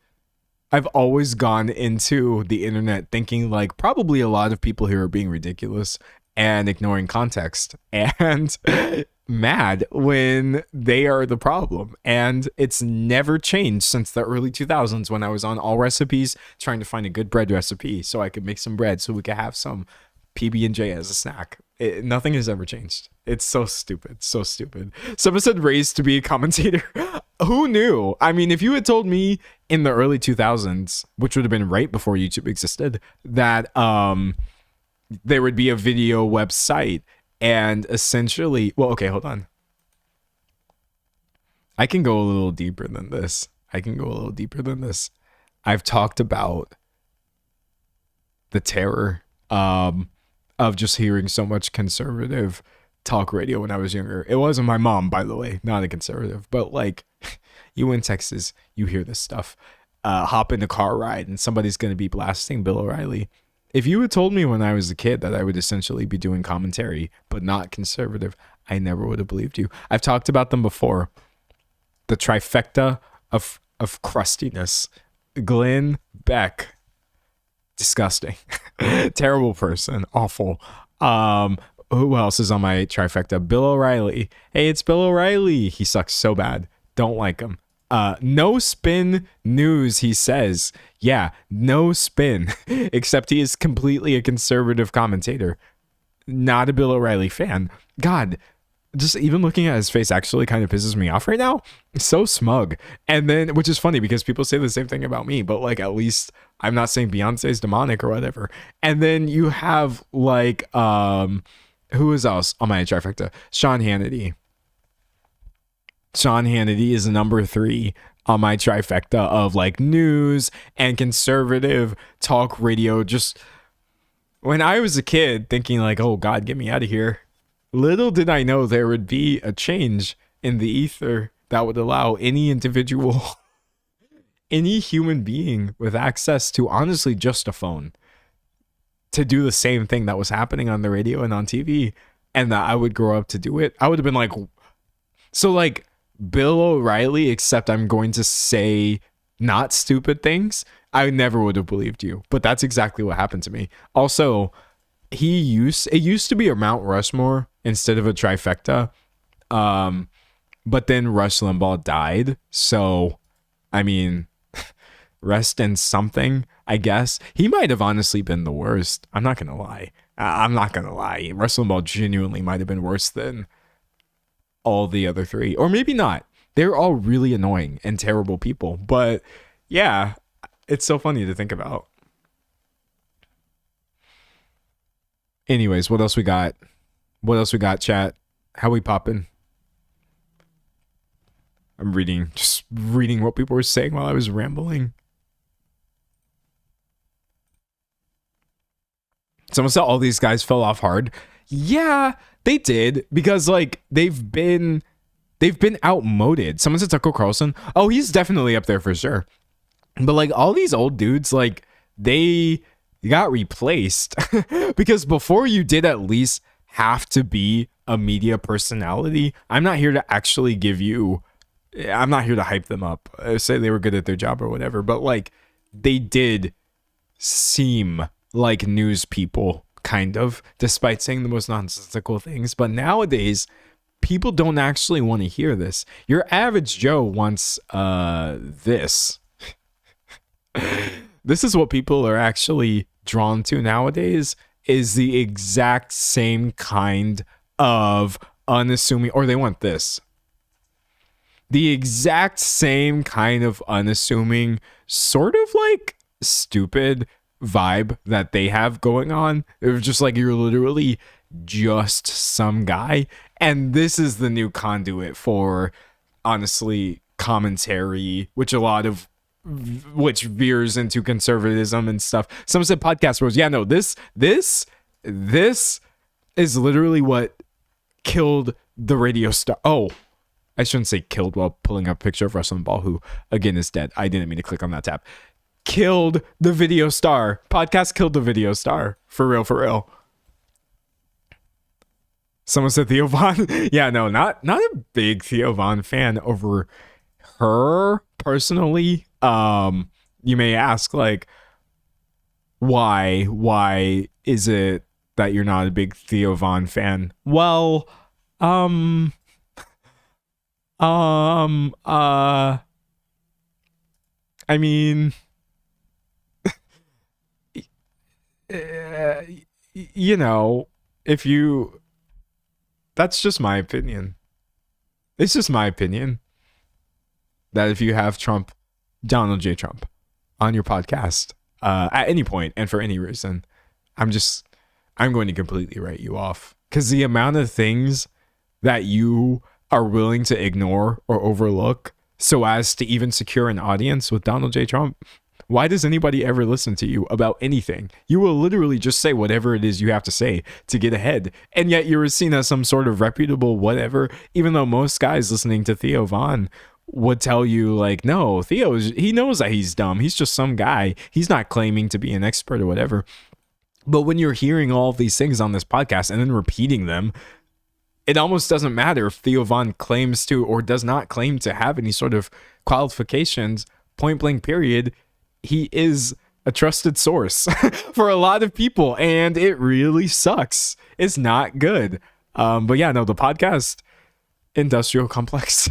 into the internet thinking like probably a lot of people here are being ridiculous and ignoring context and mad when they are the problem. And it's never changed since the early 2000s when I was on All Recipes trying to find a good bread recipe so I could make some bread so we could have some PB&J as a snack. Nothing has ever changed. It's so stupid. Someone said raised to be a commentator. Who knew? I mean, if you had told me in the early 2000s, which would have been right before YouTube existed, that there would be a video website and essentially, well, okay, hold on. I can go a little deeper than this. I've talked about the terror of just hearing so much conservative talk radio when I was younger. It wasn't my mom, by the way, not a conservative, but like you in Texas, you hear this stuff. Hop in a car ride and somebody's going to be blasting Bill O'Reilly. If you had told me when I was a kid that I would essentially be doing commentary, but not conservative, I never would have believed you. I've talked about them before. The trifecta of crustiness. Glenn Beck. Disgusting. Terrible person. Awful. Who else is on my trifecta? Bill O'Reilly. Hey, it's Bill O'Reilly. He sucks so bad. Don't like him. No spin news, he says. Yeah, no spin. Except he is completely a conservative commentator. Not a Bill O'Reilly fan. God, just even looking at his face actually kind of pisses me off right now. So smug. And then, which is funny because people say the same thing about me, but like at least I'm not saying Beyonce's demonic or whatever. And then you have like who is else on my trifecta? Sean Hannity. Sean Hannity is number 3 on my trifecta of like news and conservative talk radio. Just when I was a kid thinking like, oh God, get me out of here. Little did I know there would be a change in the ether that would allow any individual, any human being with access to honestly just a phone to do the same thing that was happening on the radio and on TV, and that I would grow up to do it. I would have been like, so like Bill O'Reilly, except I'm going to say not stupid things. I never would have believed you, but that's exactly what happened to me. Also, it used to be a Mount Rushmore instead of a trifecta, but then Rush Limbaugh died, so I mean, rest in something, I guess. He might have honestly been the worst. I'm not gonna lie. Rush Limbaugh genuinely might have been worse than all the other 3, or maybe not. They're all really annoying and terrible people, but yeah, it's so funny to think about. Anyways, what else we got? Chat? How we popping? I'm just reading what people were saying while I was rambling. Someone said all these guys fell off hard. Yeah, they did, because like they've been outmoded. Someone said Tucker Carlson. Oh, he's definitely up there for sure. But like all these old dudes, like they got replaced because before you did at least have to be a media personality. I'm not here to hype them up, say they were good at their job or whatever, but like they did seem like news people kind of, despite saying the most nonsensical things. But nowadays people don't actually want to hear this. Your average Joe wants this. This is what people are actually drawn to nowadays, is the exact same kind of unassuming, or they want this. The exact same kind of unassuming, sort of like stupid vibe that they have going on. It was just like you're literally just some guy. And this is the new conduit for, honestly, commentary, which veers into conservatism and stuff. Someone said podcast bros. Yeah, no, this is literally what killed the radio star. Oh, I shouldn't say killed while pulling up a picture of Rush Limbaugh, who again is dead. I didn't mean to click on that tab. Killed the video star. Podcast killed the video star. For real. Someone said Theo Von. Yeah, no, not a big Theo Von fan over her personally. You may ask, like, why is it that you're not a big Theo Von fan? Well, I mean, you know, that's just my opinion. It's just my opinion that if you have Donald J. Trump on your podcast, at any point and for any reason, I'm going to completely write you off, because the amount of things that you are willing to ignore or overlook so as to even secure an audience with Donald J. Trump. Why does anybody ever listen to you about anything? You will literally just say whatever it is you have to say to get ahead. And yet you're seen as some sort of reputable whatever, even though most guys listening to Theo Von would tell you, like, no, he knows that he's dumb. He's just some guy. He's not claiming to be an expert or whatever. But when you're hearing all of these things on this podcast and then repeating them, it almost doesn't matter if Theo Von claims to or does not claim to have any sort of qualifications, point blank period. He is a trusted source for a lot of people, and it really sucks. It's not good. But yeah, no, the podcast, industrial complex.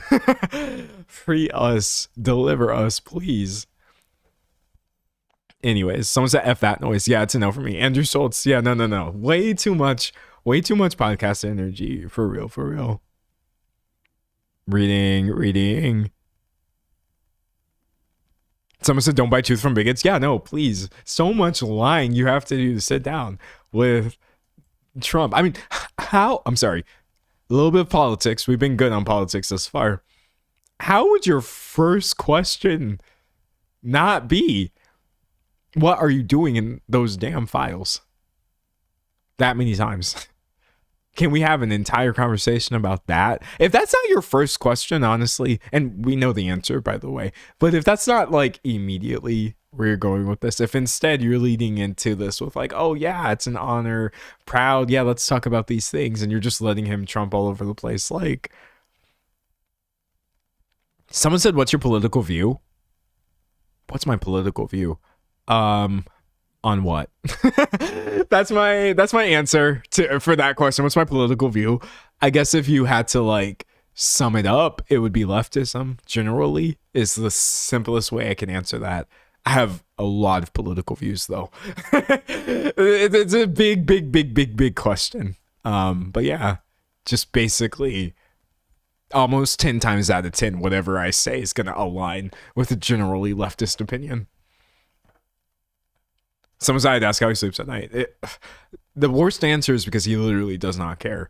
Free us, deliver us, please. Anyways, someone said F that noise. Yeah, it's a no for me. Andrew Schultz. Yeah, no. Way too much podcast energy. For real. Reading. Someone said don't buy truth from bigots. Yeah, no, please. So much lying you have to do to sit down with Trump. I mean, how? I'm sorry. A little bit of politics. We've been good on politics thus far. How would your first question not be, what are you doing in those damn files? That many times. Can we have an entire conversation about that? If that's not your first question, honestly, and we know the answer, by the way, but if that's not like immediately where you're going with this, if instead you're leading into this with like, oh yeah, it's an honor, proud, yeah, let's talk about these things, and you're just letting him trump all over the place. Like, someone said, what's your political view? What's my political view? On what? that's my answer for that question. What's my political view? I guess if you had to like sum it up, it would be leftism generally is the simplest way I can answer that. I have a lot of political views though. It's a big question. But yeah, just basically almost 10 times out of 10, whatever I say is going to align with a generally leftist opinion. Someone said I'd ask how he sleeps at night. The worst answer is because he literally does not care.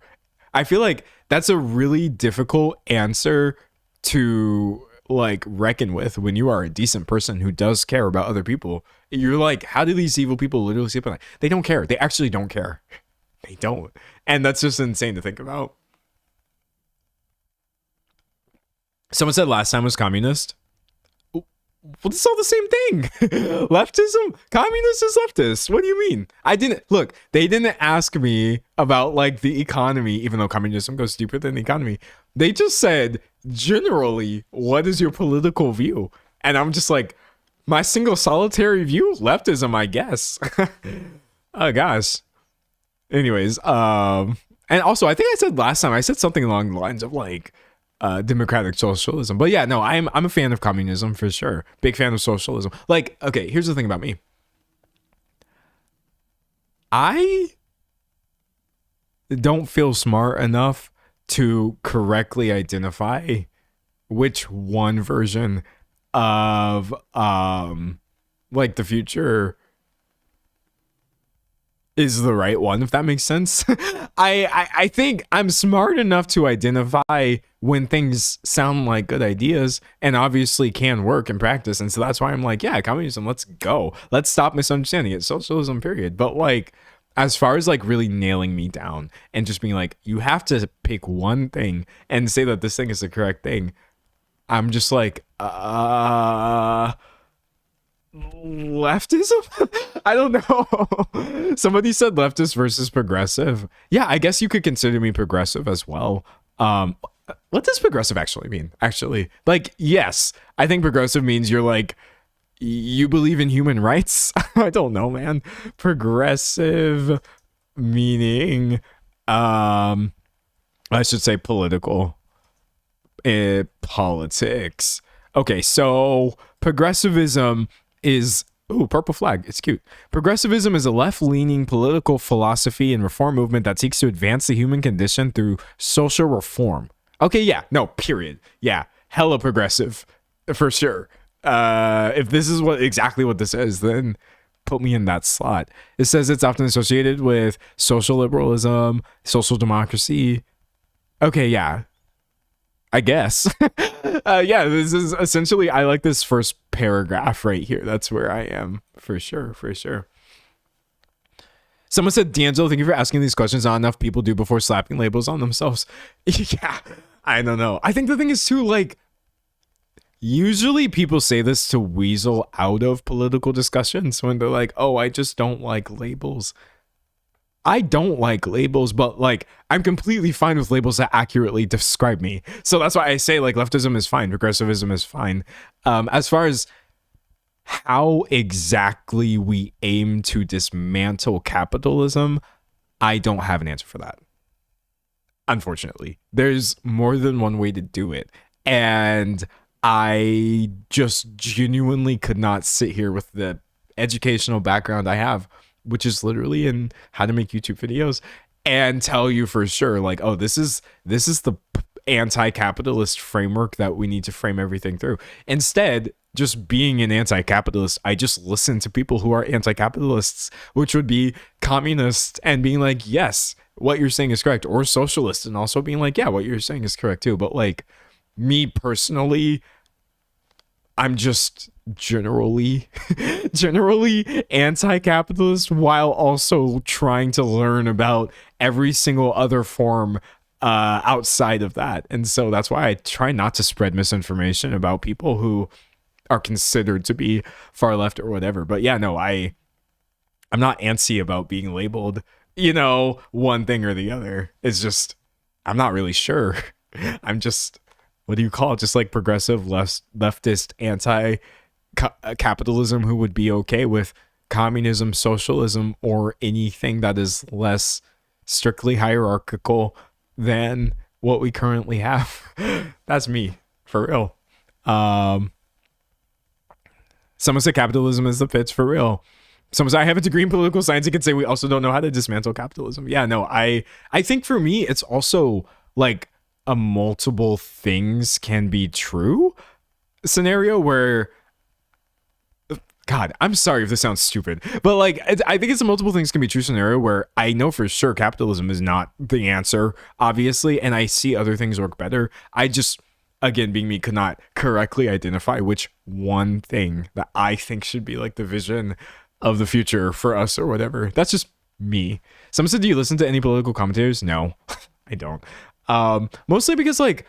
I feel like that's a really difficult answer to like reckon with when you are a decent person who does care about other people. You're like, how do these evil people literally sleep at night? They don't care. They actually don't care. They don't. And that's just insane to think about. Someone said last time was communist. Well, it's all the same thing. Leftism, communist is leftist. What do you mean? They didn't ask me about like the economy, even though communism goes deeper than the economy. They just said, generally, what is your political view? And I'm just like, my single solitary view? Leftism, I guess. Oh, gosh. Anyways, and also, I think I said last time, I said something along the lines of like, democratic socialism. But yeah, no, I'm a fan of communism for sure. Big fan of socialism. Like, okay, here's the thing about me. I don't feel smart enough to correctly identify which one version of like the future is the right one, if that makes sense. I think I'm smart enough to identify when things sound like good ideas and obviously can work in practice. And so that's why I'm like, yeah, communism, let's go. Let's stop misunderstanding it. Socialism, period. But like, as far as like really nailing me down and just being like, you have to pick one thing and say that this thing is the correct thing, I'm just like, leftism? I don't know. Somebody said leftist versus progressive. Yeah, I guess you could consider me progressive as well. What does progressive actually mean? Actually, like, yes, I think progressive means you're like, you believe in human rights. I don't know, man. Progressive meaning, I should say political. Politics. Okay, so progressivism is, ooh, purple flag, it's cute. Progressivism is a left-leaning political philosophy and reform movement that seeks to advance the human condition through social reform. Okay, yeah, no, period. Yeah, hella progressive, for sure. If this is exactly what this is, then put me in that slot. It says it's often associated with social liberalism, social democracy. Okay, yeah, I guess. Yeah, this is essentially, I like this first paragraph right here. That's where I am, for sure. Someone said, D'Angelo, thank you for asking these questions. Not enough people do before slapping labels on themselves. Yeah, I don't know. I think the thing is too, like, usually people say this to weasel out of political discussions when they're like, oh, I just don't like labels. I don't like labels, but like, I'm completely fine with labels that accurately describe me. So that's why I say like leftism is fine, progressivism is fine. As far as how exactly we aim to dismantle capitalism, I don't have an answer for that. Unfortunately, there's more than one way to do it. And I just genuinely could not sit here with the educational background I have, which is literally in how to make YouTube videos, and tell you for sure, like, oh, this is the anti-capitalist framework that we need to frame everything through. Instead, just being an anti-capitalist, I just listen to people who are anti-capitalists, which would be communists, and being like, yes, what you're saying is correct, or socialists, and also being like, yeah, what you're saying is correct too. But like, me personally, I'm just generally anti-capitalist, while also trying to learn about every single other form outside of that. And so that's why I try not to spread misinformation about people who are considered to be far left or whatever. But yeah, no, I'm not antsy about being labeled, one thing or the other. It's just, I'm not really sure. I'm just, what do you call it? Just like progressive leftist anti-capitalism who would be okay with communism, socialism, or anything that is less strictly hierarchical than what we currently have. That's me, for real. Someone said capitalism is the pitch, for real. Someone said I have a degree in political science. You could say we also don't know how to dismantle capitalism. Yeah, no, I think for me, it's also like a multiple things can be true scenario where, God, I'm sorry if this sounds stupid, but like, I think it's a multiple things can be true scenario where I know for sure capitalism is not the answer, obviously, and I see other things work better. I just, again, being me, could not correctly identify which one thing that I think should be like the vision of the future for us or whatever. That's just me. Someone said, do you listen to any political commentators? No, I don't. Mostly because like,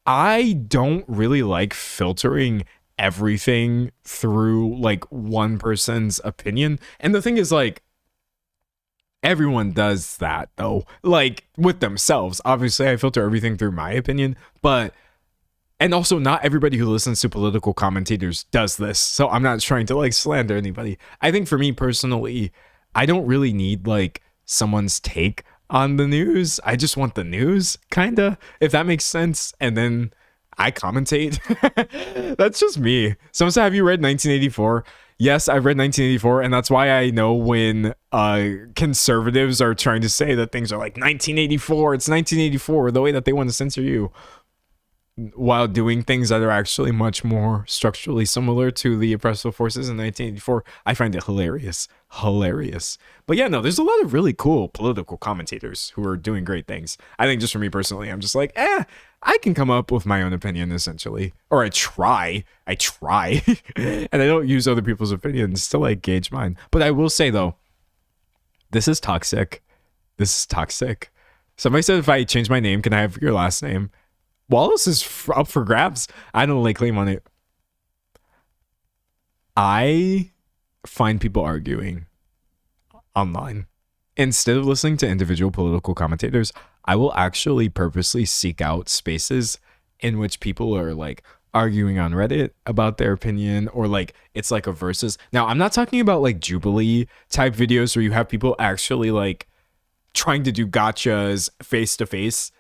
I don't really like filtering everything through like one person's opinion. And the thing is, like, everyone does that though, like with themselves. Obviously I filter everything through my opinion, but, and also not everybody who listens to political commentators does this. So I'm not trying to like slander anybody. I think for me personally, I don't really need like someone's take on the news. I just want the news, kinda, if that makes sense. And then I commentate. That's just me. Someone said, have you read 1984? Yes, I've read 1984, and that's why I know when conservatives are trying to say that things are like 1984, it's 1984, the way that they want to censor you, while doing things that are actually much more structurally similar to the oppressive forces in 1984. I find it hilarious. But yeah, no, there's a lot of really cool political commentators who are doing great things. I think just for me personally, I'm just like, I can come up with my own opinion essentially, or I try, and I don't use other people's opinions to like gauge mine. But I will say though, this is toxic. Somebody said if I change my name, can I have your last name? Wallace is up for grabs. I don't lay claim on it. I find people arguing online. Instead of listening to individual political commentators, I will actually purposely seek out spaces in which people are like arguing on Reddit about their opinion, or like it's like a versus. Now, I'm not talking about like Jubilee type videos where you have people actually like trying to do gotchas face to face.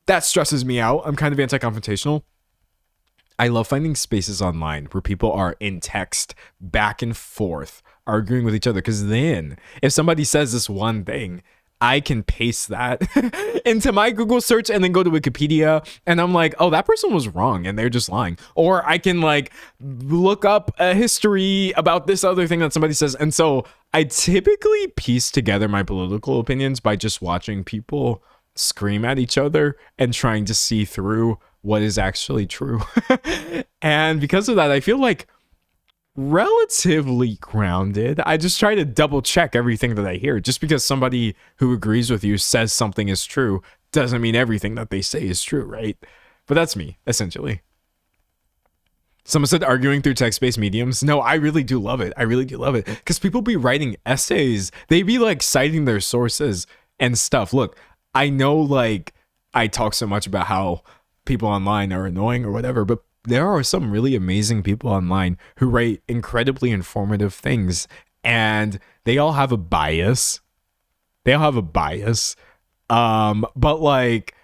That stresses me out. I'm kind of anti-confrontational. I love finding spaces online where people are in text back and forth arguing with each other, because then if somebody says this one thing, I can paste that into my Google search and then go to Wikipedia, and I'm like, oh, that person was wrong and they're just lying. Or I can like look up a history about this other thing that somebody says. And so I typically piece together my political opinions by just watching people scream at each other and trying to see through what is actually true. And because of that, I feel like relatively grounded. I just try to double check everything that I hear. Just because somebody who agrees with you says something is true doesn't mean everything that they say is true, right? But that's me, essentially. Someone said arguing through text-based mediums. No, I really do love it. Because people be writing essays. They be like citing their sources and stuff. Look, I know like I talk so much about how people online are annoying or whatever, but there are some really amazing people online who write incredibly informative things, and they all have a bias. But like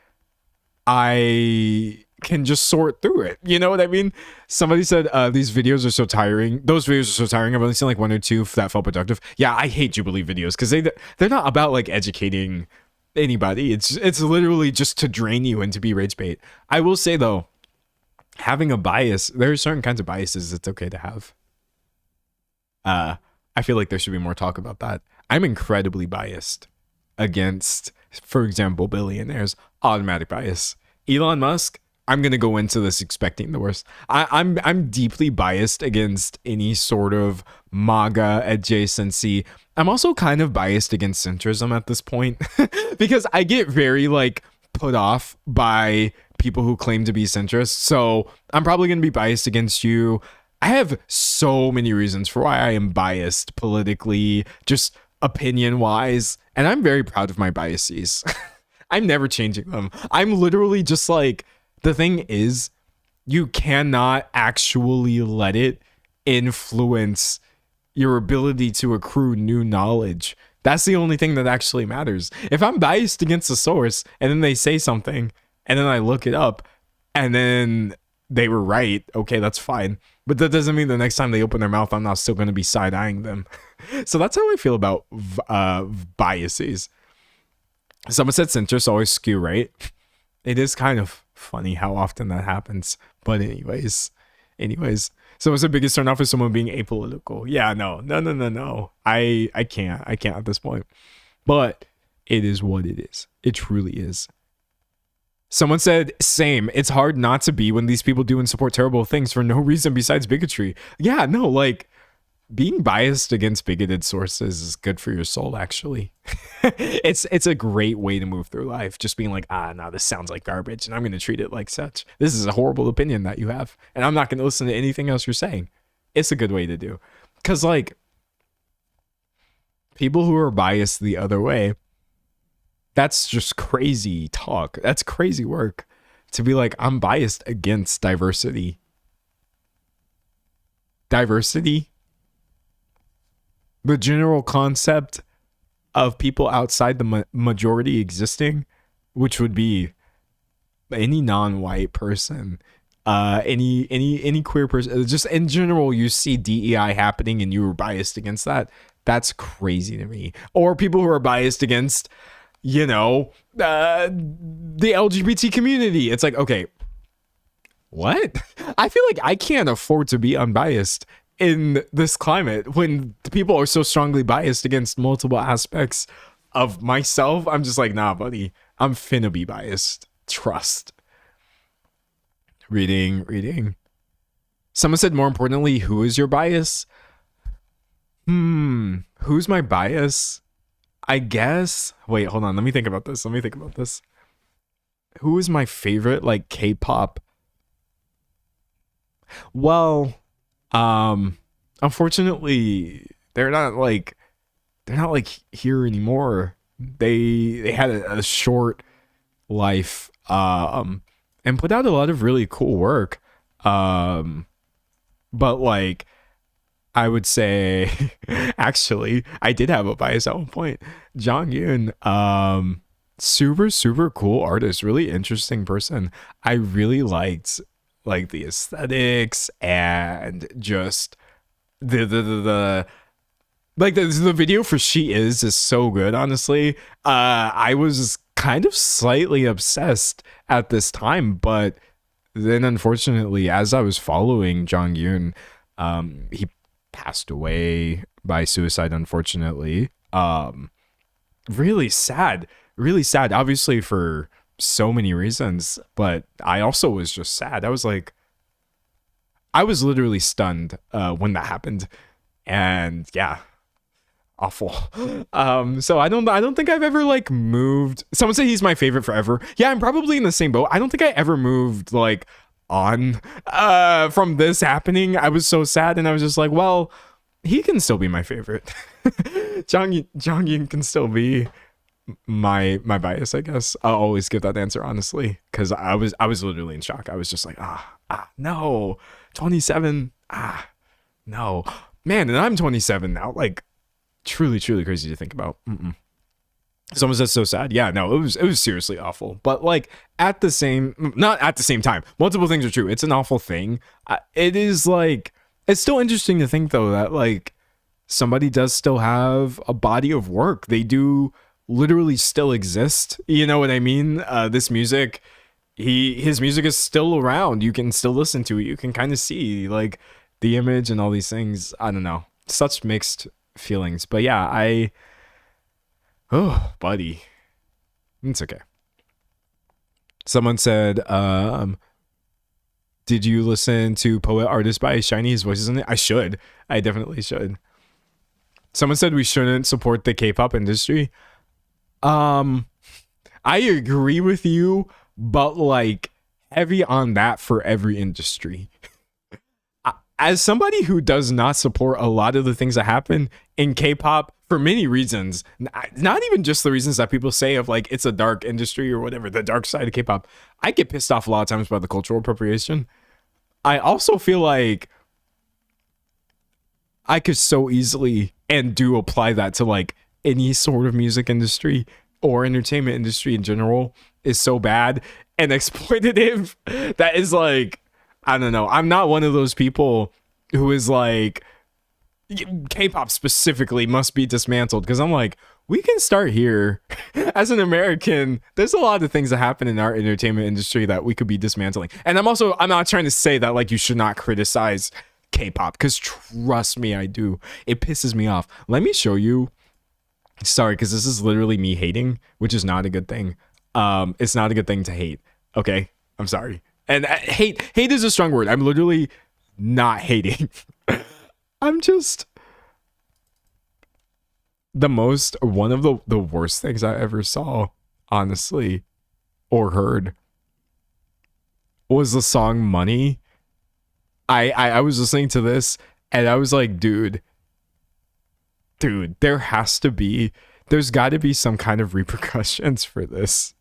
I can just sort through it. You know what I mean? Somebody said these videos are so tiring. Those videos are so tiring. I've only seen like one or two that felt productive. Yeah, I hate Jubilee videos because they're not about like educating anybody. It's literally just to drain you and to be rage bait. I will say though, having a bias, there are certain kinds of biases it's okay to have. I feel like there should be more talk about that. I'm incredibly biased against, for example, billionaires. Automatic bias. Elon Musk, I'm gonna go into this expecting the worst. I'm deeply biased against any sort of MAGA adjacency. I'm also kind of biased against centrism at this point because I get very like put off by people who claim to be centrist. So I'm probably gonna be biased against you. I have so many reasons for why I am biased politically, just opinion wise, and I'm very proud of my biases. I'm never changing them. I'm literally just like, the thing is, you cannot actually let it influence your ability to accrue new knowledge. That's the only thing that actually matters. If I'm biased against a source and then they say something and then I look it up and then they were right, okay, that's fine. But that doesn't mean the next time they open their mouth, I'm not still going to be side-eyeing them. So that's how I feel about biases. Someone said centrists always skew right. It is kind of funny how often that happens. But anyways. So what's the biggest turn off is someone being apolitical? Yeah, no. I can't at this point. But it is what it is. It truly is. Someone said, same. It's hard not to be when these people do and support terrible things for no reason besides bigotry. Yeah, no, like being biased against bigoted sources is good for your soul, actually. It's a great way to move through life. Just being like, no, this sounds like garbage and I'm going to treat it like such. This is a horrible opinion that you have and I'm not going to listen to anything else you're saying. It's a good way to do. Because like people who are biased the other way, that's just crazy talk. That's crazy work to be like, I'm biased against diversity. Diversity? The general concept of people outside the majority existing, which would be any non-white person, any queer person, just in general, you see DEI happening and you were biased against that. That's crazy to me. Or people who are biased against, you know, the LGBT community. It's like, okay, what? I feel like I can't afford to be unbiased in this climate when the people are so strongly biased against multiple aspects of myself. I'm just like, nah, buddy, I'm finna be biased. Trust. Reading. Someone said, more importantly, who is your bias? Who's my bias? I guess. Wait, hold on. Let me think about this. Who is my favorite, like, K-pop? Well, unfortunately, they're not like here anymore. They had a short life, and put out a lot of really cool work. But like, I would say, actually, I did have a bias at one point. Jonghyun, super cool artist, really interesting person. I really liked like the aesthetics and just the video for She Is so good, honestly. I was kind of slightly obsessed at this time, but then unfortunately, as I was following Jonghyun, he passed away by suicide, unfortunately. Really sad, obviously for so many reasons, but I also was just sad. I was literally stunned when that happened, and yeah, awful. So I don't think I've ever like moved. Someone said he's my favorite forever. Yeah, I'm probably in the same boat. I don't think I ever moved like on from this happening. I was so sad, and I was just like, well, he can still be my favorite. Jonghyun can still be my bias, I guess. I'll always give that answer honestly, because I was literally in shock. I was just like, no, 27, no, man, and I'm 27 now. Like, truly crazy to think about. Someone said so sad. Yeah, no, it was seriously awful. But like not at the same time. Multiple things are true. It's an awful thing. It is like, it's still interesting to think though that like somebody does still have a body of work. They do literally still exist. You know what I mean? This music, his music is still around. You can still listen to it. You can kind of see like the image and all these things. I don't know. Such mixed feelings. But yeah, oh, buddy. It's okay. Someone said, did you listen to Poet Artist by Shiny? His voice is in it. I should. I definitely should. Someone said we shouldn't support the K-pop industry. I agree with you, but like heavy on that for every industry. As somebody who does not support a lot of the things that happen in K-pop for many reasons, not even just the reasons that people say of like it's a dark industry or whatever, the dark side of K-pop, I get pissed off a lot of times by the cultural appropriation. I also feel like I could so easily and do apply that to like any sort of music industry or entertainment industry in general is so bad and exploitative that is like, I don't know. I'm not one of those people who is like, K-pop specifically must be dismantled, because I'm like, we can start here. As an American, there's a lot of things that happen in our entertainment industry that we could be dismantling. And I'm not trying to say that like you should not criticize K-pop, because trust me, I do. It pisses me off. Let me show you. Sorry, because this is literally me hating, which is not a good thing. It's not a good thing to hate. Okay, I'm sorry. And hate is a strong word. I'm literally not hating. I'm just one of the worst things I ever saw, honestly, or heard, was the song Money. I was listening to this and I was like, dude, there's got to be some kind of repercussions for this.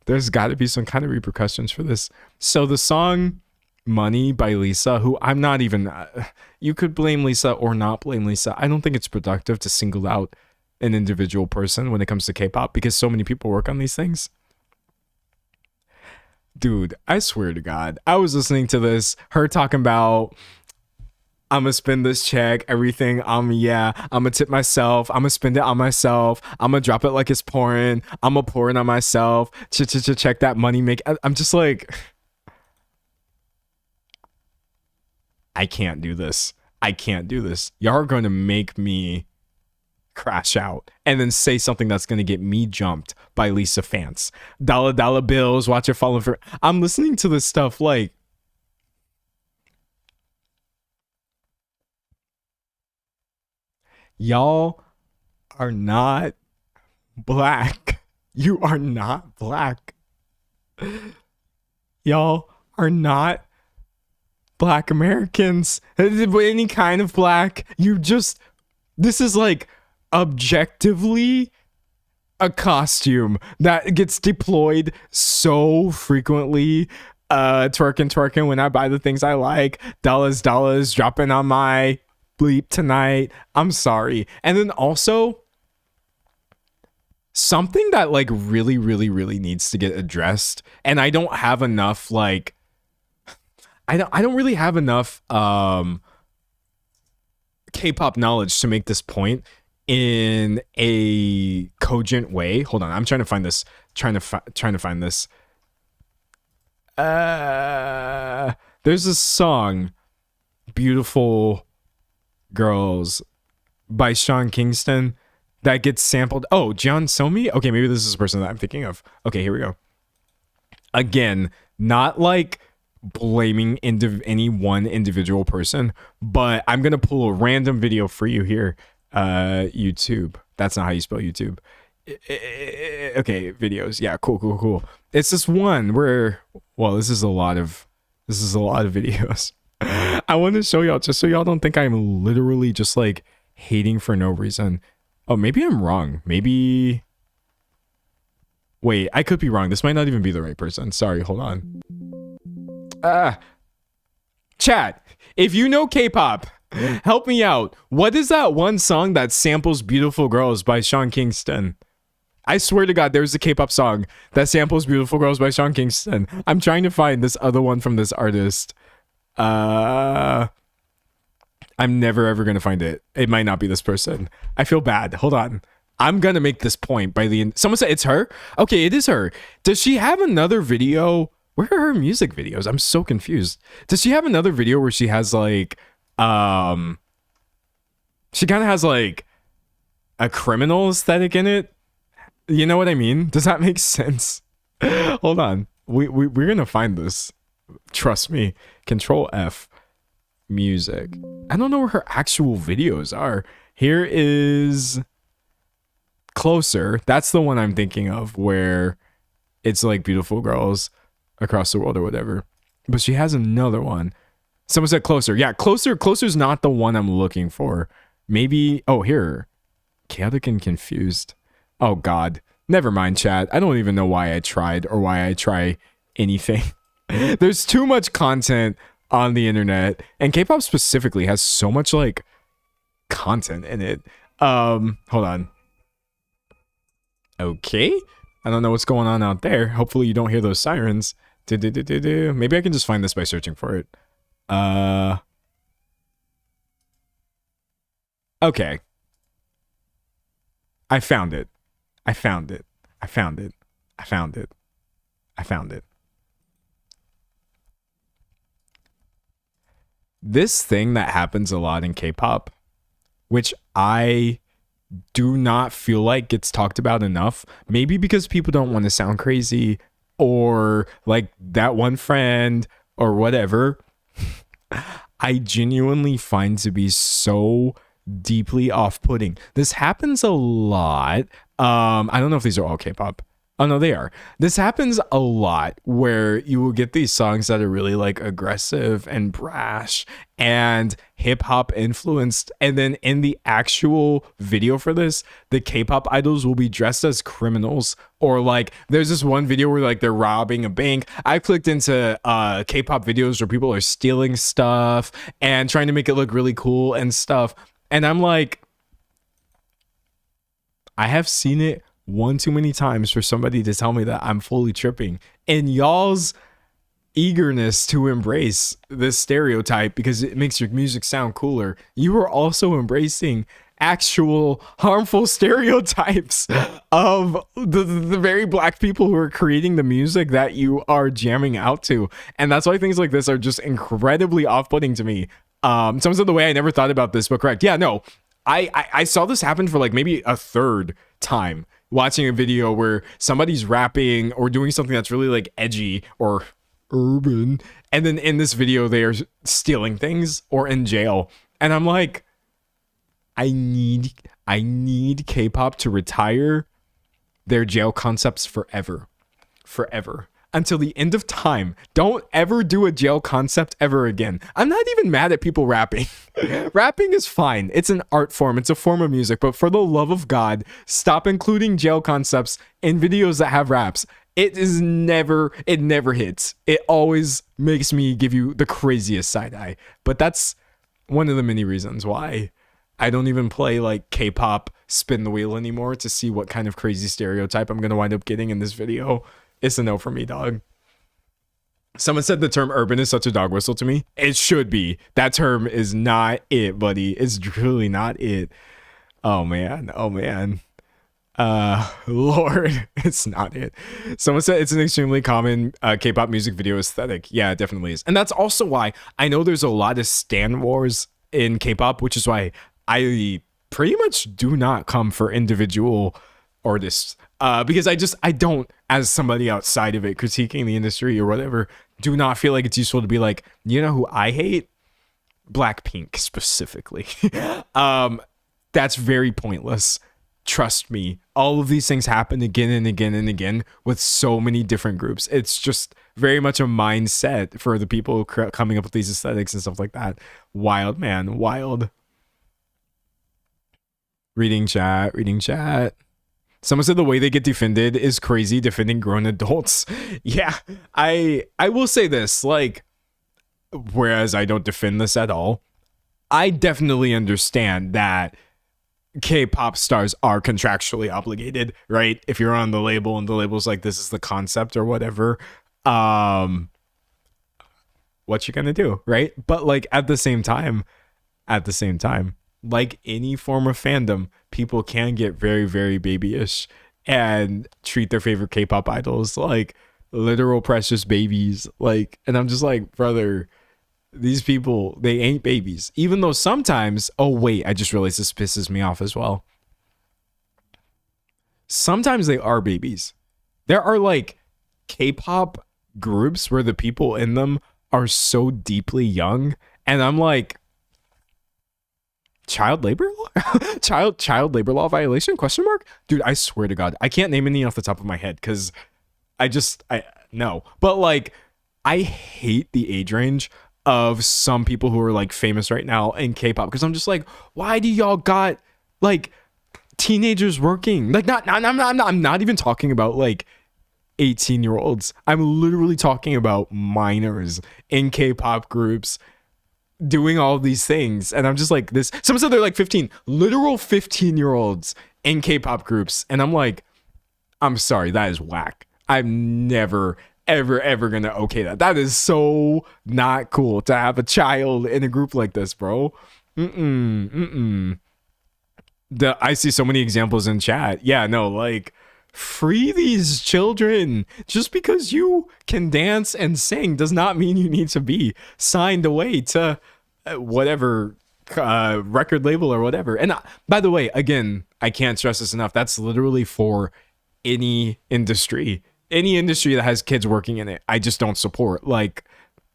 There's got to be some kind of repercussions for this. So the song Money by Lisa, who I'm not even, you could blame Lisa or not blame Lisa. I don't think it's productive to single out an individual person when it comes to K-pop, because so many people work on these things. Dude, I swear to God, I was listening to this, her talking about, I'm gonna spend this check, everything. I'm gonna tip myself. I'm gonna spend it on myself. I'm gonna drop it like it's pouring. I'm gonna pour it on myself. Check that money make. I'm just like, I can't do this. I can't do this. Y'all are going to make me crash out and then say something that's going to get me jumped by Lisa fans. Dollar bills, watch it falling for. I'm listening to this stuff like, y'all are not black. You are not black. Y'all are not Black Americans. Any kind of black. This is like objectively a costume that gets deployed so frequently. Twerking when I buy the things I like. Dollars dropping on my bleep tonight. I'm sorry. And then also something that like really needs to get addressed, and I don't have enough like I don't really have enough K-pop knowledge to make this point in a cogent way. Hold on, I'm trying to find this. Trying to find this. There's this song, "Beautiful Girls" by Sean Kingston, that gets sampled. Oh, John Somi? Okay, maybe this is the person that I'm thinking of. Okay, here we go. Again, not like blaming any one individual person, but I'm gonna pull a random video for you here. YouTube. That's not how you spell YouTube. Okay, videos. Yeah, cool. It's this one where, well, this is a lot of videos. I want to show y'all just so y'all don't think I'm literally just like hating for no reason. Oh, maybe I'm wrong. Maybe. Wait, I could be wrong. This might not even be the right person. Sorry, hold on. Chat, if you know K-pop, help me out. What is that one song that samples "Beautiful Girls" by Sean Kingston? I swear to God, there's a K-pop song that samples Beautiful Girls by Sean Kingston. I'm trying to find this other one from this artist. I'm never ever gonna find it. It might not be this person. I feel bad. Hold on. I'm gonna make this point by the end. Someone said it's her. Okay, it is her. Does she have another video? Where are her music videos? I'm so confused. Does she have another video where she has like, she kind of has like a criminal aesthetic in it? You know what I mean? Does that make sense? Hold on. We're gonna find this. Trust me. Control F. Music. I don't know where her actual videos are. Here is Closer. That's the one I'm thinking of, where it's like Beautiful Girls Across the World or whatever. But she has another one. Someone said Closer. Yeah, Closer's not the one I'm looking for. Maybe, oh, here. Chaotic and Confused. Oh God. Never mind, chat. I don't even know why I tried or why I try anything. There's too much content on the internet, and K-pop specifically has so much like content in it. Hold on. Okay. I don't know what's going on out there. Hopefully you don't hear those sirens. Maybe I can just find this by searching for it. Okay. I found it. I found it. I found it. I found it. I found it. This thing that happens a lot in K-pop, which I do not feel like gets talked about enough, maybe because people don't want to sound crazy, or like that one friend or whatever, I genuinely find to be so deeply off-putting. This happens a lot. I don't know if these are all K-pop. Oh no, they are. This happens a lot where you will get these songs that are really like aggressive and brash and hip hop influenced. And then in the actual video for this, the K-pop idols will be dressed as criminals, or like there's this one video where like they're robbing a bank. I clicked into K-pop videos where people are stealing stuff and trying to make it look really cool and stuff. And I'm like, I have seen it one too many times for somebody to tell me that I'm fully tripping. And y'all's eagerness to embrace this stereotype because it makes your music sound cooler, you are also embracing actual harmful stereotypes of the very black people who are creating the music that you are jamming out to. And that's why things like this are just incredibly off-putting to me. Some of the way I never thought about this, but correct. Yeah, no, I saw this happen for like maybe a third time, watching a video where somebody's rapping or doing something that's really like edgy or urban, and then in this video they are stealing things or in jail. And I'm like, I need K-pop to retire their jail concepts forever until the end of time. Don't ever do a jail concept ever again. I'm not even mad at people rapping. Rapping is fine. It's an art form. It's a form of music. But for the love of God, stop including jail concepts in videos that have raps. It never hits. It always makes me give you the craziest side eye. But that's one of the many reasons why I don't even play like K-pop spin the wheel anymore to see what kind of crazy stereotype I'm going to wind up getting in this video. It's a no for me, dog. Someone said the term urban is such a dog whistle to me. It should be. That term is not it, buddy. It's truly not it. Oh, man. Oh, man. Lord, it's not it. Someone said it's an extremely common K-pop music video aesthetic. Yeah, it definitely is. And that's also why I know there's a lot of stan wars in K-pop, which is why I pretty much do not come for individual artists. Because I don't, as somebody outside of it critiquing the industry or whatever, do not feel like it's useful to be like, you know who I hate? Blackpink specifically. That's very pointless. Trust me, all of these things happen again and again and again with so many different groups. It's just very much a mindset for the people coming up with these aesthetics and stuff like that. Wild, man, wild. Reading chat. Someone said the way they get defended is crazy, defending grown adults. Yeah, I will say this, like, whereas I don't defend this at all, I definitely understand that K-pop stars are contractually obligated, right? If you're on the label and the label's like, this is the concept or whatever, what you gonna do, right? But like at the same time, like any form of fandom, people can get very, very babyish and treat their favorite K-pop idols like literal precious babies. Like, and I'm just like, brother, these people, they ain't babies. Even though sometimes, oh wait, I just realized this pisses me off as well. Sometimes they are babies. There are like K-pop groups where the people in them are so deeply young, and I'm like, child labor law? child labor law violation, question mark? Dude, I swear to God, I can't name any off the top of my head because I no. But like, I hate the age range of some people who are like famous right now in K-pop, because I'm just like, why do y'all got like teenagers working? Like, I'm not even talking about like 18-year-olds. I'm literally talking about minors in K-pop groups doing all of these things. And I'm just like, this, someone said they're like 15, literal 15-year-olds in K-pop groups. And I'm like, I'm sorry, that is whack. I'm never, ever gonna okay that. That is so not cool to have a child in a group like this, bro. I see so many examples in chat. Yeah, no, like, free these children. Just because you can dance and sing does not mean you need to be signed away to whatever record label or whatever. And by the way, again, I can't stress this enough. That's literally for any industry that has kids working in it. I just don't support. Like,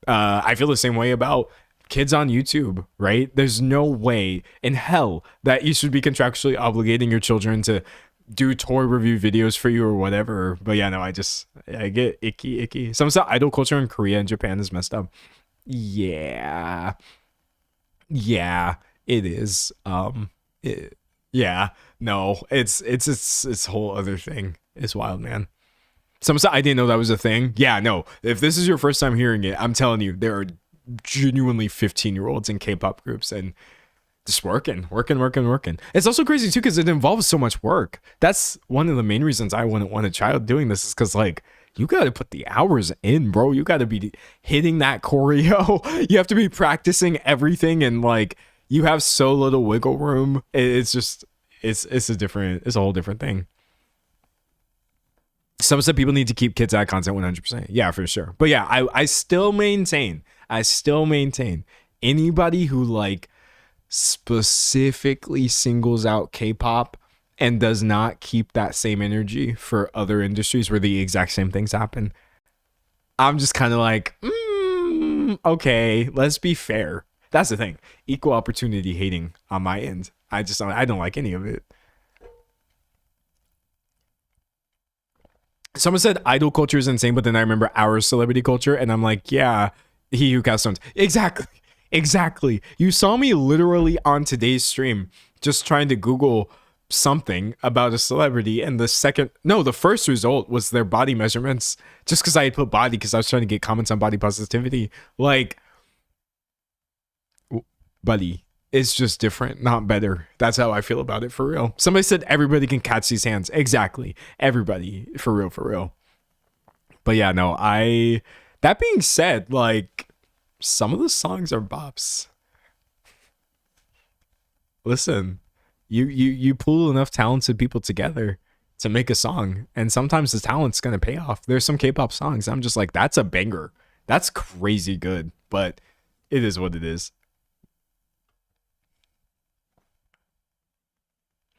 I feel the same way about kids on YouTube, right? There's no way in hell that you should be contractually obligating your children to do toy review videos for you or whatever. But yeah, no, I get icky. Some stuff, idol culture in Korea and Japan is messed up. Yeah, it is. No, it's a whole other thing. It's wild, man. Some stuff I didn't know that was a thing. Yeah, no, if this is your first time hearing it, I'm telling you, there are genuinely 15-year-olds in K-pop groups and just working. It's also crazy too because it involves so much work. That's one of the main reasons I wouldn't want a child doing this, is because like, you got to put the hours in, bro. You got to be hitting that choreo. You have to be practicing everything, and like, you have so little wiggle room. It's just, it's a whole different thing. Some said people need to keep kids ad content 100%. Yeah, for sure. But yeah, I still maintain anybody who like specifically singles out K-pop and does not keep that same energy for other industries where the exact same things happen, I'm just kind of like, okay, let's be fair. That's the thing. Equal opportunity hating on my end. I don't like any of it. Someone said idol culture is insane, but then I remember our celebrity culture, and I'm like, yeah, he who casts stones. Exactly. You saw me literally on today's stream just trying to Google something about a celebrity, and the first result was their body measurements, just because I had put body because I was trying to get comments on body positivity. Like, buddy, it's just different, not better. That's how I feel about it, for real. Somebody said everybody can catch these hands. Exactly. Everybody, for real. But yeah, no, that being said, like, some of the songs are bops. Listen, you pull enough talented people together to make a song, and sometimes the talent's gonna pay off. There's some K-pop songs I'm just like, that's a banger. That's crazy good, but it is what it is.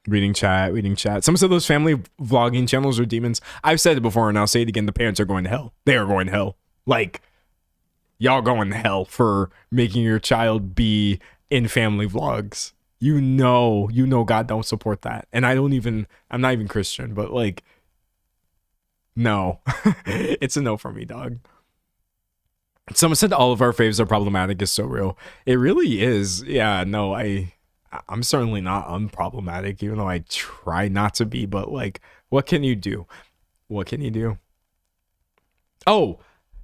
Reading chat. Some of those family vlogging channels are demons. I've said it before and I'll say it again. The parents are going to hell. They are going to hell. Like, y'all going to hell for making your child be in family vlogs. You know God don't support that. And I'm not even Christian, but like, no. It's a no for me, dog. Someone said all of our faves are problematic is so real. It really is. Yeah, no, I'm certainly not unproblematic, even though I try not to be, but like, what can you do? Oh,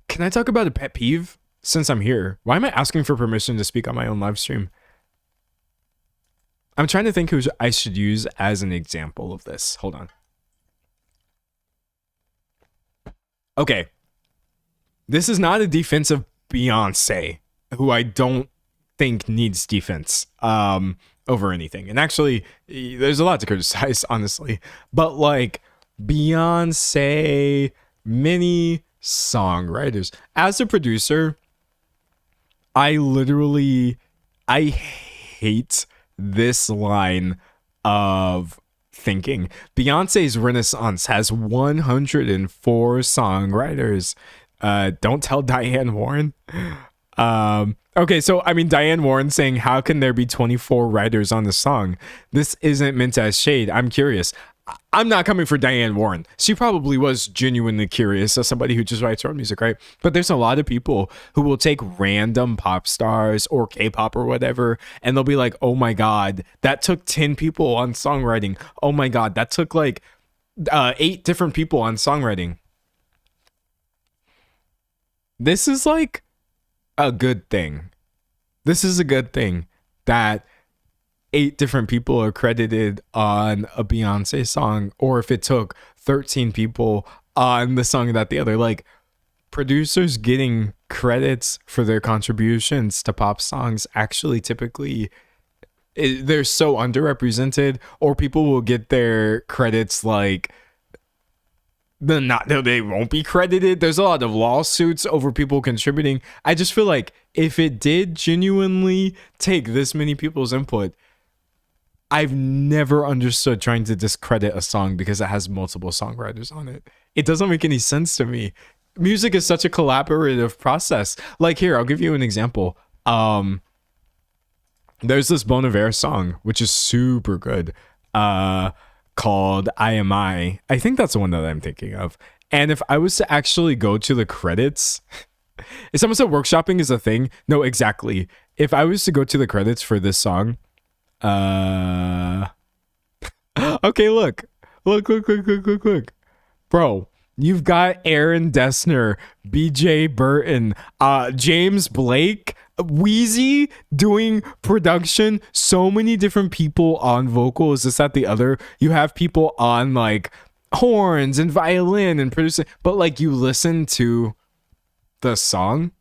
can I talk about a pet peeve since I'm here? Why am I asking for permission to speak on my own live stream? I'm trying to think who I should use as an example of this. Hold on. Okay. This is not a defense of Beyonce, who I don't think needs defense over anything. And actually, there's a lot to criticize, honestly. But like Beyonce, many songwriters. As a producer, I hate this line of thinking. Beyonce's Renaissance has 104 songwriters. Don't tell Diane Warren. Okay, so I mean, Diane Warren saying, how can there be 24 writers on the song? This isn't meant as shade. I'm curious. I'm not coming for Diane Warren. She probably was genuinely curious as somebody who just writes her own music, right? But there's a lot of people who will take random pop stars or K-pop or whatever, and they'll be like, oh my God, that took 10 people on songwriting. Oh my God, that took like 8 different people on songwriting. This is like a good thing. This is a good thing that 8 different people are credited on a Beyonce song, or if it took 13 people on the song that the other, like, producers getting credits for their contributions to pop songs actually typically they're so underrepresented, or people will get their credits like they won't be credited. There's a lot of lawsuits over people contributing. I just feel like if it did genuinely take this many people's input, I've never understood trying to discredit a song because it has multiple songwriters on it. It doesn't make any sense to me. Music is such a collaborative process. Like here, I'll give you an example. There's this Bon Iver song, which is super good, called I Am I. I think that's the one that I'm thinking of. And if I was to actually go to the credits, if someone said workshopping is a thing, no, exactly. If I was to go to the credits for this song, okay, look, bro, you've got Aaron Dessner, BJ Burton, James Blake, Wheezy doing production, so many different people on vocals, this, that, the other. You have people on like horns and violin and producing, but like you listen to the song,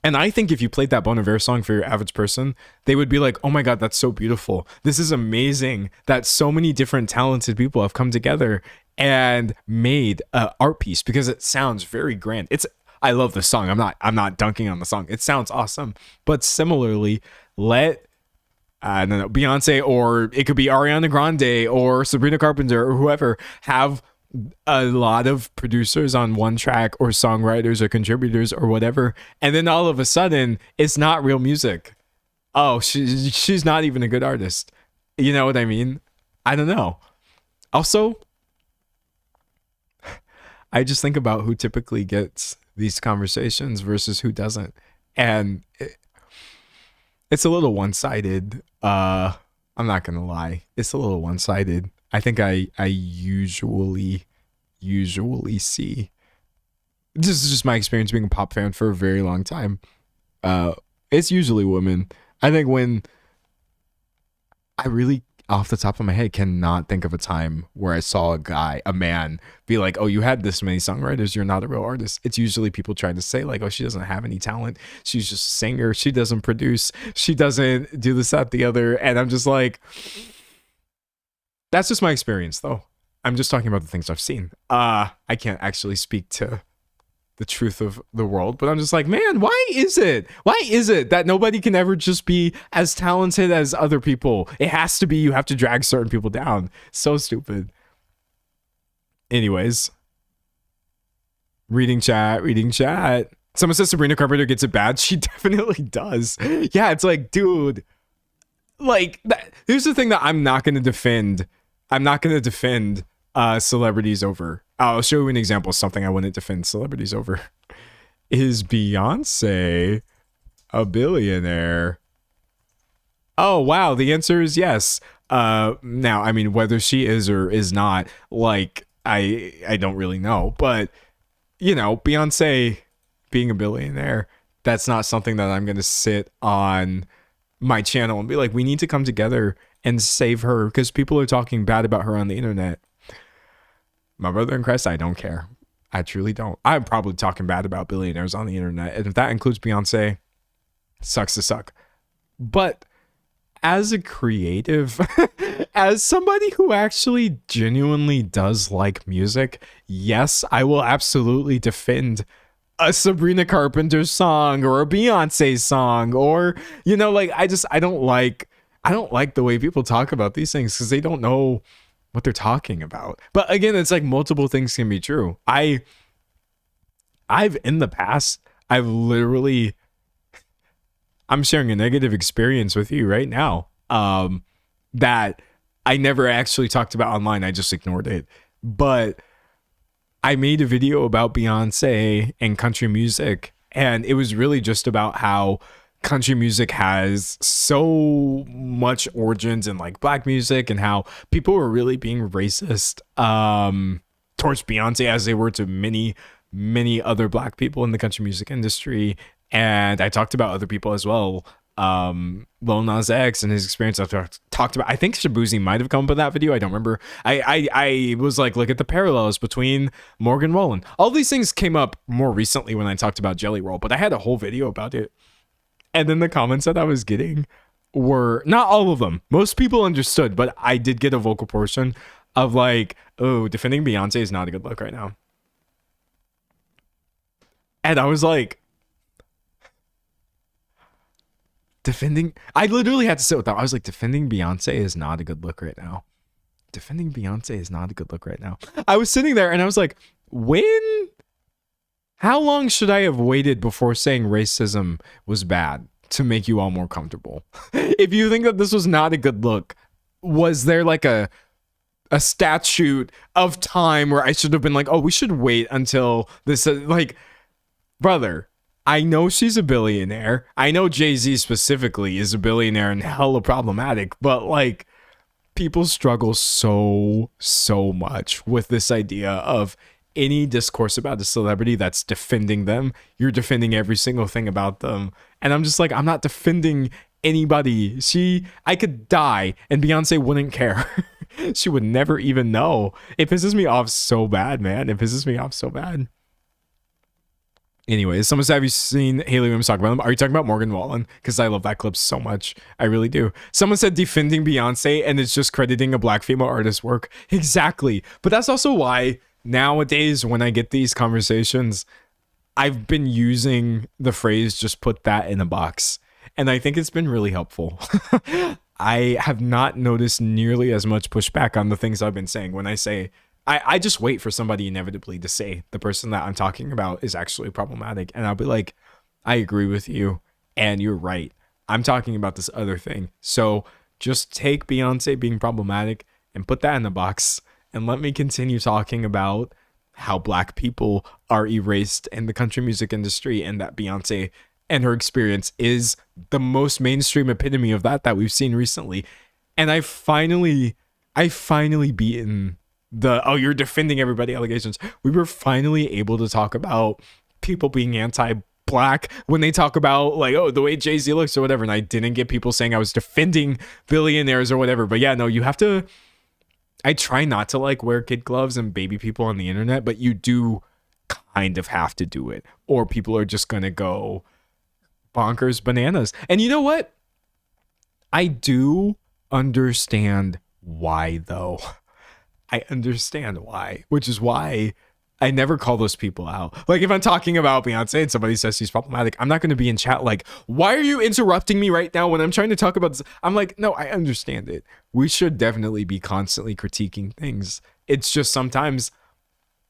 and I think if you played that Bon Iver song for your average person, they would be like, oh my God, that's so beautiful. This is amazing that so many different talented people have come together and made an art piece, because it sounds very grand. I love the song. I'm not dunking on the song. It sounds awesome. But similarly, let I don't know, Beyonce, or it could be Ariana Grande or Sabrina Carpenter or whoever, have a lot of producers on one track, or songwriters or contributors or whatever, and then all of a sudden it's not real music. Oh, she's not even a good artist. You know what I mean? I don't know. Also, I just think about who typically gets these conversations versus who doesn't, and it's a little one-sided. I'm not gonna lie, it's a little one-sided. I think I usually see, this is just my experience being a pop fan for a very long time. It's usually women. I think when I really, off the top of my head, cannot think of a time where I saw a man be like, oh, you had this many songwriters, you're not a real artist. It's usually people trying to say like, oh, she doesn't have any talent, she's just a singer, she doesn't produce, she doesn't do this, that, the other. And I'm just like, that's just my experience, though. I'm just talking about the things I've seen. I can't actually speak to the truth of the world, but I'm just like, man, why is it that nobody can ever just be as talented as other people? It has to be, you have to drag certain people down. So stupid. Anyways, reading chat. Someone says Sabrina Carpenter gets it bad. She definitely does. Yeah, it's like, dude, like that. Here's the thing that I'm not going to defend celebrities over. I'll show you an example of something I wouldn't defend celebrities over. Is Beyonce a billionaire? Oh, wow. The answer is yes. Now, I mean, whether she is or is not, like, I don't really know. But, you know, Beyonce being a billionaire, that's not something that I'm going to sit on my channel and be like, we need to come together and save her because people are talking bad about her on the internet. My brother in Christ, I don't care. I truly don't. I'm probably talking bad about billionaires on the internet. And if that includes Beyonce, sucks to suck. But as a creative, as somebody who actually genuinely does like music, yes, I will absolutely defend a Sabrina Carpenter song or a Beyonce song, or, you know, like, I don't like the way people talk about these things because they don't know what they're talking about. But again, it's like multiple things can be true. I've in the past, I'm sharing a negative experience with you right now, that I never actually talked about online. I just ignored it. But I made a video about Beyonce and country music, and it was really just about how country music has so much origins in like black music, and how people were really being racist towards Beyonce as they were to many other black people in the country music industry. And I talked about other people as well. Lil Nas X and his experience. I've talked about, I think Shabuzi might have come up with that video. I don't remember. I was like, look at the parallels between Morgan Wallen. All these things came up more recently when I talked about Jelly Roll, but I had a whole video about it. And then the comments that I was getting were, not all of them, most people understood, but I did get a vocal portion of like, oh, defending Beyonce is not a good look right now. And I was like, I literally had to sit with that. I was like, defending Beyonce is not a good look right now. Defending Beyonce is not a good look right now. I was sitting there and I was like, how long should I have waited before saying racism was bad to make you all more comfortable? If you think that this was not a good look, was there like a statute of time where I should have been like, oh, we should wait until this, like, brother, I know she's a billionaire. I know Jay-Z specifically is a billionaire and hella problematic, but like, people struggle so much with this idea of any discourse about a celebrity that's defending them. You're defending every single thing about them. And I'm just like, I'm not defending anybody. I could die and Beyonce wouldn't care. She would never even know. It pisses me off so bad, man. It pisses me off so bad. Anyways, someone said, have you seen Haley Williams talk about them? Are you talking about Morgan Wallen? Because I love that clip so much. I really do. Someone said defending Beyonce and it's just crediting a black female artist's work. Exactly. But that's also why nowadays when I get these conversations, I've been using the phrase, just put that in a box. And I think it's been really helpful. I have not noticed nearly as much pushback on the things I've been saying when I say, I just wait for somebody inevitably to say the person that I'm talking about is actually problematic. And I'll be like, I agree with you. And you're right. I'm talking about this other thing. So just take Beyonce being problematic and put that in the box. And let me continue talking about how black people are erased in the country music industry, and that Beyonce and her experience is the most mainstream epitome of that we've seen recently. And I finally beaten the, oh, you're defending everybody allegations. We were finally able to talk about people being anti-black when they talk about like, oh, the way Jay-Z looks or whatever. And I didn't get people saying I was defending billionaires or whatever. But yeah, no, you have to, I try not to like wear kid gloves and baby people on the internet, but you do kind of have to do it, or people are just going to go bonkers bananas. And you know what? I do understand why though. I understand why, which is why I never call those people out. Like if I'm talking about Beyonce and somebody says she's problematic, I'm not going to be in chat like, why are you interrupting me right now when I'm trying to talk about this? I'm like, no, I understand it. We should definitely be constantly critiquing things. It's just sometimes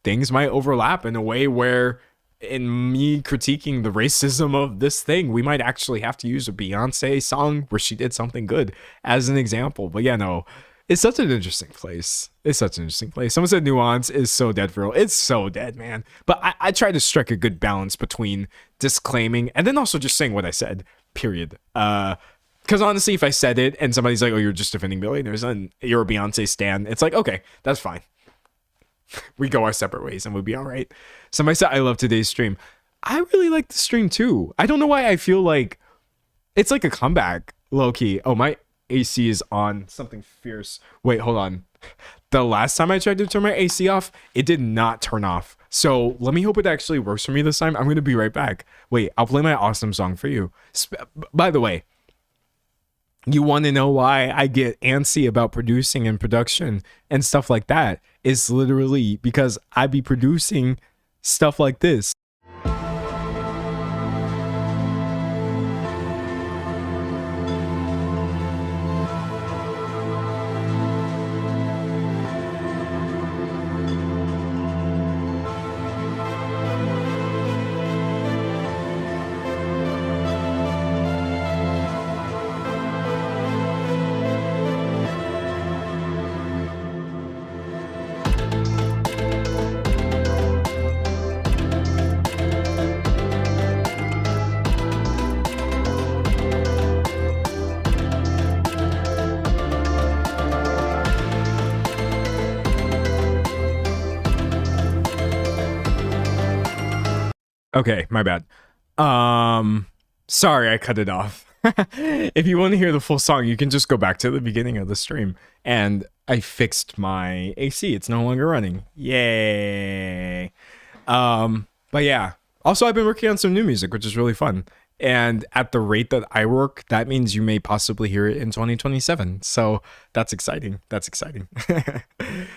things might overlap in a way where in me critiquing the racism of this thing, we might actually have to use a Beyonce song where she did something good as an example. But yeah, no, it's such an interesting place. It's such an interesting place. Someone said nuance is so dead for real. It's so dead, man. But I try to strike a good balance between disclaiming and then also just saying what I said, period. Because honestly, if I said it and somebody's like, oh, you're just defending billionaires and you're a Beyonce stan, it's like, okay, that's fine. We go our separate ways and we'll be all right. Somebody said, I love today's stream. I really like the stream too. I don't know why I feel like It's like a comeback, low key. Oh, my AC is on something fierce. Wait, hold on. The last time I tried to turn my AC off, it did not turn off. So let me hope it actually works for me this time. I'm going to be right back. Wait, I'll play my awesome song for you. By the way, you want to know why I get antsy about producing and production and stuff like that? It's literally because I be producing stuff like this. Okay, my bad. Sorry, I cut it off. If you want to hear the full song, you can just go back to the beginning of the stream. And I fixed my AC. It's no longer running. Yay. But yeah. Also, I've been working on some new music, which is really fun. And at the rate that I work, that means you may possibly hear it in 2027. So that's exciting. That's exciting.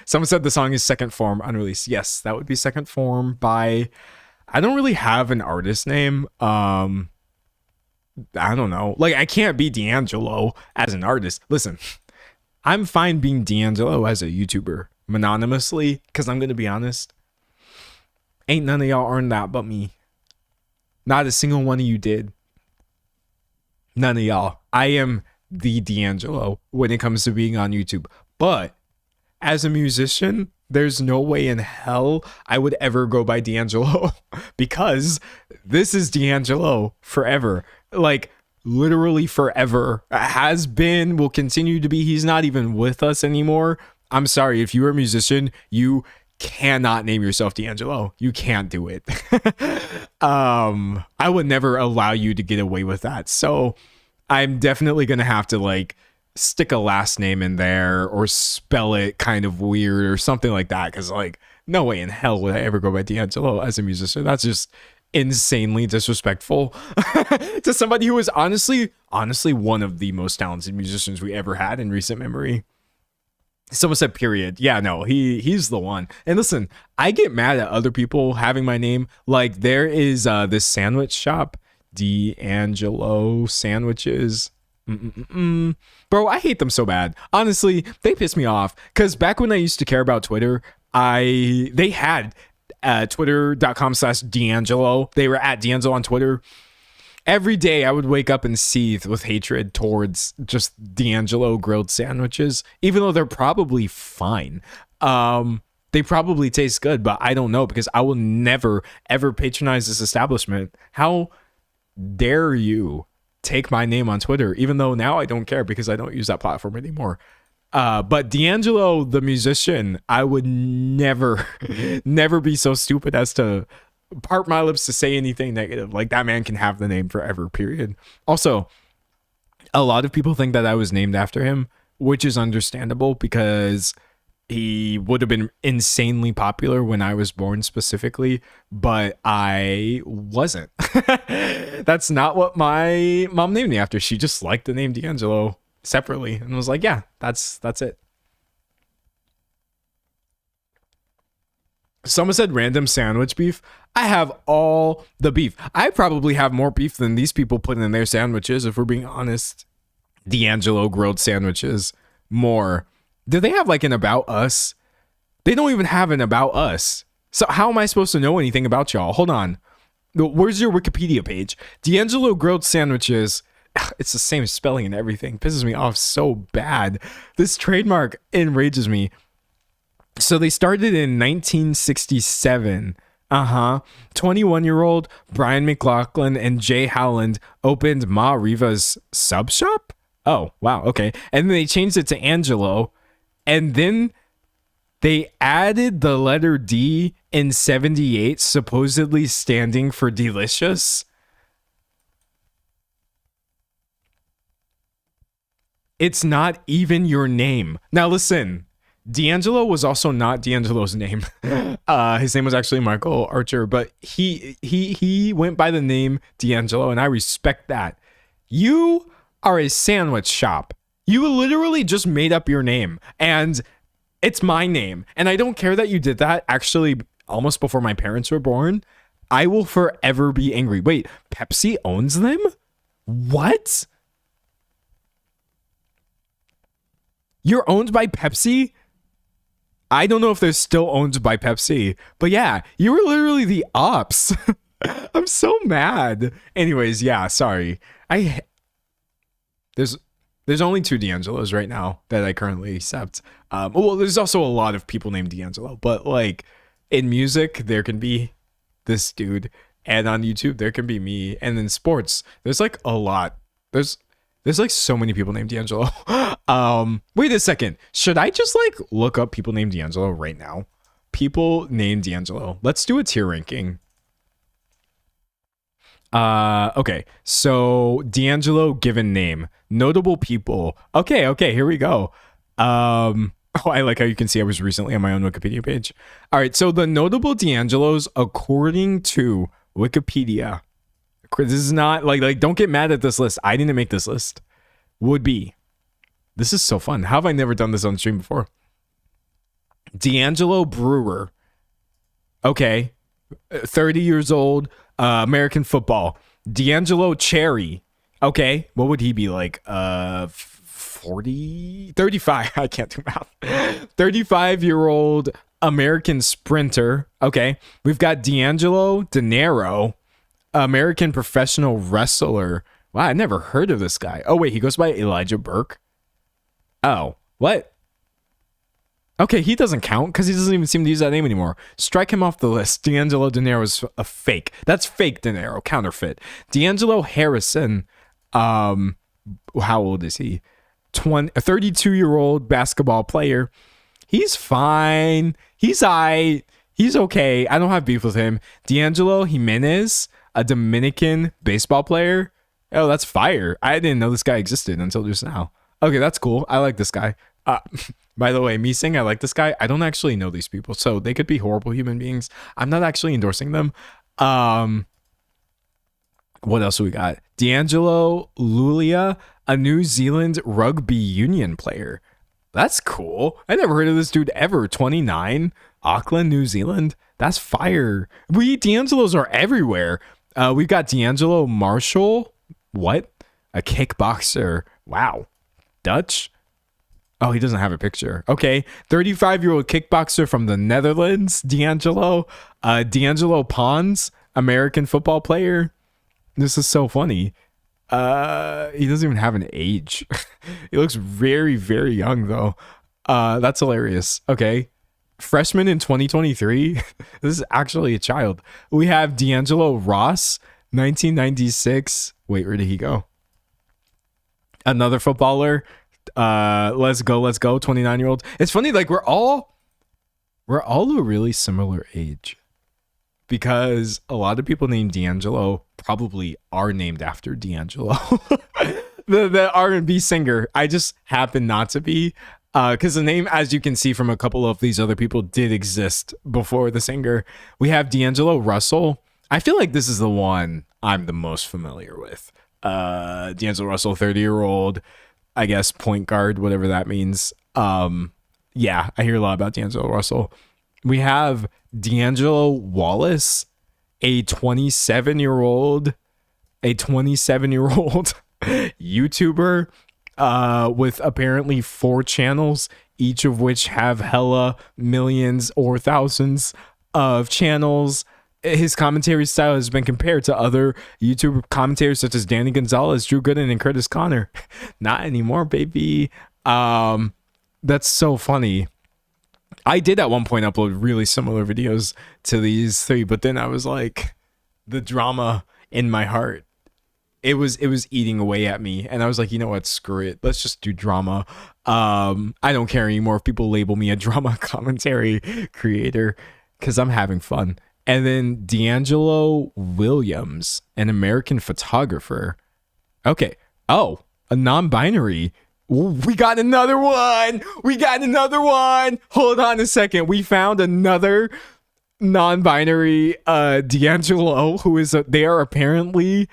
Someone said the song is Second Form unreleased. Yes, that would be Second Form by... I don't really have an artist name. I don't know. Like, I can't be D'Angelo as an artist. Listen, I'm fine being D'Angelo as a YouTuber mononymously, because I'm going to be honest. Ain't none of y'all earned that but me. Not a single one of you did. None of y'all. I am the D'Angelo when it comes to being on YouTube. But as a musician, there's no way in hell I would ever go by D'Angelo because this is D'Angelo forever. Like, literally forever. Has been, will continue to be. He's not even with us anymore. I'm sorry. If you're a musician, you cannot name yourself D'Angelo. You can't do it. I would never allow you to get away with that. So I'm definitely going to have to, like, stick a last name in there or spell it kind of weird or something like that, because, like, no way in hell would I ever go by D'Angelo as a musician. That's just insanely disrespectful to somebody who is honestly one of the most talented musicians we ever had in recent memory. Someone said period. Yeah, no, he's the one. And listen, I get mad at other people having my name. Like, there is this sandwich shop, D'Angelo Sandwiches. Bro, I hate them so bad. Honestly, they piss me off. Because back when I used to care about Twitter, they had twitter.com/D'Angelo. They were at D'Angelo on Twitter. Every day I would wake up and seethe with hatred towards just D'Angelo grilled sandwiches, even though they're probably fine. They probably taste good, but I don't know, because I will never, ever patronize this establishment. How dare you take my name on Twitter, even though now I don't care because I don't use that platform anymore. But D'Angelo, the musician, I would never, never be so stupid as to part my lips to say anything negative. Like, that man can have the name forever, period. Also, a lot of people think that I was named after him, which is understandable because he would have been insanely popular when I was born specifically, but I wasn't. That's not what my mom named me after. She just liked the name D'Angelo separately and was like, yeah, that's it. Someone said random sandwich beef. I have all the beef. I probably have more beef than these people put in their sandwiches, if we're being honest. D'Angelo grilled sandwiches. More. Do they have like an about us? They don't even have an about us. So how am I supposed to know anything about y'all? Hold on. Where's your Wikipedia page? D'Angelo grilled sandwiches. It's the same spelling and everything. Pisses me off so bad. This trademark enrages me. So they started in 1967. 21-year-old Brian McLaughlin and Jay Howland opened Ma Riva's sub shop. Oh, wow. Okay. And then they changed it to Angelo. And then they added the letter D in 78, supposedly standing for delicious. It's not even your name. Now listen, D'Angelo was also not D'Angelo's name. His name was actually Michael Archer, but he went by the name D'Angelo, and I respect that. You are a sandwich shop. You literally just made up your name, and it's my name. And I don't care that you did that actually almost before my parents were born. I will forever be angry. Wait, Pepsi owns them? What? You're owned by Pepsi? I don't know if they're still owned by Pepsi, but yeah, you were literally the ops. I'm so mad. Anyways, yeah, sorry. There's only 2 D'Angelos right now that I currently accept. Well, there's also a lot of people named D'Angelo, but like in music, there can be this dude, and on YouTube, there can be me, and in sports, there's like a lot. There's like so many people named D'Angelo. Wait a second. Should I just like look up people named D'Angelo right now? People named D'Angelo. Let's do a tier ranking. Okay. So D'Angelo given name. Notable people. Okay, here we go. Oh, I like how you can see I was recently on my own Wikipedia page. All right, so the notable D'Angelos according to Wikipedia. This is not like don't get mad at this list. I didn't make this list. Would be. This is so fun. How have I never done this on stream before? D'Angelo Brewer. Okay. 30 years old. American football. D'Angelo Cherry. Okay. What would he be like? 40? 35. I can't do math. 35-year-old American sprinter. Okay. We've got D'Angelo De Niro. American professional wrestler. Wow, I never heard of this guy. Oh, wait, he goes by Elijah Burke. Oh, what? Okay, he doesn't count because he doesn't even seem to use that name anymore. Strike him off the list. D'Angelo De Niro is a fake. That's fake De Niro, counterfeit. D'Angelo Harrison. How old is he? A 32-year-old basketball player. He's fine. He's okay. I don't have beef with him. D'Angelo Jimenez. A Dominican baseball player. Oh, that's fire. I didn't know this guy existed until just now. Okay, that's cool. I like this guy. By the way, me saying I like this guy, I don't actually know these people, so they could be horrible human beings. I'm not actually endorsing them. What else do we got? D'Angelo Lulia, a New Zealand rugby union player. That's cool. I never heard of this dude ever. 29, Auckland, New Zealand. That's fire. D'Angelos are everywhere. We've got D'Angelo Marshall. What? A kickboxer. Wow. Dutch? Oh, he doesn't have a picture. Okay. 35-year-old kickboxer from the Netherlands. D'Angelo. D'Angelo Pons. American football player. This is so funny. He doesn't even have an age. He looks very, very young, though. That's hilarious. Okay. Freshman in 2023. This is actually a child. We have D'Angelo Ross, 1996. Wait, where did he go? Another footballer. Let's go. 29-year-old. It's funny, like we're all a really similar age. Because a lot of people named D'Angelo probably are named after D'Angelo. the R&B singer. I just happen not to be. Because the name, as you can see from a couple of these other people, did exist before the singer. We have D'Angelo Russell. I feel like this is the one I'm the most familiar with. D'Angelo Russell, 30-year-old, I guess, point guard, whatever that means. Yeah, I hear a lot about D'Angelo Russell. We have D'Angelo Wallace, a 27-year-old YouTuber with apparently 4 channels, each of which have hella millions or thousands of channels. His commentary style has been compared to other YouTube commentators such as Danny Gonzalez, Drew Gooden, and Curtis Connor. Not anymore, baby. That's so funny. I did at one point upload really similar videos to these 3, but then I was like, the drama in my heart, it was eating away at me, and I was like, you know what, screw it, let's just do drama. I don't care anymore if people label me a drama commentary creator, because I'm having fun. And then D'Angelo Williams, an American photographer. Okay. Oh, a non-binary. Ooh, we got another one. We got another one. Hold on a second. We found another non-binary D'Angelo who is they are apparently,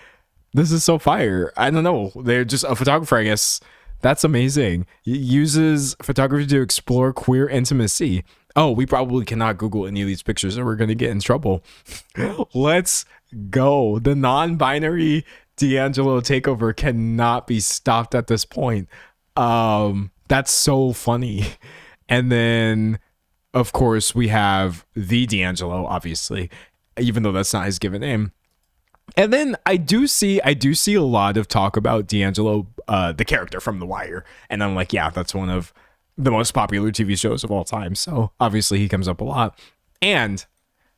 this is so fire. I don't know. They're just a photographer, I guess. That's amazing. Uses photography to explore queer intimacy. Oh, we probably cannot Google any of these pictures or we're going to get in trouble. Let's go. The non-binary D'Angelo takeover cannot be stopped at this point. That's so funny. And then, of course, we have the D'Angelo, obviously, even though that's not his given name. And then I do see a lot of talk about D'Angelo, the character from The Wire. And I'm like, yeah, that's one of the most popular TV shows of all time. So obviously he comes up a lot. And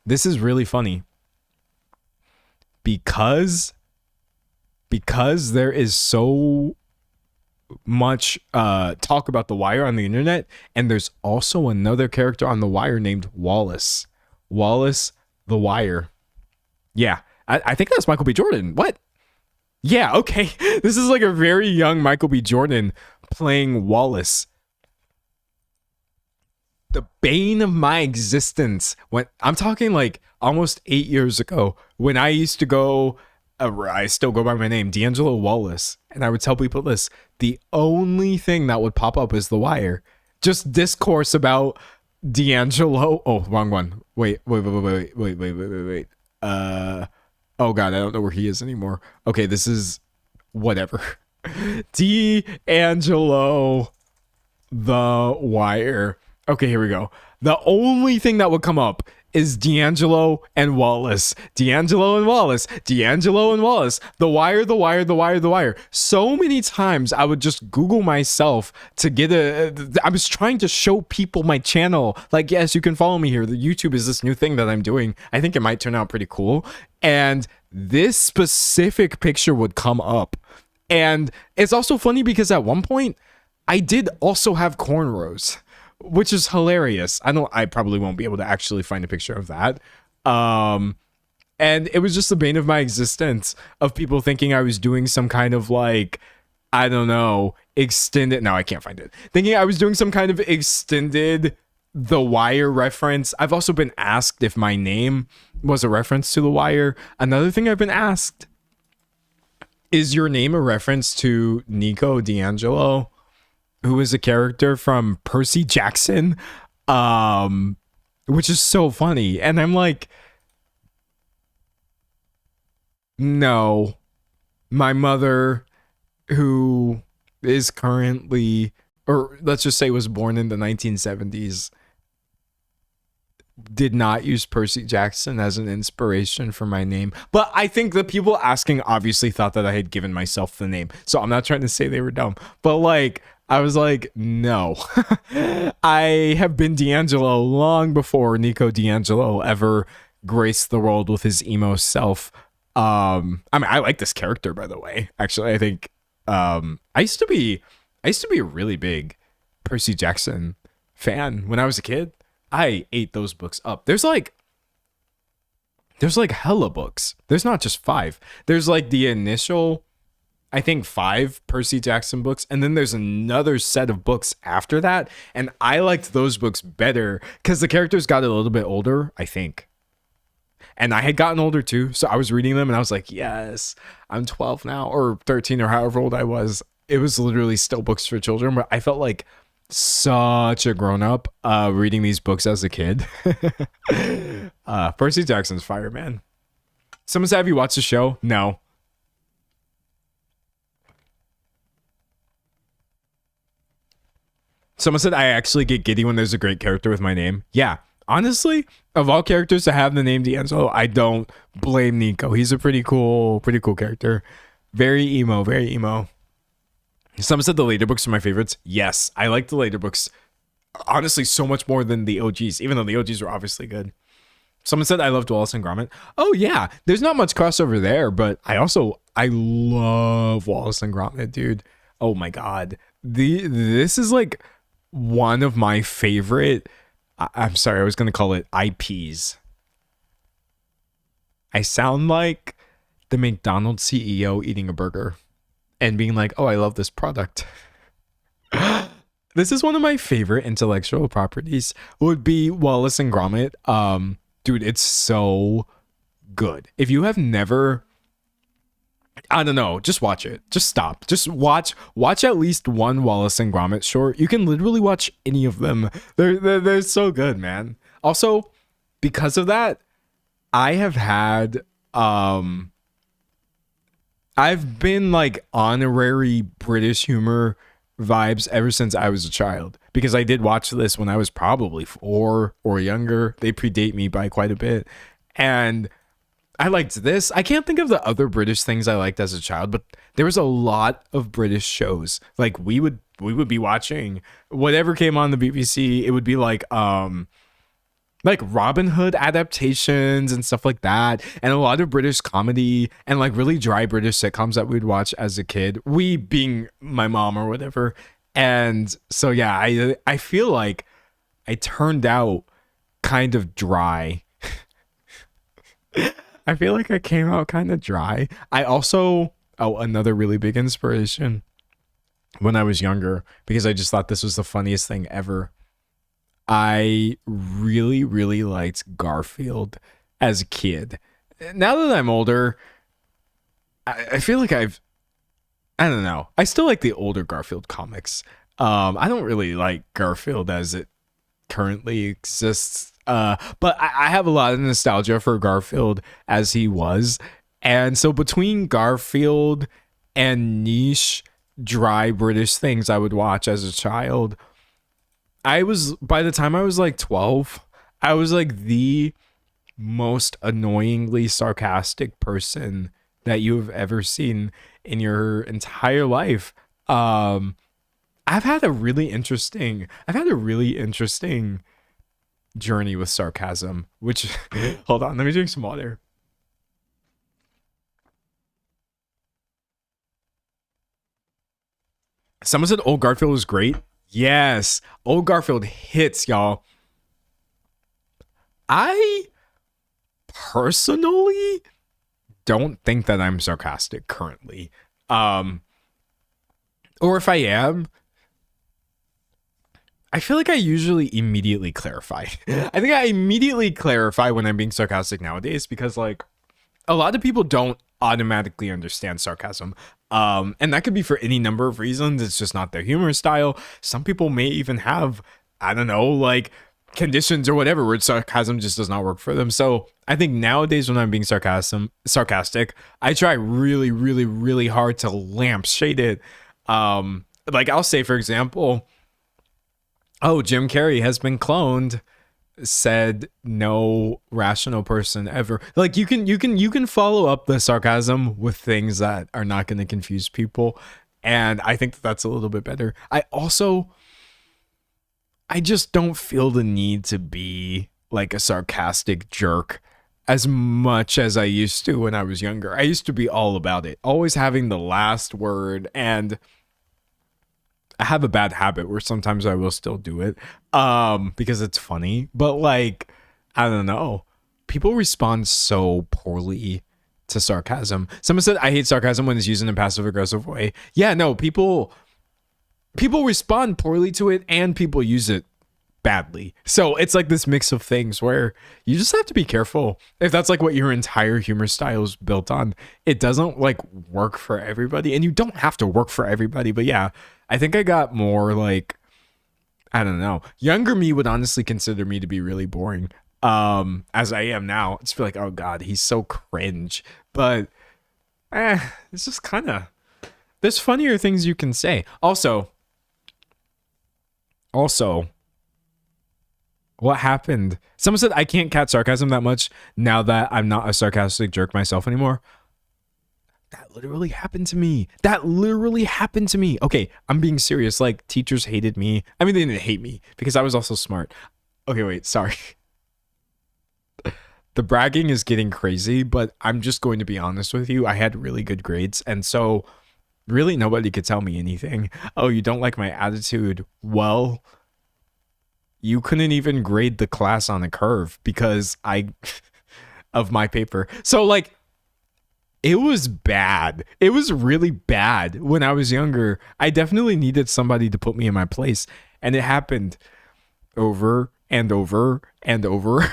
this is really funny because there is so much talk about The Wire on the internet, and there's also another character on The Wire named Wallace The Wire. Yeah, I think that's Michael B. Jordan. What? Yeah, okay. This is like a very young Michael B. Jordan playing Wallace. The bane of my existence, when I'm talking like almost 8 years ago, when I used to go, I still go by my name, D'Angelo Wallace, and I would tell people this: the only thing that would pop up is The Wire, just discourse about D'Angelo. Oh, wrong one. Wait. Oh god, I don't know where he is anymore. Okay, this is whatever. D'Angelo The Wire. Okay, here we go. The only thing that would come up is D'Angelo and Wallace. D'Angelo and Wallace. D'Angelo and Wallace. The Wire, The Wire, The Wire, The Wire. So many times I would just Google myself to get I was trying to show people my channel. Like, yes, you can follow me here. The YouTube is this new thing that I'm doing. I think it might turn out pretty cool. And this specific picture would come up. And it's also funny because at one point, I did also have cornrows, which is hilarious. I probably won't be able to actually find a picture of that. And it was just the bane of my existence of people thinking I was doing some kind of like, I don't know, extended. No, I can't find it. Thinking I was doing some kind of extended The Wire reference. I've also been asked if my name was a reference to The Wire. Another thing I've been asked, is your name a reference to Nico D'Angelo, who is a character from Percy Jackson, which is so funny. And I'm like, no, my mother, who is currently, or let's just say was born in the 1970s, did not use Percy Jackson as an inspiration for my name. But I think the people asking obviously thought that I had given myself the name. So I'm not trying to say they were dumb, but like, I was like, no, I have been D'Angelo long before Nico D'Angelo ever graced the world with his emo self. I mean, I like this character, by the way. Actually, I think I used to be a really big Percy Jackson fan when I was a kid. I ate those books up. There's like hella books. There's not just 5. There's like the initial, I think 5 Percy Jackson books, and then there's another set of books after that, and I liked those books better because the characters got a little bit older, I think. And I had gotten older too, so I was reading them and I was like, yes, I'm 12 now, or 13, or however old I was. It was literally still books for children, but I felt like such a grown-up reading these books as a kid. Percy Jackson's fire, man. Someone said, have you watched the show? No. Someone said, I actually get giddy when there's a great character with my name. Yeah, honestly, of all characters to have the name D'Angelo, I don't blame Nico. He's a pretty cool character. Very emo, very emo. Someone said the later books are my favorites. Yes, I like the later books, honestly, so much more than the OGs, even though the OGs were obviously good. Someone said I loved Wallace and Gromit. Oh yeah, there's not much crossover there, but I love Wallace and Gromit, dude. Oh my god, this is like one of my favorite. I'm sorry, I was gonna call it IPs. I sound like the McDonald's CEO eating a burger and being like, oh, I love this product. This is one of my favorite intellectual properties. Would be Wallace and Gromit. Dude, it's so good. If you have never, I don't know, just watch it. Just stop. Just watch at least one Wallace and Gromit short. You can literally watch any of them. They're so good, man. Also, because of that, I have had I've been like honorary British humor vibes ever since I was a child, because I did watch this when I was probably 4 or younger. They predate me by quite a bit. And I liked this. I can't think of the other British things I liked as a child, but there was a lot of British shows. Like we would be watching whatever came on the BBC. It would be like Robin Hood adaptations and stuff like that, and a lot of British comedy and like really dry British sitcoms that we'd watch as a kid, we being my mom or whatever. And so yeah, I feel like I turned out kind of dry. I feel like I came out kind of dry. I also, another really big inspiration when I was younger, because I just thought this was the funniest thing ever. I really, really liked Garfield as a kid. Now that I'm older, I feel like I don't know. I still like the older Garfield comics. I don't really like Garfield as it currently exists. But I have a lot of nostalgia for Garfield as he was. And so between Garfield and niche, dry British things I would watch as a child, by the time I was like 12, I was like the most annoyingly sarcastic person that you have ever seen in your entire life. I've had a really interesting journey with sarcasm, which hold on, let me drink some water. Someone said old Garfield was great. Yes, old Garfield hits, y'all. I personally don't think that I'm sarcastic currently. Or if I am, I feel like I usually immediately clarify. I think I immediately clarify when I'm being sarcastic nowadays, because like a lot of people don't automatically understand sarcasm. And that could be for any number of reasons. It's just not their humor style. Some people may even have, I don't know, like conditions or whatever where sarcasm just does not work for them. So I think nowadays when I'm being sarcastic, I try really, really, really hard to lampshade it. Like I'll say, for example, oh, Jim Carrey has been cloned, said no rational person ever. Like you can follow up the sarcasm with things that are not going to confuse people, and I think that's a little bit better. I just don't feel the need to be like a sarcastic jerk as much as I used to when I was younger. I used to be all about it, always having the last word, and I have a bad habit where sometimes I will still do it because it's funny, but like, I don't know. People respond so poorly to sarcasm. Someone said, I hate sarcasm when it's used in a passive aggressive way. Yeah, no, people respond poorly to it and people use it badly. So it's like this mix of things where you just have to be careful. If that's like what your entire humor style is built on, it doesn't like work for everybody, and you don't have to work for everybody. But yeah, I think I got more like, I don't know. Younger me would honestly consider me to be really boring. As I am now, it's feel like, oh God, he's so cringe. But it's just kind of, there's funnier things you can say. Also, what happened? Someone said I can't catch sarcasm that much now that I'm not a sarcastic jerk myself anymore. That literally happened to me. Okay, I'm being serious. Like, teachers hated me. I mean, they didn't hate me because I was also smart. Okay, wait, sorry. The bragging is getting crazy, but I'm just going to be honest with you. I had really good grades, and so really nobody could tell me anything. Oh, you don't like my attitude? Well, you couldn't even grade the class on a curve because of my paper. So like, It was bad. It was really bad when I was younger. I definitely needed somebody to put me in my place. And it happened over and over and over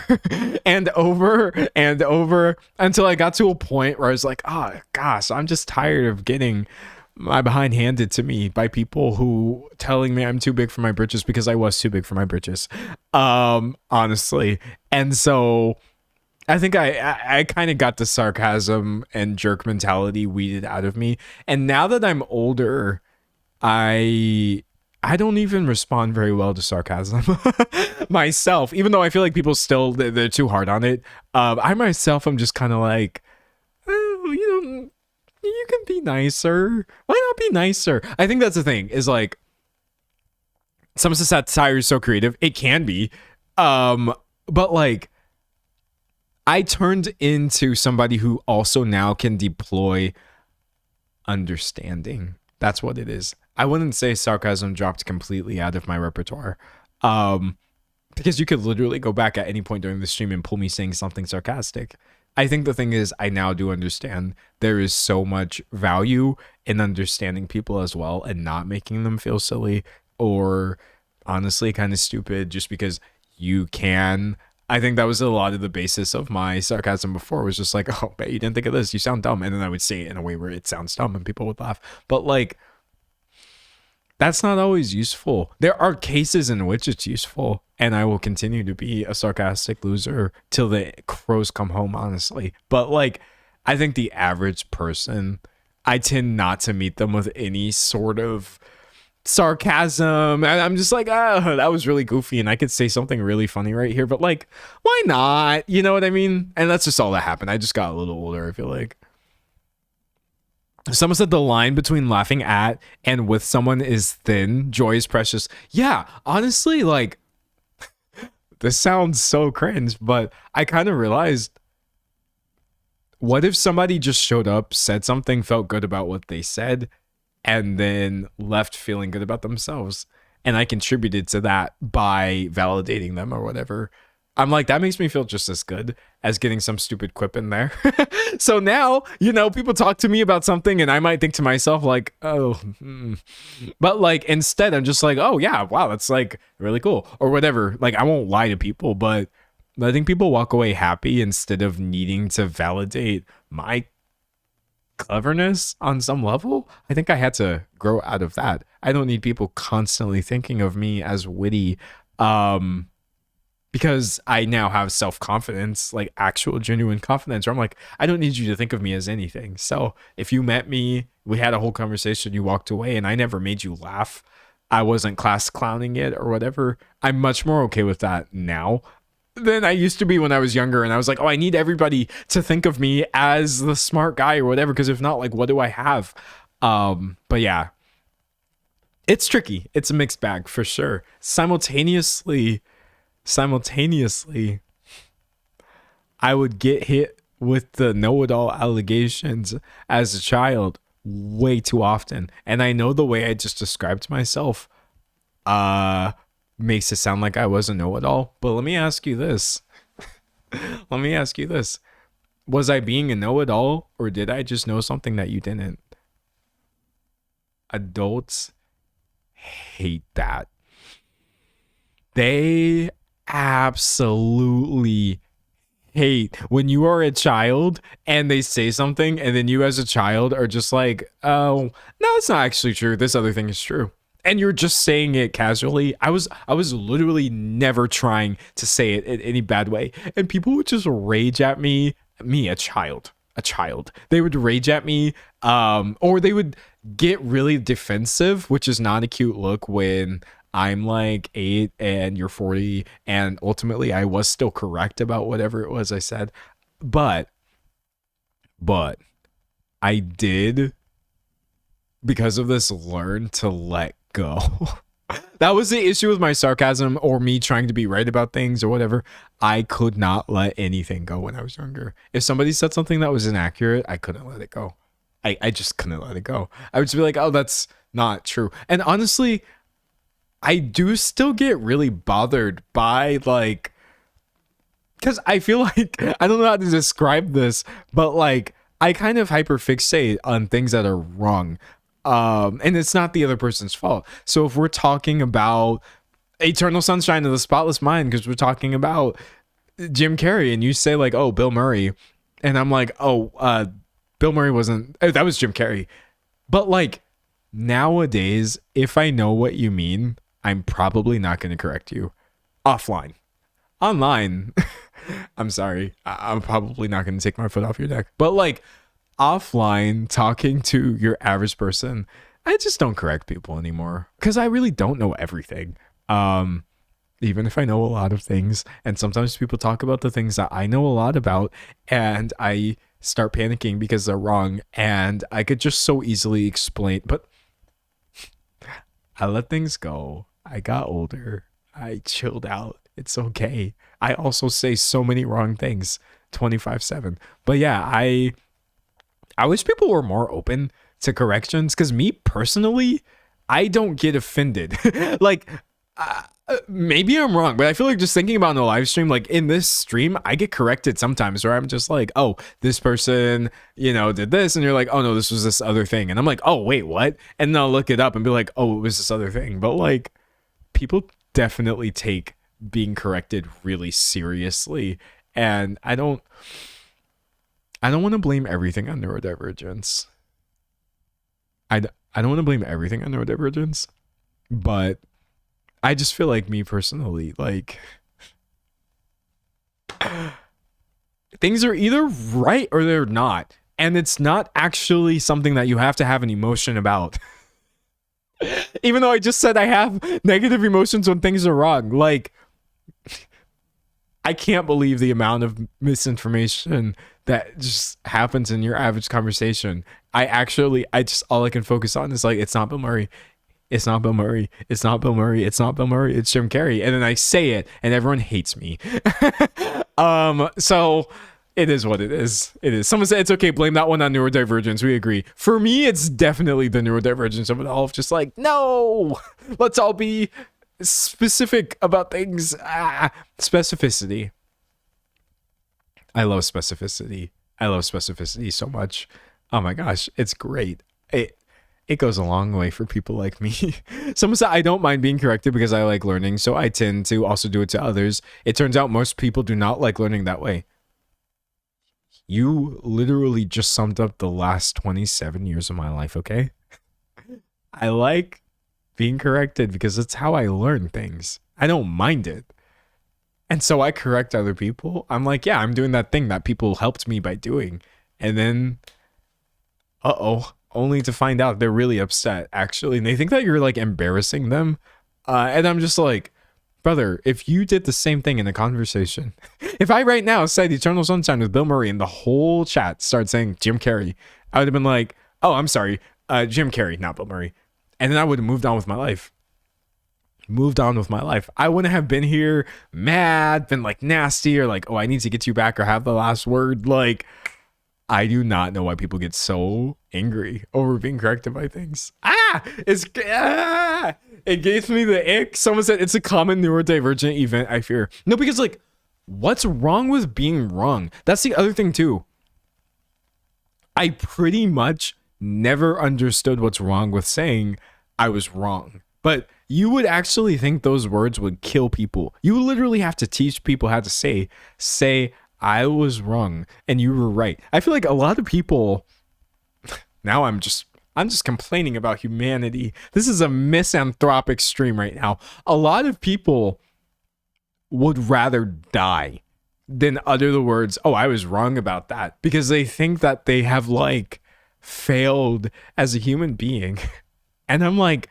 and over and over until I got to a point where I was like, oh gosh, I'm just tired of getting my behind handed to me by people who telling me I'm too big for my britches, because I was too big for my britches. Honestly. And so I think I kind of got the sarcasm and jerk mentality weeded out of me. And now that I'm older, I don't even respond very well to sarcasm myself, even though I feel like people still, they're too hard on it. I myself, I'm just kind of like, oh, you can be nicer. Why not be nicer? I think that's the thing, is like, some satire is so creative. It can be. But like, I turned into somebody who also now can deploy understanding. That's what it is. I wouldn't say sarcasm dropped completely out of my repertoire. Because you could literally go back at any point during the stream and pull me saying something sarcastic. I think the thing is, I now do understand there is so much value in understanding people as well and not making them feel silly or honestly kind of stupid just because you can. I think that was a lot of the basis of my sarcasm before, was just like, oh, bet you didn't think of this. You sound dumb. And then I would say it in a way where it sounds dumb and people would laugh. But like, that's not always useful. There are cases in which it's useful, and I will continue to be a sarcastic loser till the crows come home, honestly. But like, I think the average person, I tend not to meet them with any sort of sarcasm. And I'm just like, oh, that was really goofy, and I could say something really funny right here, but like, why not? You know what I mean? And that's just all that happened. I just got a little older, I feel like. Someone said the line between laughing at and with someone is thin. Joy is precious. Yeah, honestly, like, this sounds so cringe, but I kind of realized, what if somebody just showed up, said something, felt good about what they said, and then left feeling good about themselves, and I contributed to that by validating them or whatever? I'm like, that makes me feel just as good as getting some stupid quip in there. So now, people talk to me about something and I might think to myself like, oh, but like, instead I'm just like, oh yeah, wow, that's like really cool or whatever. Like, I won't lie to people, but letting people walk away happy instead of needing to validate my cleverness on some level, I think I had to grow out of that. I don't need people constantly thinking of me as witty, because I now have self-confidence, like actual genuine confidence, where I'm like, I don't need you to think of me as anything. So if you met me, we had a whole conversation, you walked away, and I never made you laugh, I wasn't class clowning it or whatever, I'm much more okay with that now than I used to be when I was younger. And I was like, oh, I need everybody to think of me as the smart guy or whatever, because if not, like, what do I have? But yeah, it's tricky. It's a mixed bag for sure. Simultaneously, I would get hit with the know-it-all allegations as a child way too often. And I know the way I just described myself makes it sound like I was a know-it-all. But let me ask you this. Was I being a know-it-all, or did I just know something that you didn't? Adults hate that. They absolutely hate when you are a child and they say something and then you as a child are just like, oh, no, it's not actually true, this other thing is true, and you're just saying it casually. I was literally never trying to say it in any bad way, and people would just rage at me, a child, they would rage at me, or they would get really defensive, which is not a cute look when I'm like 8 and you're 40, and ultimately I was still correct about whatever it was I said. But I did, because of this, learn to let go. That was the issue with my sarcasm or me trying to be right about things or whatever. I could not let anything go when I was younger. If somebody said something that was inaccurate, I couldn't let it go. I just couldn't let it go. I would just be like, oh, that's not true. And honestly, I do still get really bothered by, like, because I feel like, I don't know how to describe this, but like, I kind of hyperfixate on things that are wrong. And it's not the other person's fault. So if we're talking about Eternal Sunshine of the Spotless Mind, because we're talking about Jim Carrey, and you say like, oh, Bill Murray, and I'm like, oh, Bill Murray wasn't, that was Jim Carrey. But like nowadays, if I know what you mean, I'm probably not going to correct you offline. Online, I'm sorry, I'm probably not going to take my foot off your neck. But like offline, talking to your average person, I just don't correct people anymore because I really don't know everything. Even if I know a lot of things, and sometimes people talk about the things that I know a lot about, and I start panicking because they're wrong, and I could just so easily explain, but I let things go. I got older. I chilled out. It's okay. I also say so many wrong things 24/7. But yeah, I wish people were more open to corrections, because me personally, I don't get offended. Like, maybe I'm wrong, but I feel like just thinking about in a live stream, like in this stream, I get corrected sometimes where I'm just like, oh, this person, you know, did this. And you're like, oh no, this was this other thing. And I'm like, oh, wait, what? And then I'll look it up and be like, oh, it was this other thing. But like, people definitely take being corrected really seriously. And I don't want to blame everything on neurodivergence. I don't want to blame everything on neurodivergence, but I just feel like, me personally, like, things are either right or they're not. And it's not actually something that you have to have an emotion about. Even though I just said I have negative emotions when things are wrong. Like, I can't believe the amount of misinformation that just happens in your average conversation. I just, all I can focus on is like, it's not Bill Murray. It's not Bill Murray. It's not Bill Murray. It's not Bill Murray. It's Jim Carrey. And then I say it and everyone hates me. So it is what it is. It is. Someone said it's okay. Blame that one on neurodivergence. We agree. For me, it's definitely the neurodivergence of it all. Just like, no, let's all be specific about things. Specificity. I love specificity. I love specificity so much. Oh my gosh, it's great. It goes a long way for people like me. Someone said, I don't mind being corrected because I like learning, so I tend to also do it to others. It turns out most people do not like learning that way. You literally just summed up the last 27 years of my life, okay? I like being corrected because it's how I learn things. I don't mind it. And so I correct other people. I'm like, yeah, I'm doing that thing that people helped me by doing. And then, only to find out they're really upset, actually. And they think that you're like embarrassing them. And I'm just like, brother, if you did the same thing in a conversation, if I right now said Eternal Sunshine with Bill Murray and the whole chat started saying Jim Carrey, I would have been like, oh, I'm sorry, Jim Carrey, not Bill Murray. And then I would have moved on with my life. I wouldn't have been here mad, been like nasty, or like, oh, I need to get you back or have the last word. Like, I do not know why people get so angry over being corrected by things. It gave me the ick. Someone said it's a common neurodivergent event I fear. No, because like, what's wrong with being wrong? That's the other thing too. I pretty much never understood what's wrong with saying I was wrong. But you would actually think those words would kill people. You literally have to teach people how to say I was wrong and you were right. I feel like a lot of people now I'm just complaining about humanity. This is a misanthropic stream right now. A lot of people would rather die than utter the words, oh, I was wrong about that, because they think that they have like failed as a human being. And I'm like,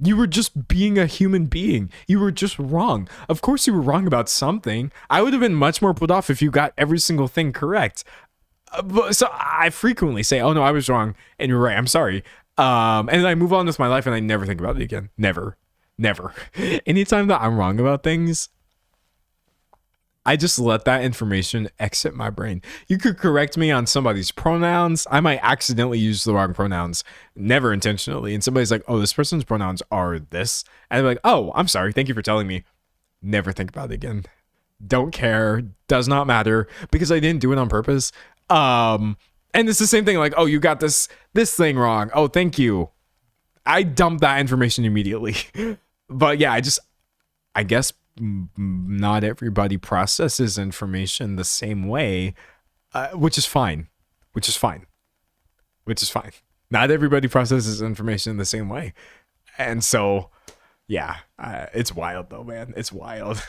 you were just being a human being. You were just wrong. Of course you were wrong about something. I would have been much more put off if you got every single thing correct. So I frequently say, oh no, I was wrong and you're right. I'm sorry. And then I move on with my life and I never think about it again. Never. Anytime that I'm wrong about things, I just let that information exit my brain. You could correct me on somebody's pronouns. I might accidentally use the wrong pronouns, never intentionally. And somebody's like, oh, this person's pronouns are this. And I'm like, oh, I'm sorry. Thank you for telling me. Never think about it again. Don't care. Does not matter, because I didn't do it on purpose. And it's the same thing, like, oh, you got this thing wrong. Oh, thank you. I dumped that information immediately. But yeah, I guess not everybody processes information the same way, which is fine. Not everybody processes information the same way. And so, yeah, it's wild though, man. It's wild.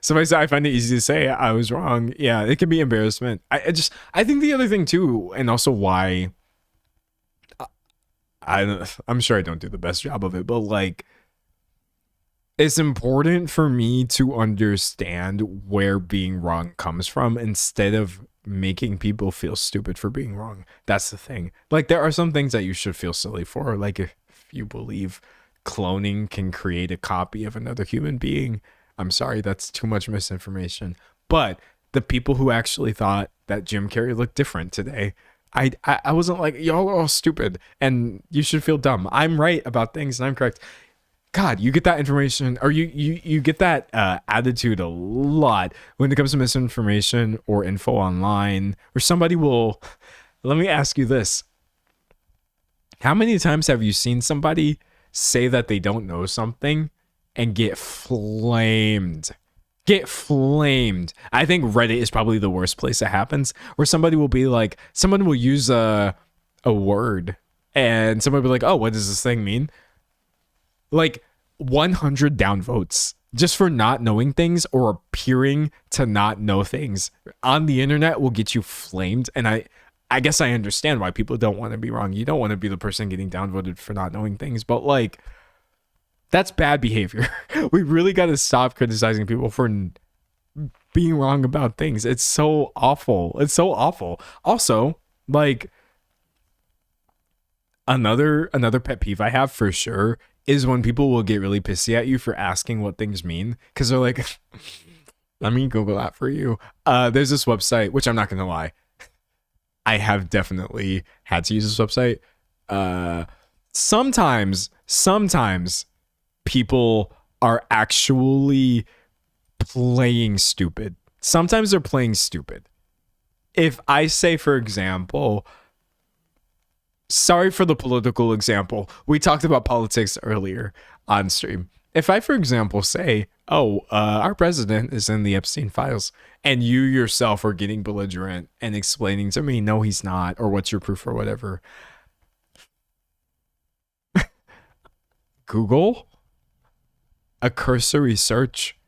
Somebody said, I find it easy to say I was wrong. Yeah, it can be embarrassment. I think the other thing too, and also why I'm sure I don't do the best job of it, but like, it's important for me to understand where being wrong comes from instead of making people feel stupid for being wrong. That's the thing. Like, there are some things that you should feel silly for. Like, if you believe cloning can create a copy of another human being, I'm sorry, that's too much misinformation. But the people who actually thought that Jim Carrey looked different today, I wasn't like, y'all are all stupid and you should feel dumb. I'm right about things and I'm correct. God, you get that information, or you get that attitude a lot when it comes to misinformation or info online, or somebody will. Let me ask you this: how many times have you seen somebody say that they don't know something and get flamed? Get flamed. I think Reddit is probably the worst place it happens, where somebody will be like, someone will use a word, and somebody will be like, "Oh, what does this thing mean?" Like 100 downvotes just for not knowing things or appearing to not know things on the internet will get you flamed. And I guess I understand why people don't want to be wrong. You don't want to be the person getting downvoted for not knowing things, but like, that's bad behavior. We really got to stop criticizing people for being wrong about things. It's so awful. It's so awful. Also, like, another pet peeve I have for sure is when people will get really pissy at you for asking what things mean, because they're like, let me Google that for you. There's this website, which I'm not gonna lie, I have definitely had to use this website. Sometimes people are actually playing stupid. Sometimes they're playing stupid. If I say, for example, sorry for the political example. We talked about politics earlier on stream. If I, for example, say, oh, our president is in the Epstein files, and you yourself are getting belligerent and explaining to me, no, he's not, or what's your proof or whatever. Google a cursory search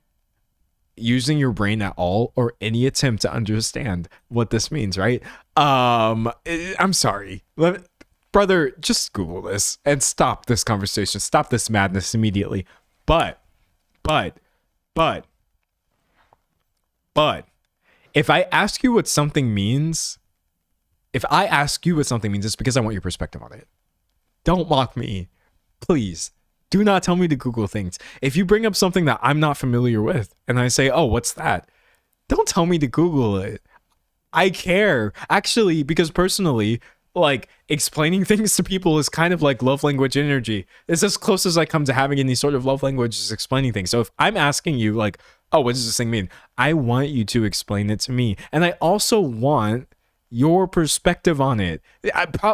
using your brain at all, or any attempt to understand what this means, right? I'm sorry. Brother, just Google this and stop this conversation. Stop this madness immediately. But, if I ask you what something means, it's because I want your perspective on it. Don't mock me. Please. Do not tell me to Google things. If you bring up something that I'm not familiar with and I say, oh, what's that? Don't tell me to Google it. I care. Actually, because personally, like, explaining things to people is kind of like love language energy. It's as close as I come to having any sort of love language, is explaining things. So if I'm asking you, like, oh, what does this thing mean? I want you to explain it to me. And I also want your perspective on it.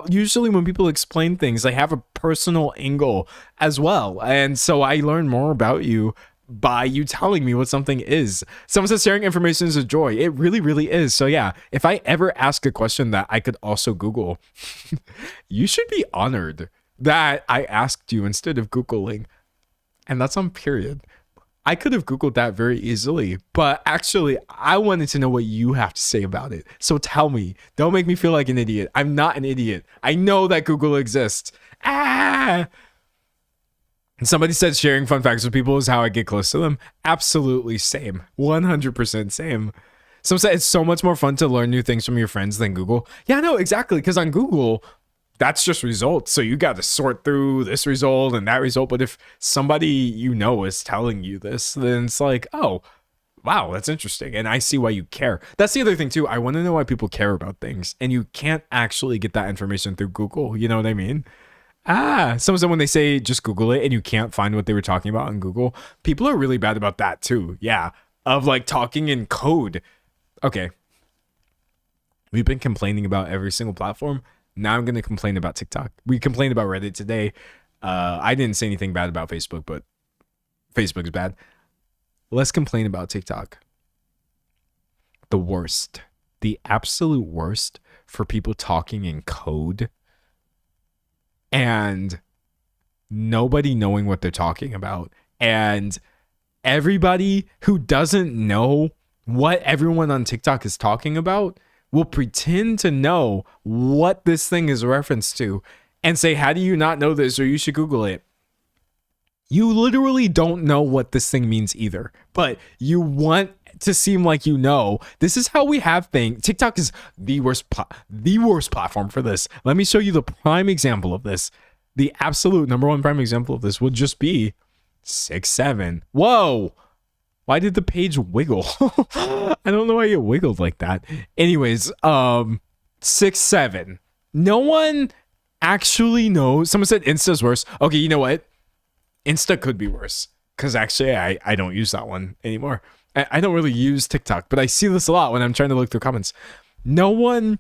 Usually when people explain things, they have a personal angle as well. And so I learn more about you by you telling me what something is. Someone says sharing information is a joy. It really, really is. So yeah, if I ever ask a question that I could also Google, you should be honored that I asked you instead of Googling. And that's on period. I could have Googled that very easily, but actually I wanted to know what you have to say about it. So tell me, don't make me feel like an idiot. I'm not an idiot. I know that Google exists. And somebody said sharing fun facts with people is how I get close to them. Absolutely same. 100% same. Some say it's so much more fun to learn new things from your friends than Google. Yeah, no, exactly. Because on Google, that's just results. So you got to sort through this result and that result. But if somebody you know is telling you this, then it's like, oh, wow, that's interesting. And I see why you care. That's the other thing too. I want to know why people care about things. And you can't actually get that information through Google. You know what I mean? Someone said when they say just Google it and you can't find what they were talking about on Google, people are really bad about that too. Yeah. Of like talking in code. Okay. We've been complaining about every single platform. Now I'm going to complain about TikTok. We complained about Reddit today. I didn't say anything bad about Facebook, but Facebook is bad. Let's complain about TikTok. The worst, the absolute worst for people talking in code and nobody knowing what they're talking about. And everybody who doesn't know what everyone on TikTok is talking about will pretend to know what this thing is a reference to and say, how do you not know this? Or you should Google it. You literally don't know what this thing means either, but you want to seem like you know. This is how we have things. TikTok is the worst platform for this. Let me show you the prime example of this. The absolute number one prime example of this would just be 6'7". Whoa. Why did the page wiggle? I don't know why it wiggled like that. Anyways, 6'7". No one actually knows. Someone said Insta's worse. Okay, you know what? Insta could be worse because actually I don't use that one anymore. I don't really use TikTok, but I see this a lot when I'm trying to look through comments. No one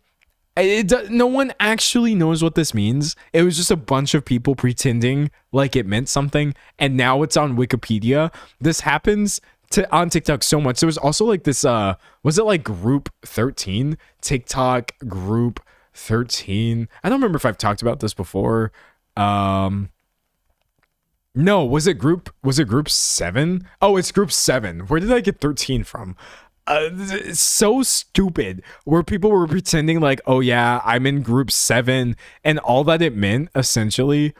actually knows what this means. It was just a bunch of people pretending like it meant something, and now it's on Wikipedia. This happens on TikTok so much. There was also like this, was it like Group 13? TikTok Group 13. I don't remember if I've talked about this before. No, was it group 7? Oh, it's group 7. Where did I get 13 from? It's so stupid where people were pretending like, oh yeah, I'm in group 7. And all that it meant essentially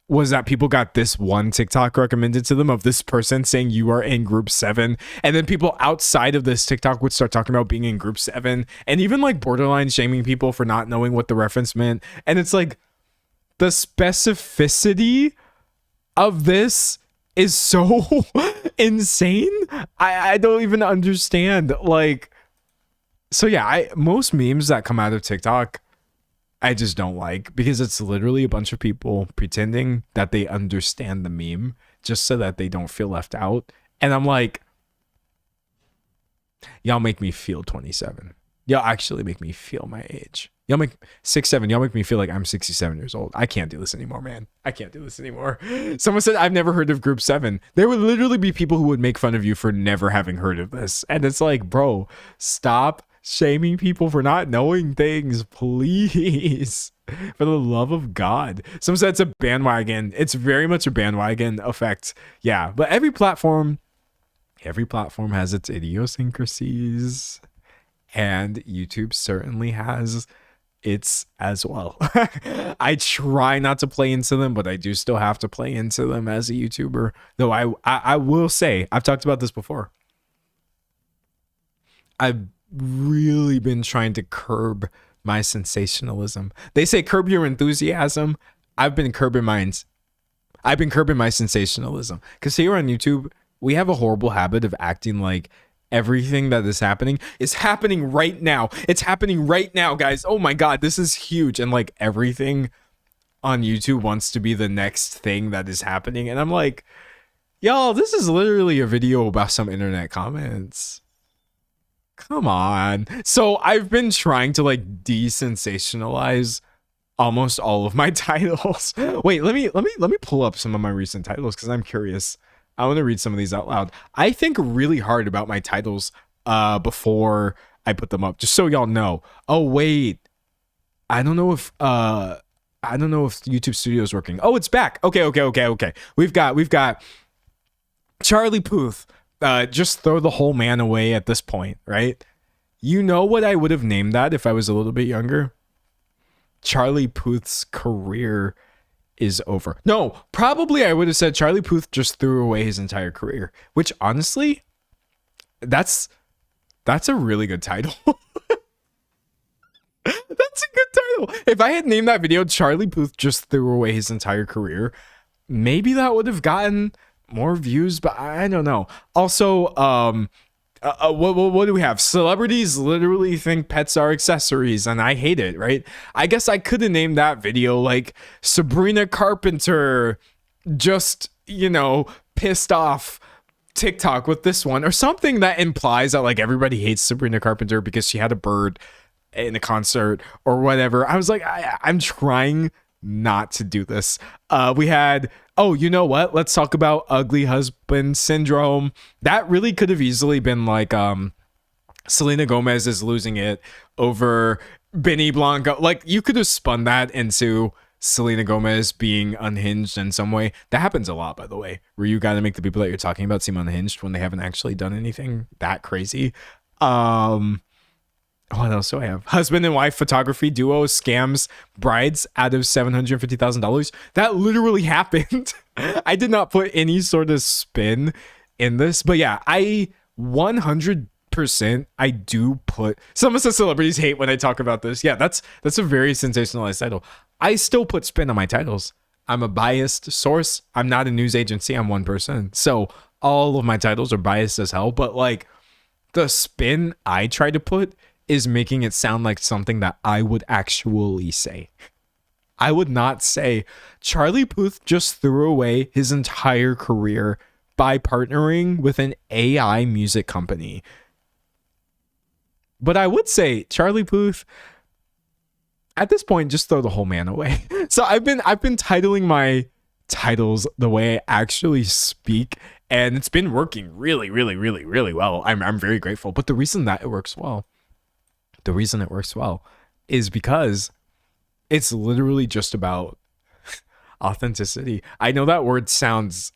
was that people got this one TikTok recommended to them of this person saying you are in group 7. And then people outside of this TikTok would start talking about being in group 7 and even like borderline shaming people for not knowing what the reference meant. And it's like the specificity of this is so insane. I don't even understand. Like, so yeah, most memes that come out of TikTok, I just don't like because it's literally a bunch of people pretending that they understand the meme just so that they don't feel left out. And I'm like, y'all make me feel 27. Y'all actually make me feel my age. Y'all make 6'7". Y'all make me feel like I'm 67 years old. I can't do this anymore, man. I can't do this anymore. Someone said I've never heard of Group 7. There would literally be people who would make fun of you for never having heard of this. And it's like, bro, stop shaming people for not knowing things, please. For the love of God. Someone said it's a bandwagon. It's very much a bandwagon effect. Yeah, but every platform has its idiosyncrasies. And YouTube certainly has its as well. I try not to play into them, but I do still have to play into them as a YouTuber. Though I will say, I've talked about this before. I've really been trying to curb my sensationalism. They say curb your enthusiasm. I've been curbing my sensationalism. Because here on YouTube, we have a horrible habit of acting like everything that is happening right now. It's happening right now, guys. Oh my God, this is huge. And like everything on YouTube wants to be the next thing that is happening. And I'm like, y'all, this is literally a video about some internet comments. Come on. So I've been trying to like desensationalize almost all of my titles. Wait, let me pull up some of my recent titles because I'm curious. I want to read some of these out loud. I think really hard about my titles before I put them up, just so y'all know. Oh wait, I don't know if YouTube Studio is working. Oh, it's back. Okay. We've got Charlie Puth. Just throw the whole man away at this point, right? You know what I would have named that if I was a little bit younger? Charlie Puth's career is over. No, probably I would have said Charlie Puth just threw away his entire career, which honestly, that's a really good title. That's a good title. If I had named that video Charlie Puth just threw away his entire career, maybe that would have gotten more views, but I don't know. Also, what do we have? Celebrities literally think pets are accessories, and I hate it, right? I guess I could have named that video like Sabrina Carpenter just, pissed off TikTok with this one, or something that implies that like everybody hates Sabrina Carpenter because she had a bird. in a concert or whatever. I was like, I'm trying not to do this. We had, oh, you know what? Let's talk about ugly husband syndrome. That really could have easily been like Selena Gomez is losing it over Benny Blanco. Like, you could have spun that into Selena Gomez being unhinged in some way. That happens a lot, by the way, where you got to make the people that you're talking about seem unhinged when they haven't actually done anything that crazy. What else do I have? Husband and wife photography duo scams brides out of $750,000. That literally happened. I did not put any sort of spin in this, but yeah, I 100% I do put. Some of the celebrities hate when I talk about this. Yeah, that's a very sensationalized title. I still put spin on my titles. I'm a biased source. I'm not a news agency. I'm one person. So all of my titles are biased as hell, but like the spin I try to put is making it sound like something that I would actually say. I would not say Charlie Puth just threw away his entire career by partnering with an AI music company. But I would say Charlie Puth, at this point, just throw the whole man away. So I've been titling my titles the way I actually speak, and it's been working really, really, really, really well. I'm very grateful. But the reason that it works well is because it's literally just about authenticity. I know that word sounds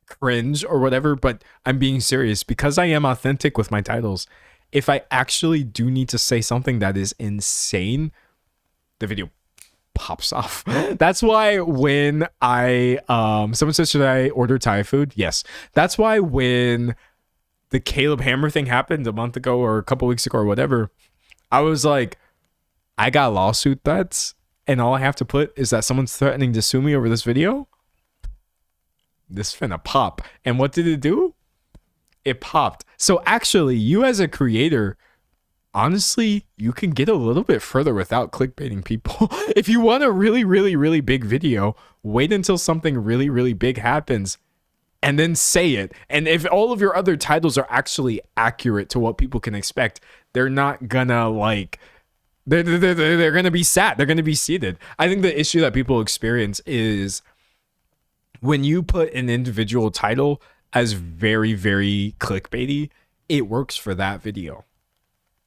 cringe or whatever, but I'm being serious because I am authentic with my titles. If I actually do need to say something that is insane, the video pops off. That's why when someone says, should I order Thai food? Yes. That's why when the Caleb Hammer thing happened a month ago or a couple weeks ago or whatever, I was like, I got lawsuit threats, and all I have to put is that someone's threatening to sue me over this video. This finna pop. And what did it do? It popped. So actually, you as a creator, honestly, you can get a little bit further without clickbaiting people. If you want a really, really, really big video, wait until something really, really big happens and then say it. And if all of your other titles are actually accurate to what people can expect, they're not gonna like, they're gonna be sat. They're gonna be seated. I think the issue that people experience is when you put an individual title as very, very clickbaity, it works for that video.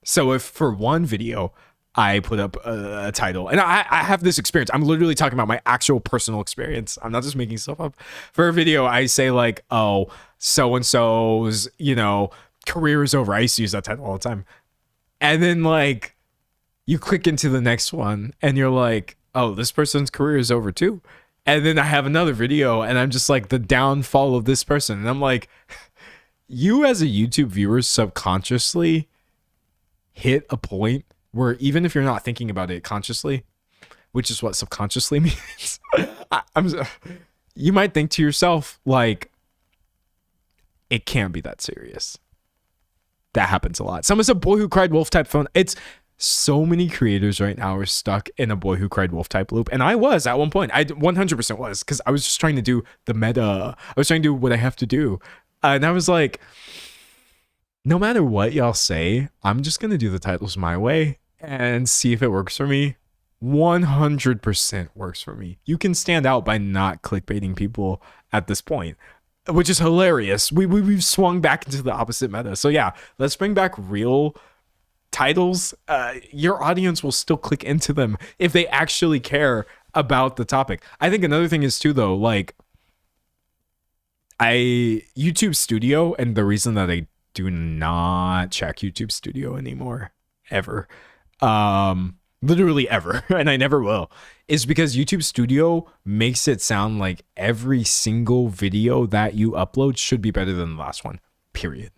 So if for one video I put up a title, and I have this experience, I'm literally talking about my actual personal experience, I'm not just making stuff up. For a video, I say like, oh, so-and-so's, career is over. I used to use that title all the time. And then like you click into the next one and you're like, oh, this person's career is over too. And then I have another video and I'm just like, the downfall of this person. And I'm like, you as a YouTube viewer subconsciously hit a point where even if you're not thinking about it consciously, which is what subconsciously means, you might think to yourself, like, it can't be that serious. That happens a lot. Someone said boy who cried wolf type phone. It's so many creators right now are stuck in a boy who cried wolf type loop. And I was at one point. I 100% was, because I was just trying to do the meta. I was trying to do what I have to do. And I was like, no matter what y'all say, I'm just going to do the titles my way and see if it works for me. 100% works for me. You can stand out by not clickbaiting people at this point, which is hilarious. We've swung back into the opposite meta. So yeah, let's bring back real titles. Your audience will still click into them if they actually care about the topic. I think another thing is too, though, like YouTube Studio, and the reason that I do not check YouTube Studio anymore, ever, literally ever, and I never will, is because YouTube Studio makes it sound like every single video that you upload should be better than the last one, period.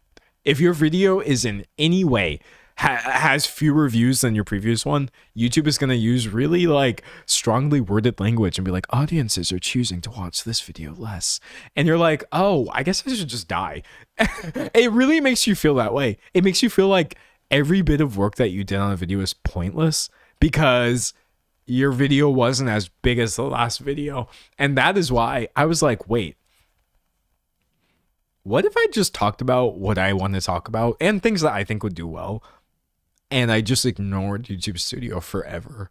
If your video is in any way has fewer views than your previous one, YouTube is going to use really like strongly worded language and be like, audiences are choosing to watch this video less. And you're like, oh, I guess I should just die. It really makes you feel that way. It makes you feel like every bit of work that you did on a video is pointless because your video wasn't as big as the last video. And that is why I was like, wait, what if I just talked about what I want to talk about and things that I think would do well? and I just ignored YouTube Studio forever.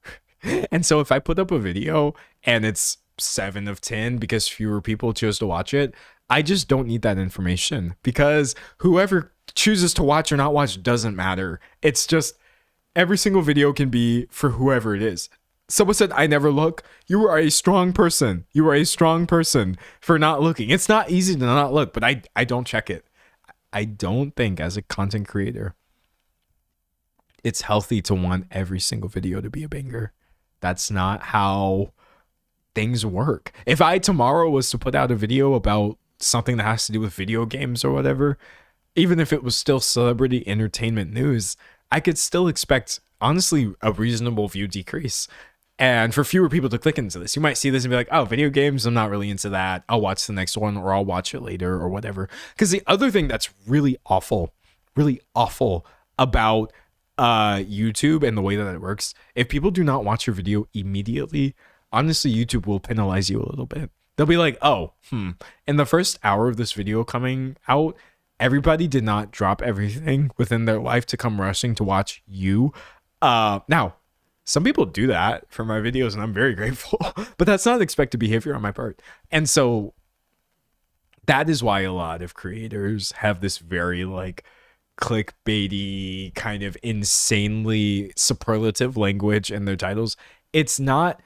And so if I put up a video and it's 7 of 10 because fewer people chose to watch it, I just don't need that information, because whoever chooses to watch or not watch doesn't matter. It's just every single video can be for whoever it is. Someone said, I never look. You are a strong person. You are a strong person for not looking. It's not easy to not look, but I don't check it. I don't think as a content creator, it's healthy to want every single video to be a banger. That's not how things work. If I tomorrow was to put out a video about something that has to do with video games or whatever, even if it was still celebrity entertainment news, I could still expect, honestly, a reasonable view decrease. And for fewer people to click into this, you might see this and be like, oh, video games, I'm not really into that. I'll watch the next one, or I'll watch it later, or whatever. Because the other thing that's really awful about YouTube and the way that it works, if people do not watch your video immediately, honestly, YouTube will penalize you a little bit. They'll be like, oh, in the first hour of this video coming out, everybody did not drop everything within their life to come rushing to watch you. Now, some people do that for my videos, and I'm very grateful, but that's not expected behavior on my part. And so that is why a lot of creators have this very like clickbaity kind of insanely superlative language in their titles. It's not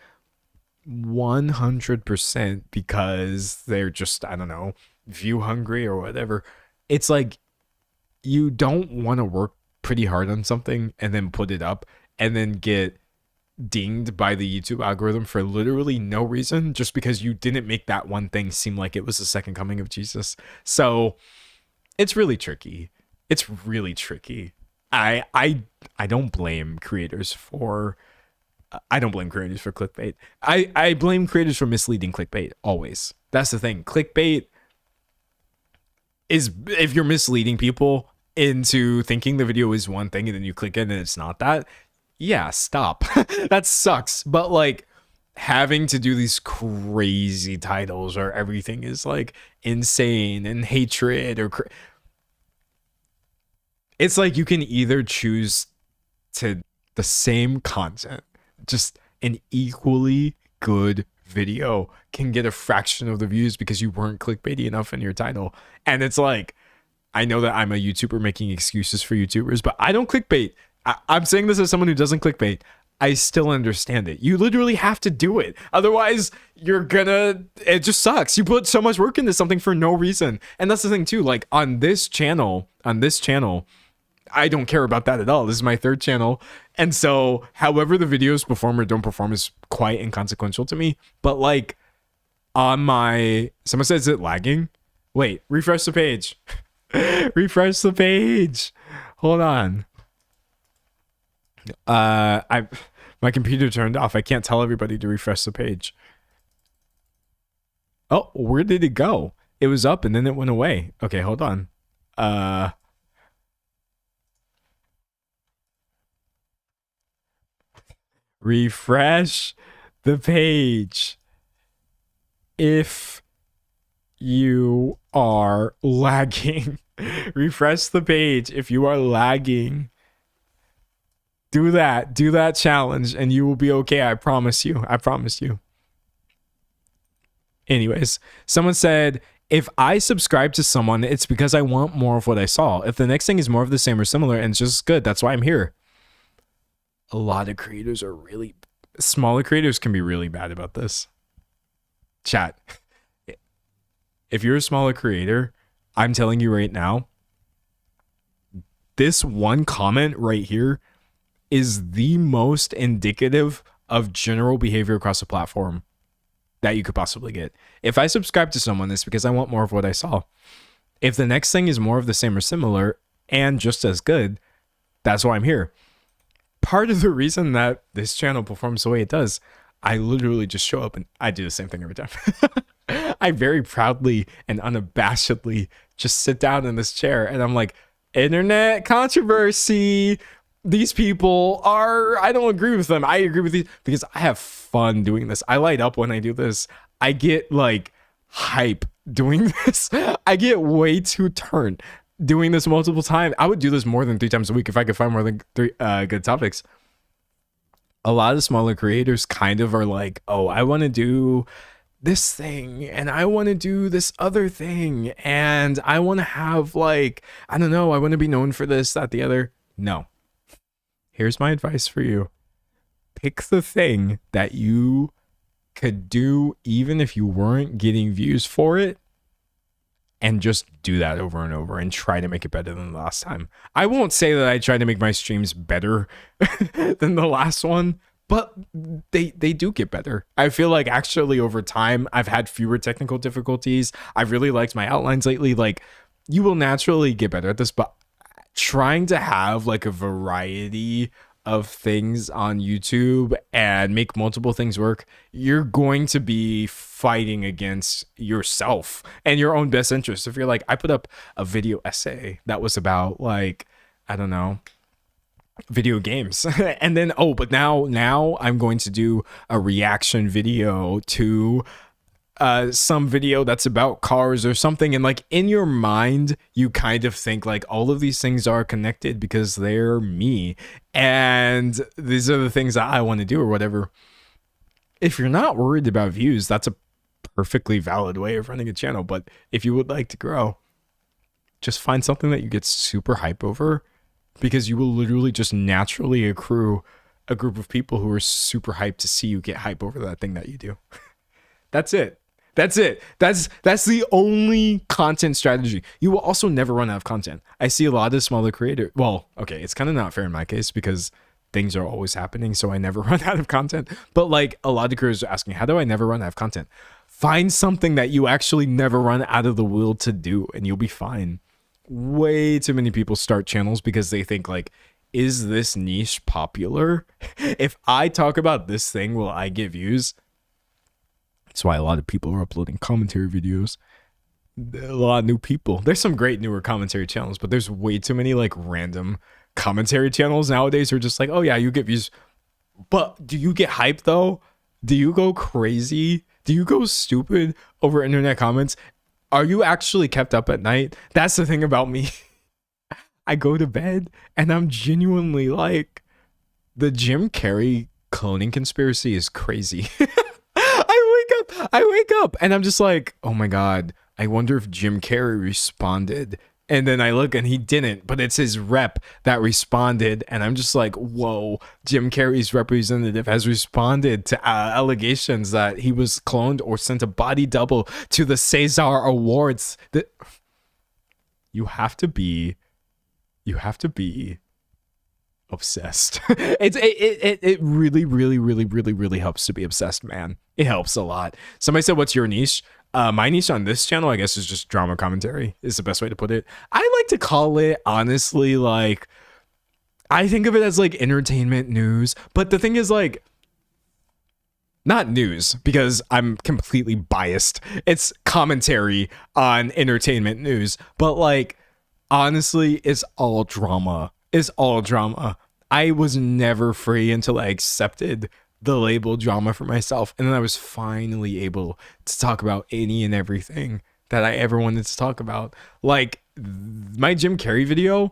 100% because they're just, I don't know, view hungry or whatever. It's like you don't want to work pretty hard on something and then put it up and then get dinged by the YouTube algorithm for literally no reason, just because you didn't make that one thing seem like it was the second coming of Jesus. So it's really tricky. It's really tricky. I don't blame creators for clickbait. I blame creators for misleading clickbait always. That's the thing. Clickbait is if you're misleading people into thinking the video is one thing and then you click it and it's not that. Yeah, stop. That sucks. But like having to do these crazy titles where everything is like insane and hatred or it's like you can either choose to the same content, just an equally good video can get a fraction of the views because you weren't clickbaity enough in your title. And it's like, I know that I'm a YouTuber making excuses for YouTubers, but I don't clickbait. I'm saying this as someone who doesn't clickbait. I still understand it. You literally have to do it. Otherwise, it just sucks. You put so much work into something for no reason. And that's the thing too, like on this channel, I don't care about that at all. This is my third channel. And so however the videos perform or don't perform is quite inconsequential to me. But like someone says, is it lagging? Wait, refresh the page. Refresh the page. Hold on. My computer turned off. I can't tell everybody to refresh the page. Oh, where did it go? It was up and then it went away. Okay, hold on. Refresh the page if you are lagging. Refresh the page if you are lagging. Do that challenge and you will be okay. I promise you. Anyways, someone said, if I subscribe to someone, it's because I want more of what I saw. If the next thing is more of the same or similar and it's just good, that's why I'm here. A lot of creators are smaller creators can be really bad about this. Chat. If you're a smaller creator, I'm telling you right now, this one comment right here is the most indicative of general behavior across the platform that you could possibly get. If I subscribe to someone, it's because I want more of what I saw. If the next thing is more of the same or similar and just as good, that's why I'm here. Part of the reason that this channel performs the way it does, I literally just show up and I do the same thing every time. I very proudly and unabashedly just sit down in this chair and I'm like, internet controversy. These people I don't agree with them. I agree with these because I have fun doing this. I light up when I do this. I get like hype doing this. I get way too turned. doing this multiple times. I would do this more than 3 times a week if I could find more than 3 good topics. A lot of smaller creators kind of are like, oh, I want to do this thing and I want to do this other thing and I want to have like, I don't know, I want to be known for this, that, the other. No. Here's my advice for you. Pick the thing that you could do even if you weren't getting views for it, and just do that over and over and try to make it better than the last time. I won't say that I try to make my streams better than the last one, but they do get better. I feel like actually over time, I've had fewer technical difficulties. I've really liked my outlines lately. Like, you will naturally get better at this, but trying to have like a variety of things on YouTube and make multiple things work, you're going to be fighting against yourself and your own best interest. If you're like, I put up a video essay that was about like, I don't know, video games and then but now I'm going to do a reaction video to some video that's about cars or something, and like in your mind you kind of think like all of these things are connected because they're me and these are the things that I want to do or whatever. If you're not worried about views, that's a perfectly valid way of running a channel. But if you would like to grow, just find something that you get super hype over, because you will literally just naturally accrue a group of people who are super hyped to see you get hype over that thing that you do. That's it. That's the only content strategy. You will also never run out of content. I see a lot of smaller creators. Well, okay, it's kind of not fair in my case because things are always happening, so I never run out of content. But like a lot of creators are asking, how do I never run out of content? Find something that you actually never run out of the will to do, and you'll be fine. Way too many people start channels because they think like, is this niche popular? If I talk about this thing, will I get views? That's why a lot of people are uploading commentary videos. A lot of new people. There's some great newer commentary channels, but there's way too many like random commentary channels nowadays who are just like, oh yeah, you get views. But do you get hyped though? Do you go crazy? Do you go stupid over internet comments? Are you actually kept up at night? That's the thing about me. I go to bed and I'm genuinely like, the Jim Carrey cloning conspiracy is crazy. I wake up and I'm just like, oh my God, I wonder if Jim Carrey responded. And then I look and he didn't, but it's his rep that responded. And I'm just like, whoa, Jim Carrey's representative has responded to allegations that he was cloned or sent a body double to the César Awards. You have to be obsessed. It really helps to be obsessed, man. It helps a lot. Somebody said, what's your niche? My niche on this channel, I guess, is just drama commentary is the best way to put it. I like to call it, honestly, like, I think of it as like entertainment news, but the thing is like, not news because I'm completely biased. It's commentary on entertainment news, but like, honestly, it's all drama. It's all drama. I was never free until I accepted the label drama for myself. And then I was finally able to talk about any and everything that I ever wanted to talk about. Like my Jim Carrey video,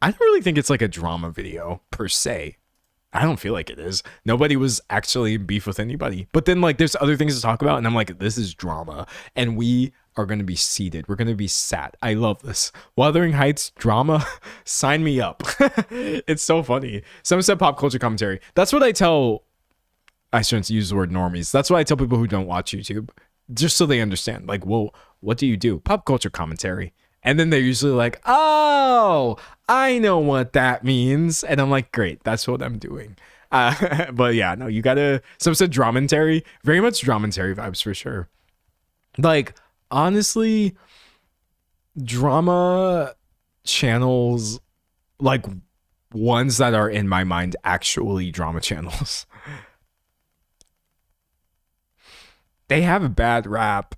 I don't really think it's like a drama video per se. I don't feel like it is. Nobody was actually in beef with anybody. But then like there's other things to talk about and I'm like, this is drama. And we are going to be seated. We're going to be sat. I love this. Wuthering Heights drama, sign me up. It's so funny. Someone said pop culture commentary. That's what I tell, I shouldn't use the word normies. That's what I tell people who don't watch YouTube, just so they understand. Like, whoa, what do you do? Pop culture commentary. And then they're usually like, oh, I know what that means. And I'm like, great, that's what I'm doing. But yeah, no, you gotta, someone said dramentary. Very much dramentary vibes for sure. Like, honestly, drama channels, like ones that are in my mind actually drama channels, they have a bad rap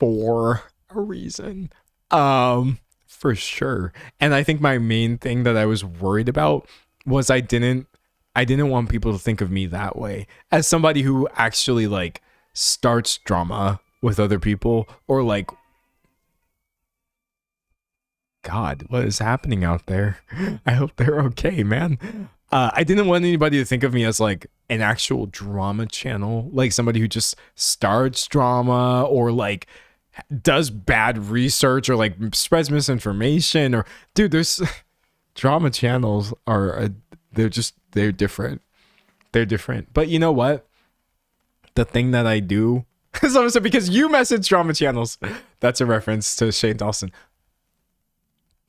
for a reason, for sure. And I think my main thing that I was worried about was I didn't want people to think of me that way, as somebody who actually like starts drama with other people, or like God, what is happening out there? I hope they're okay, man. I didn't want anybody to think of me as like an actual drama channel, like somebody who just starts drama or like does bad research or like spreads misinformation or dude, there's drama channels are they're different. They're different. But you know what? The thing that I do so because you message drama channels, that's a reference to Shane Dawson.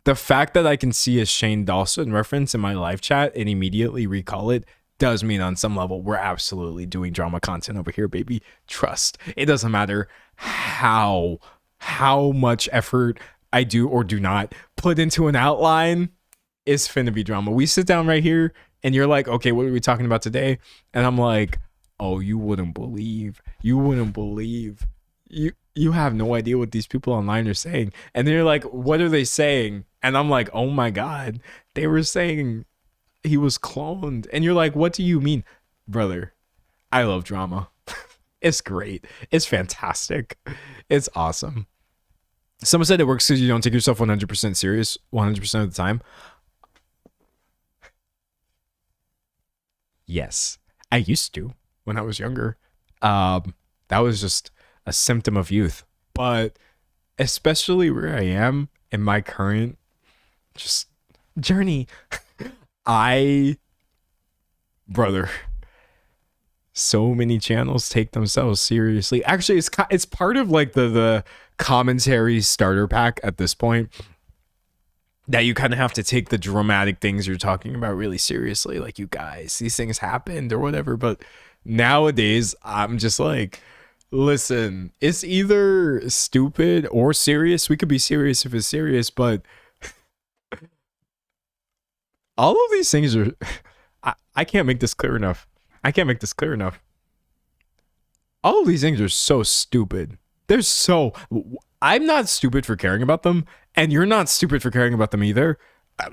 The fact that I can see a Shane Dawson reference in my live chat and immediately recall it does mean on some level we're absolutely doing drama content over here, baby. Trust. It doesn't matter how much effort I do or do not put into an outline. It's finna be drama. We sit down right here and you're like, okay, what are we talking about today? And I'm like, oh, you wouldn't believe. You have no idea what these people online are saying. And they're like, what are they saying? And I'm like, oh my God, they were saying he was cloned. And you're like, what do you mean? Brother, I love drama. It's great. It's fantastic. It's awesome. Someone said it works because you don't take yourself 100% serious 100% of the time. Yes, I used to when I was younger. That was just a symptom of youth. But especially where I am in my current just journey, brother, so many channels take themselves seriously. Actually, it's part of like the commentary starter pack at this point, that you kind of have to take the dramatic things you're talking about really seriously. Like, you guys, these things happened or whatever. But nowadays, I'm just like, listen, it's either stupid or serious. We could be serious if it's serious, but all of these things are, I can't make this clear enough. All of these things are so stupid. I'm not stupid for caring about them, and you're not stupid for caring about them either.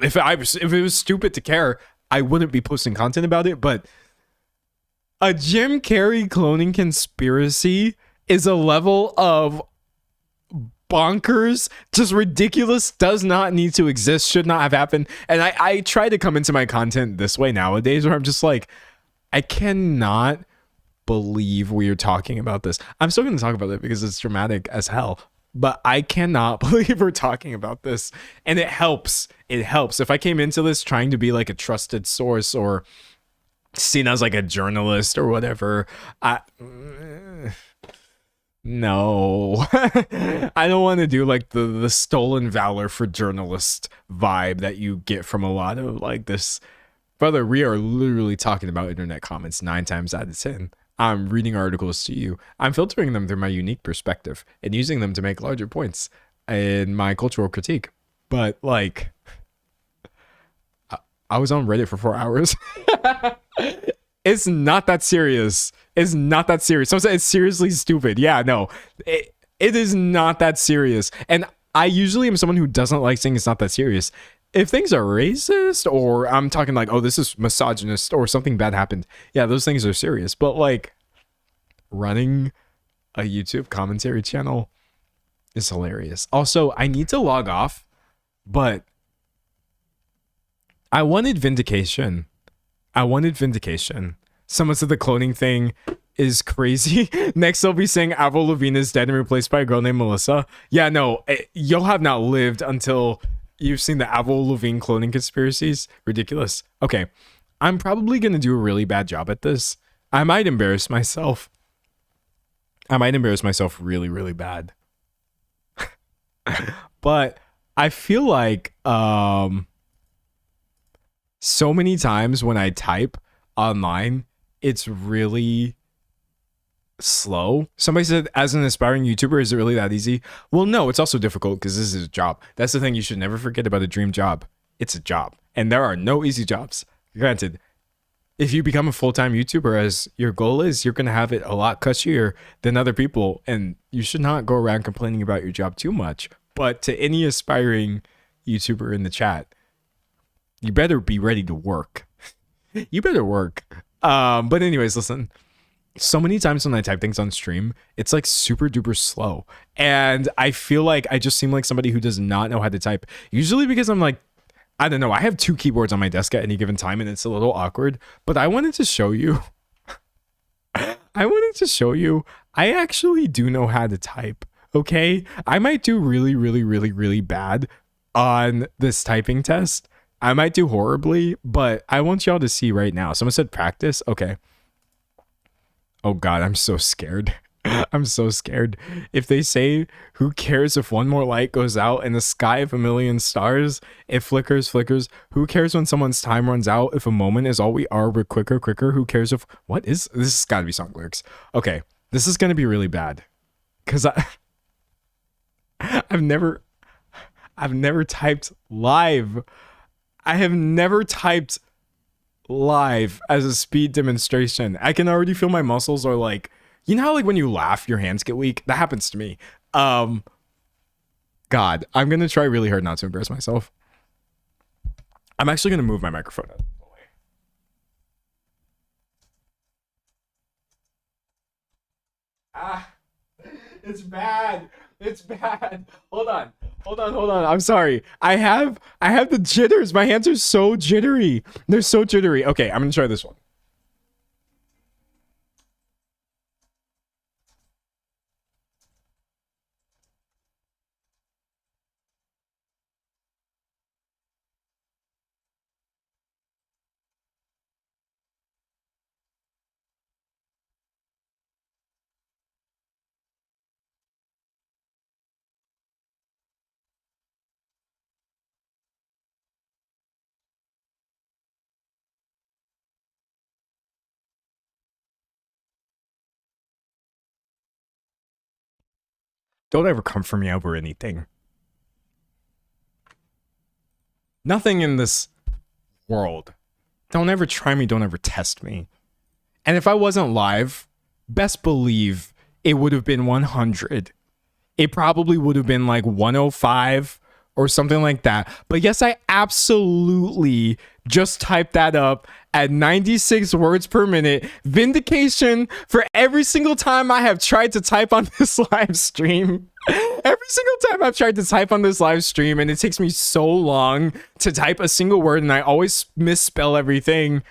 If it was stupid to care, I wouldn't be posting content about it. But a Jim Carrey cloning conspiracy is a level of bonkers, just ridiculous, does not need to exist, should not have happened. And I try to come into my content this way nowadays, where I'm just like, I cannot believe we are talking about this. I'm still going to talk about it because it's dramatic as hell, but I cannot believe we're talking about this. And it helps. If I came into this trying to be like a trusted source or seen as like a journalist or whatever, no. I don't want to do like the stolen valor for journalist vibe that you get from a lot of like this. Brother, we are literally talking about internet comments 9 times out of 10. I'm reading articles to you. I'm filtering them through my unique perspective and using them to make larger points in my cultural critique. But like, I was on Reddit for 4 hours. It's not that serious. Someone said it's seriously stupid. Yeah, no, it is not that serious. And I usually am someone who doesn't like saying it's not that serious. If things are racist or I'm talking like, oh, this is misogynist or something bad happened, yeah, those things are serious. But like, running a YouTube commentary channel is hilarious. Also, I need to log off, but I wanted vindication. Someone said the cloning thing is crazy. Next, they'll be saying Avril Lavigne is dead and replaced by a girl named Melissa. Yeah, no, you'll have not lived until you've seen the Avril Lavigne cloning conspiracies. Ridiculous. Okay, I'm probably going to do a really bad job at this. I might embarrass myself. Really, really bad. But I feel like so many times when I type online, it's really slow. Somebody said, as an aspiring YouTuber, is it really that easy? Well, no, it's also difficult because this is a job. That's the thing you should never forget about a dream job. It's a job, and there are no easy jobs. Granted, if you become a full-time YouTuber as your goal is, you're going to have it a lot cushier than other people, and you should not go around complaining about your job too much. But to any aspiring YouTuber in the chat, you better be ready to work. You better work. But anyways, listen, so many times when I type things on stream, it's like super duper slow. And I feel like I just seem like somebody who does not know how to type. Usually because I'm like, I don't know, I have 2 keyboards on my desk at any given time and it's a little awkward. But I wanted to show you. I actually do know how to type. Okay? I might do really, really, really, really bad on this typing test. I might do horribly, but I want y'all to see right now. Someone said practice. Okay. Oh God, I'm so scared. I'm so scared. If they say, who cares if one more light goes out in the sky of a million stars? It flickers. Who cares when someone's time runs out? If a moment is all we are, we're quicker. Who cares if... What is... This has got to be song lyrics. Okay, this is going to be really bad. Because I've never typed live. I have never typed live as a speed demonstration. I can already feel my muscles are like... You know how like when you laugh, your hands get weak? That happens to me. God, I'm going to try really hard not to embarrass myself. I'm actually going to move my microphone out of the way. It's bad. It's bad. Hold on. I'm sorry. I have the jitters. My hands are so jittery. They're so jittery. Okay, I'm going to try this one. Don't ever come for me over anything. Nothing in this world. Don't ever try me. Don't ever test me. And if I wasn't live, best believe it would have been 100. It probably would have been like 105 or something like that. But yes, I absolutely just typed that up at 96 words per minute. Vindication for every single time I have tried to type on this live stream. Every single time I've tried to type on this live stream, and it takes me so long to type a single word, and I always misspell everything.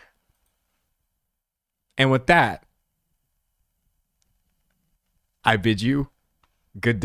And with that, I bid you good day.